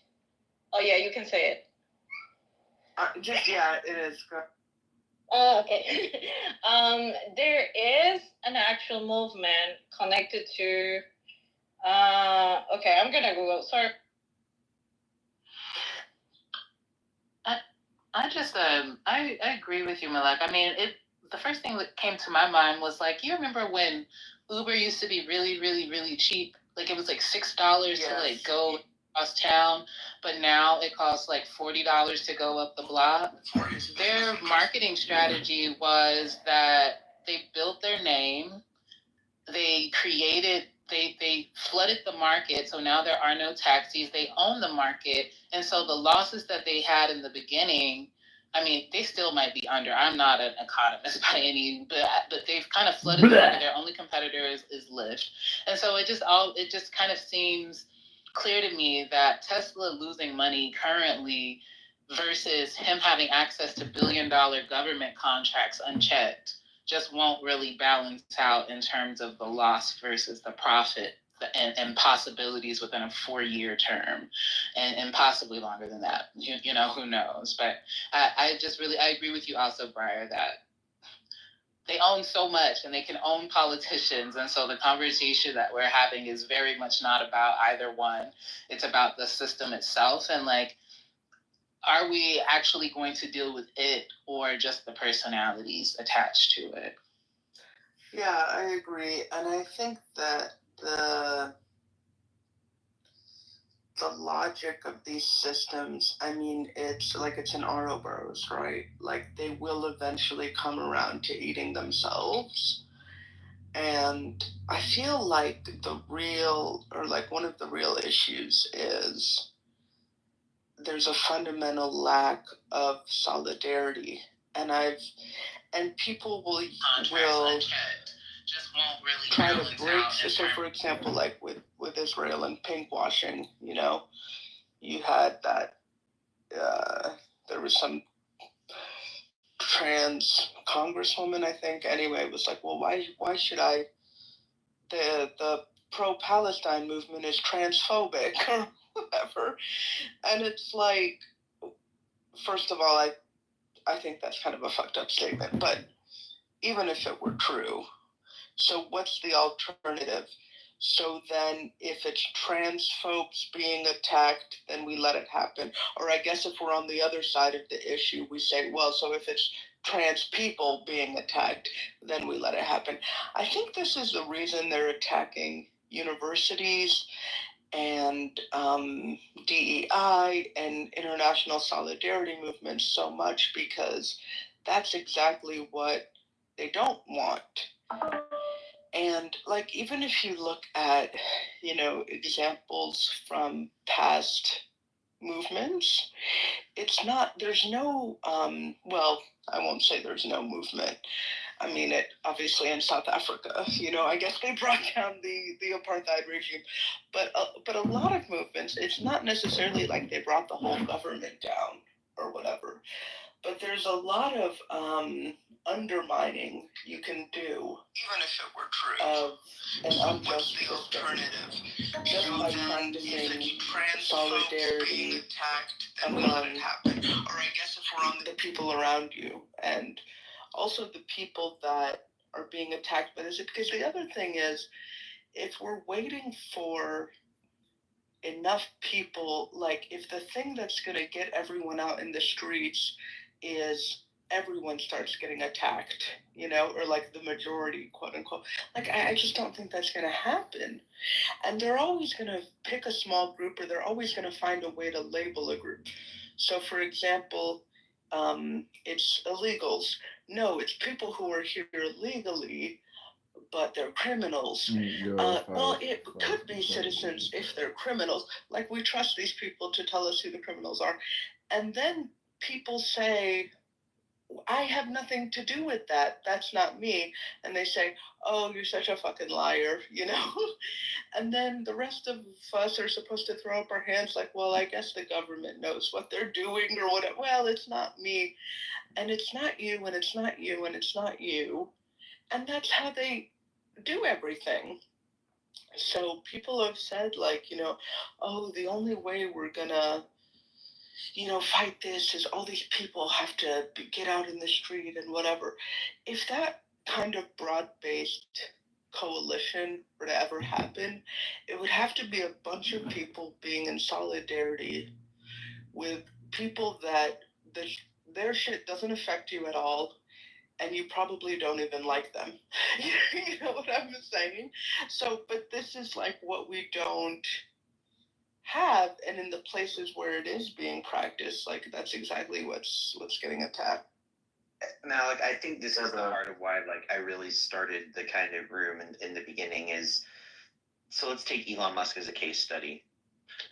oh yeah, you can say it. Yeah, it is. Oh, okay. There is an actual movement connected to. Okay, I'm gonna Google. Sorry. I just I agree with you, Malak. I mean, the first thing that came to my mind was like, you remember when Uber used to be really, really, really cheap? Like it was like $6 to like go across town, but now it costs like $40 to go up the block. Their marketing strategy was that they built their name, they flooded the market, so now there are no taxis. They own the market, and so the losses that they had in the beginning, I mean, they still might be under. I'm not an economist by any, but they've kind of flooded the market. Their only competitor is Lyft, and so it just kind of seems clear to me that Tesla losing money currently versus him having access to billion-dollar government contracts unchecked just won't really balance out in terms of the loss versus the profit and possibilities within a 4-year term and possibly longer than that. You know, who knows? But I agree with you also, Briar, that they own so much and they can own politicians. And so the conversation that we're having is very much not about either one. It's about the system itself and like, are we actually going to deal with it or just the personalities attached to it? Yeah, I agree. And I think that the logic of these systems, I mean, it's an Ouroboros, right? Like they will eventually come around to eating themselves. And I feel like one of the real issues is there's a fundamental lack of solidarity. And people will try to break. So, for example, like with Israel and pinkwashing, you know, you had that there was some trans congresswoman, I think. Anyway, it was like, well, why should I? The pro-Palestine movement is transphobic or whatever, and it's like, first of all, I think that's kind of a fucked up statement, but even if it were true, so what's the alternative? So then if it's trans folks being attacked, then we let it happen. Or I guess if we're on the other side of the issue, we say, well, so if it's trans people being attacked, then we let it happen. I think this is the reason they're attacking universities and DEI and international solidarity movements so much, because that's exactly what they don't want. And like, even if you look at, examples from past movements, it's not, there's no, well, I won't say there's no movement. I mean, it obviously in South Africa, I guess they brought down the apartheid regime, but a lot of movements, it's not necessarily like they brought the whole government down or whatever, but there's a lot of undermining you can do, even if it were true, of an unjust alternative, just by practicing solidarity among, or I guess if we're on the people around you, and also the people that are being attacked by this. Because the other thing is, if we're waiting for enough people, like if the thing that's going to get everyone out in the streets is everyone starts getting attacked, or like the majority, quote unquote, like I just don't think that's going to happen. And they're always going to pick a small group, or they're always going to find a way to label a group. So for example, it's illegals. No, it's people who are here illegally, but they're criminals. Well, it could be citizens if they're criminals. Like, we trust these people to tell us who the criminals are. And then people say, I have nothing to do with that. That's not me. And they say, oh, you're such a fucking liar, And then the rest of us are supposed to throw up our hands like, well, I guess the government knows what they're doing or whatever. Well, it's not me. And it's not you, and it's not you, and it's not you. And that's how they do everything. So people have said, like, oh, the only way we're gonna, fight this is all these people have to get out in the street and whatever. If that kind of broad-based coalition were to ever happen, it would have to be a bunch of people being in solidarity with people that their shit doesn't affect you at all, and you probably don't even like them. You know what I'm saying? So, but this is like what we don't have, and in the places where it is being practiced, like that's exactly what's getting attacked. Now, like, I think this is the part of why, like, I really started the kind of room in the beginning is, so let's take Elon Musk as a case study.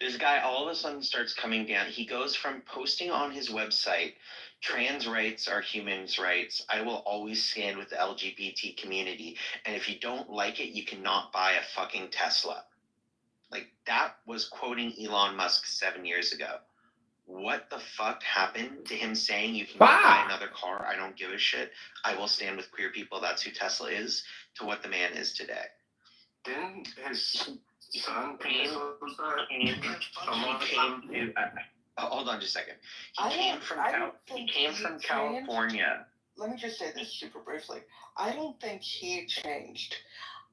This guy all of a sudden starts coming down. He goes from posting on his website, trans rights are humans' rights. I will always stand with the LGBT community. And if you don't like it, you cannot buy a fucking Tesla. Like, that was quoting Elon Musk 7 years ago. What the fuck happened to him saying you can buy another car? I don't give a shit. I will stand with queer people. That's who Tesla is, to what the man is today. Didn't his son hold on just a second. He came from California. Let me just say this super briefly. I don't think he changed.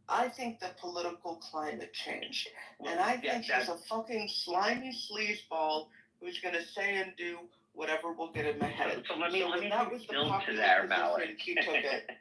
I think the political climate changed. And I think he's a fucking slimy sleazeball who's going to say and do whatever will get in my head. So let me build to their Malik. He took it.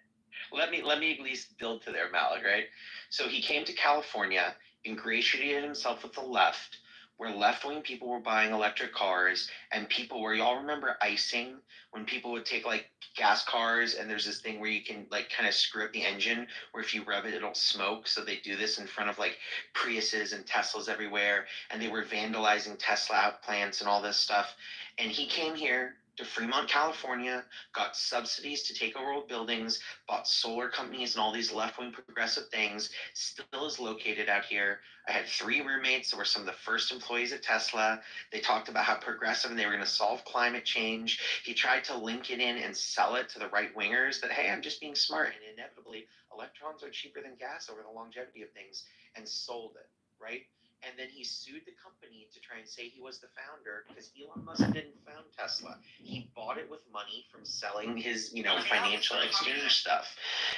Let me at least build to their Malik, right? So he came to California, ingratiated himself with the left, where left-wing people were buying electric cars, and people where y'all remember icing, when people would take like gas cars, and there's this thing where you can like kind of screw up the engine, where if you rub it, it'll smoke. So they do this in front of like Priuses and Teslas everywhere, and they were vandalizing Tesla plants and all this stuff. And he came here to Fremont, California, got subsidies to take over old buildings, bought solar companies and all these left-wing progressive things, still is located out here. I had 3 roommates that were some of the first employees at Tesla. They talked about how progressive and they were going to solve climate change. He tried to link it in and sell it to the right-wingers that, hey, I'm just being smart. And inevitably, electrons are cheaper than gas over the longevity of things, and sold it, right? And then he sued the company to try and say he was the founder because Elon Musk didn't found Tesla. He bought it with money from selling his, financial exchange stuff.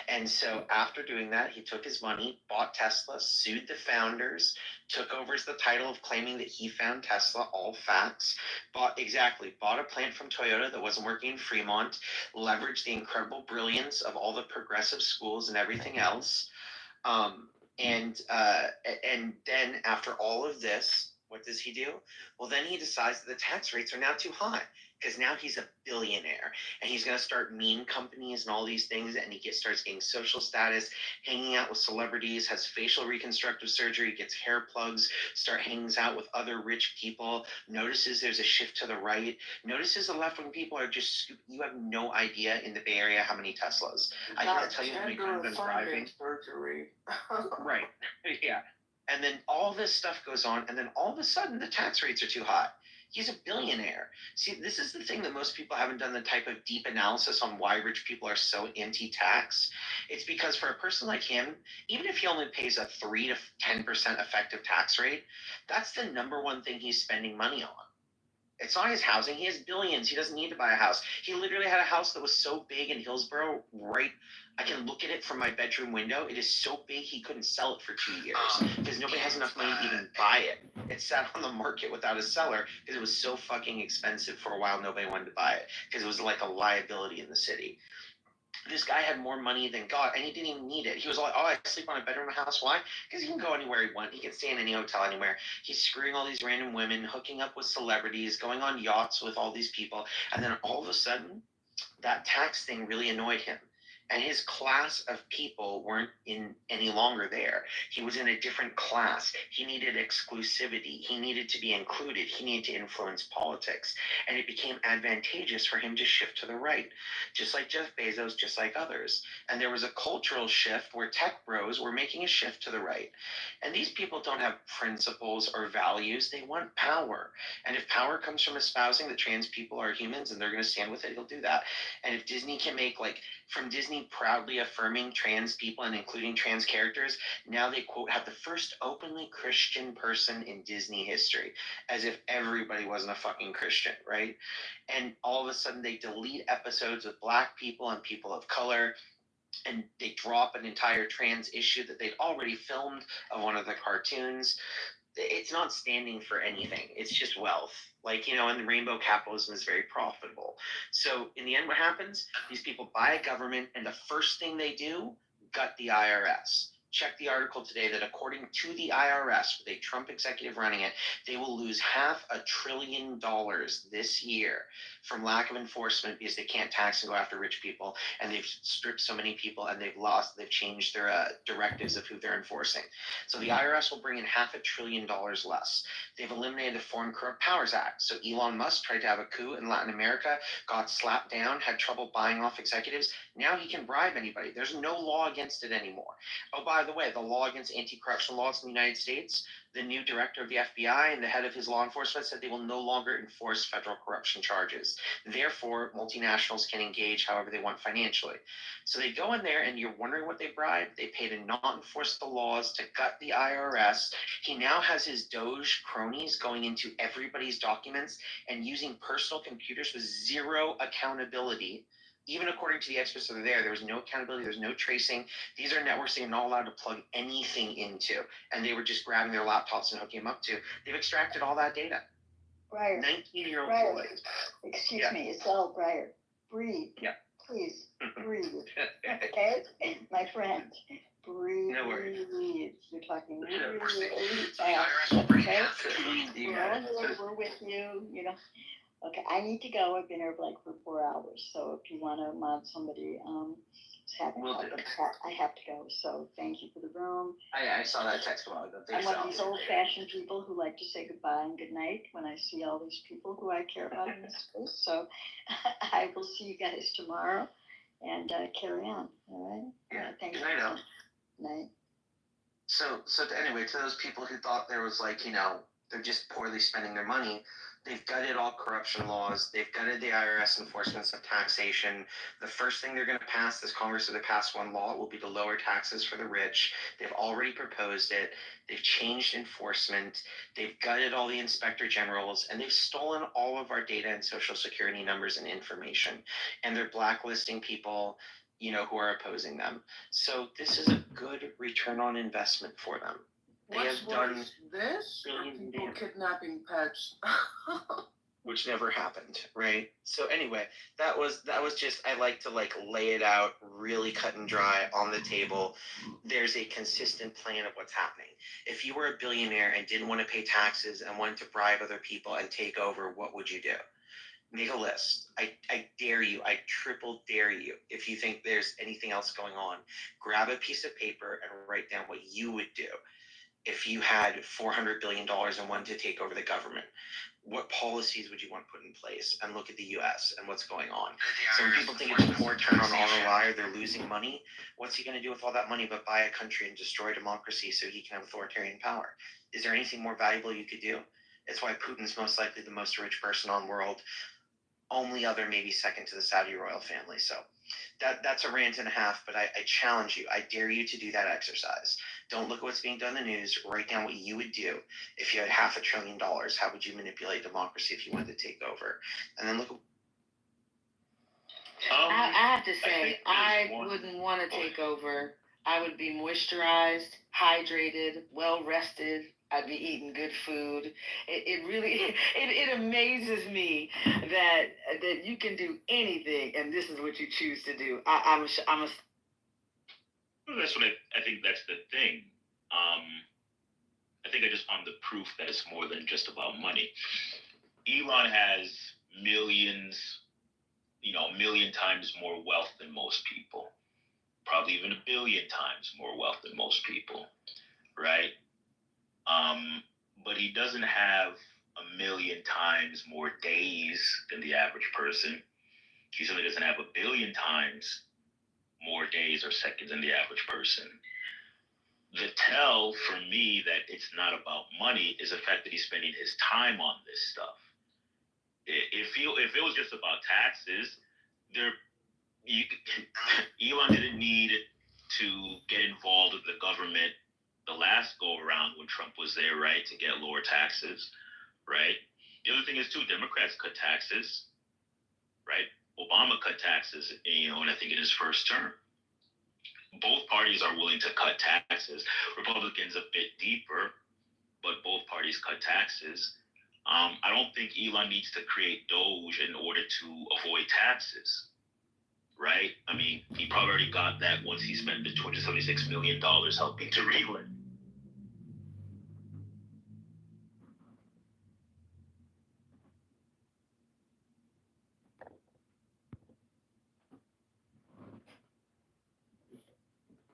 And so after doing that, he took his money, bought Tesla, sued the founders, took over the title of claiming that he found Tesla, all facts, bought a plant from Toyota that wasn't working in Fremont, leveraged the incredible brilliance of all the progressive schools and everything else. And then after all of this, what does he do? Well, then he decides that the tax rates are now too high because now he's a billionaire and he's going to start meme companies and all these things. And he starts getting social status, hanging out with celebrities, has facial reconstructive surgery, gets hair plugs, hanging out with other rich people, notices there's a shift to the right, notices the left-wing people are just, you have no idea in the Bay Area how many Teslas. I can't tell you how many times I'm driving. Surgery. Right. Yeah. And then all this stuff goes on, and then all of a sudden the tax rates are too high. He's a billionaire. See, this is the thing that most people haven't done the type of deep analysis on why rich people are so anti-tax. It's because for a person like him, even if he only pays a 3 to 10% effective tax rate, that's the number one thing he's spending money on. It's not his housing. He has billions. He doesn't need to buy a house. He literally had a house that was so big in Hillsborough, right? I can look at it from my bedroom window. It is so big he couldn't sell it for 2 years because nobody has enough money to even buy it. It sat on the market without a seller because it was so fucking expensive for a while. Nobody wanted to buy it because it was like a liability in the city. This guy had more money than God, and he didn't even need it. He was like, oh, I sleep on a bedroom house. Why? Because he can go anywhere he wants. He can stay in any hotel anywhere. He's screwing all these random women, hooking up with celebrities, going on yachts with all these people. And then all of a sudden, that tax thing really annoyed him. And his class of people weren't any longer there. He was in a different class. He needed exclusivity. He needed to be included. He needed to influence politics. And it became advantageous for him to shift to the right, just like Jeff Bezos, just like others. And there was a cultural shift where tech bros were making a shift to the right. And these people don't have principles or values. They want power. And if power comes from espousing that trans people are humans and they're going to stand with it, he'll do that. And if Disney can make, from Disney proudly affirming trans people and including trans characters, now they, quote, have the first openly Christian person in Disney history, as if everybody wasn't a fucking Christian, right? And all of a sudden they delete episodes with black people and people of color, and they drop an entire trans issue that they'd already filmed of one of the cartoons. It's not standing for anything. It's just wealth. And the rainbow capitalism is very profitable. So in the end, what happens? These people buy a government, and the first thing they do, gut the IRS. Check the article today that according to the IRS, with a Trump executive running it, they will lose $500 billion this year from lack of enforcement because they can't tax and go after rich people, and they've stripped so many people, and they've changed their directives of who they're enforcing. So the IRS will bring in $500 billion less. They've eliminated the Foreign Corrupt Powers Act. So Elon Musk tried to have a coup in Latin America, got slapped down, had trouble buying off executives. Now he can bribe anybody. There's no law against it anymore. Oh, by the way, the law against anti-corruption laws in the United States, the new director of the FBI and the head of his law enforcement said they will no longer enforce federal corruption charges. Therefore, multinationals can engage however they want financially. So they go in there, and you're wondering what they bribed. They pay to not enforce the laws, to gut the IRS. He now has his Doge cronies going into everybody's documents and using personal computers with zero accountability. Even according to the experts that are there was no accountability, there's no tracing. These are networks they're not allowed to plug anything into. And they were just grabbing their laptops and hooking them up to. They've extracted all that data. Breyer. 19-year-old boy. Excuse me, it's all Breyer. Breathe. Yeah. Please, breathe. Okay? My friend, breathe. No worries. You're talking really We're fast. Okay? We're with you, Okay, I need to go. I've been here like for 4 hours. So if you want to mod somebody, who's having Will do. I have to go. So thank you for the room. I saw that text a while ago. I'm Thanks, one of Al. these old-fashioned people who like to say goodbye and good night when I see all these people who I care about in this space. So I will see you guys tomorrow and carry on. All right? Yeah. Thank Good you. night, Al. Night. So anyway, to those people who thought there was like, they're just poorly spending their money, they've gutted all corruption laws. They've gutted the IRS enforcements of taxation. The first thing they're going to pass, this Congress, if they pass one law, will be to lower taxes for the rich. They've already proposed it. They've changed enforcement. They've gutted all the inspector generals, and they've stolen all of our data and social security numbers and information. And they're blacklisting people, who are opposing them. So this is a good return on investment for them. They What's have done, worse, this or people kidnapping pets? which never happened, right? So anyway, that was just, I like to lay it out really cut and dry on the table. There's a consistent plan of what's happening. If you were a billionaire and didn't want to pay taxes and wanted to bribe other people and take over, what would you do? Make a list. I dare you. I triple dare you. If you think there's anything else going on, grab a piece of paper and write down what you would do if you had $400 billion and wanted to take over the government. What policies would you want put in place? And look at the U.S. and what's going on. So when people think it's a poor turn on ROI or they're losing money, what's he going to do with all that money but buy a country and destroy democracy so he can have authoritarian power? Is there anything more valuable you could do? It's why Putin's most likely the most rich person on the world. Only other maybe second to the Saudi royal family. So that's a rant and a half, but I challenge you. I dare you to do that exercise. Don't look at what's being done in the news. Write down what you would do if you had $500 billion. How would you manipulate democracy if you wanted to take over? And then look at I have to say, I wouldn't want to take over. I would be moisturized, hydrated, well rested. I'd be eating good food. It really it amazes me that you can do anything, and this is what you choose to do. I'm a Well, that's what I think that's the thing. I think I just found the proof that it's more than just about money. Elon has millions, a million times more wealth than most people. Probably even 1 billion times more wealth than most people, right? But he doesn't have 1 million times more days than the average person. He certainly doesn't have 1 billion times more days or seconds than the average person. The tell for me that it's not about money is the fact that he's spending his time on this stuff. If it was just about taxes, Elon didn't need to get involved with the government the last go around when Trump was there, right, to get lower taxes, right? The other thing is too, Democrats cut taxes, right? Obama cut taxes, and I think in his first term. Both parties are willing to cut taxes. Republicans a bit deeper, but both parties cut taxes. I don't think Elon needs to create Doge in order to avoid taxes, right? I mean, he probably already got that once he spent the $276 million helping to rebuild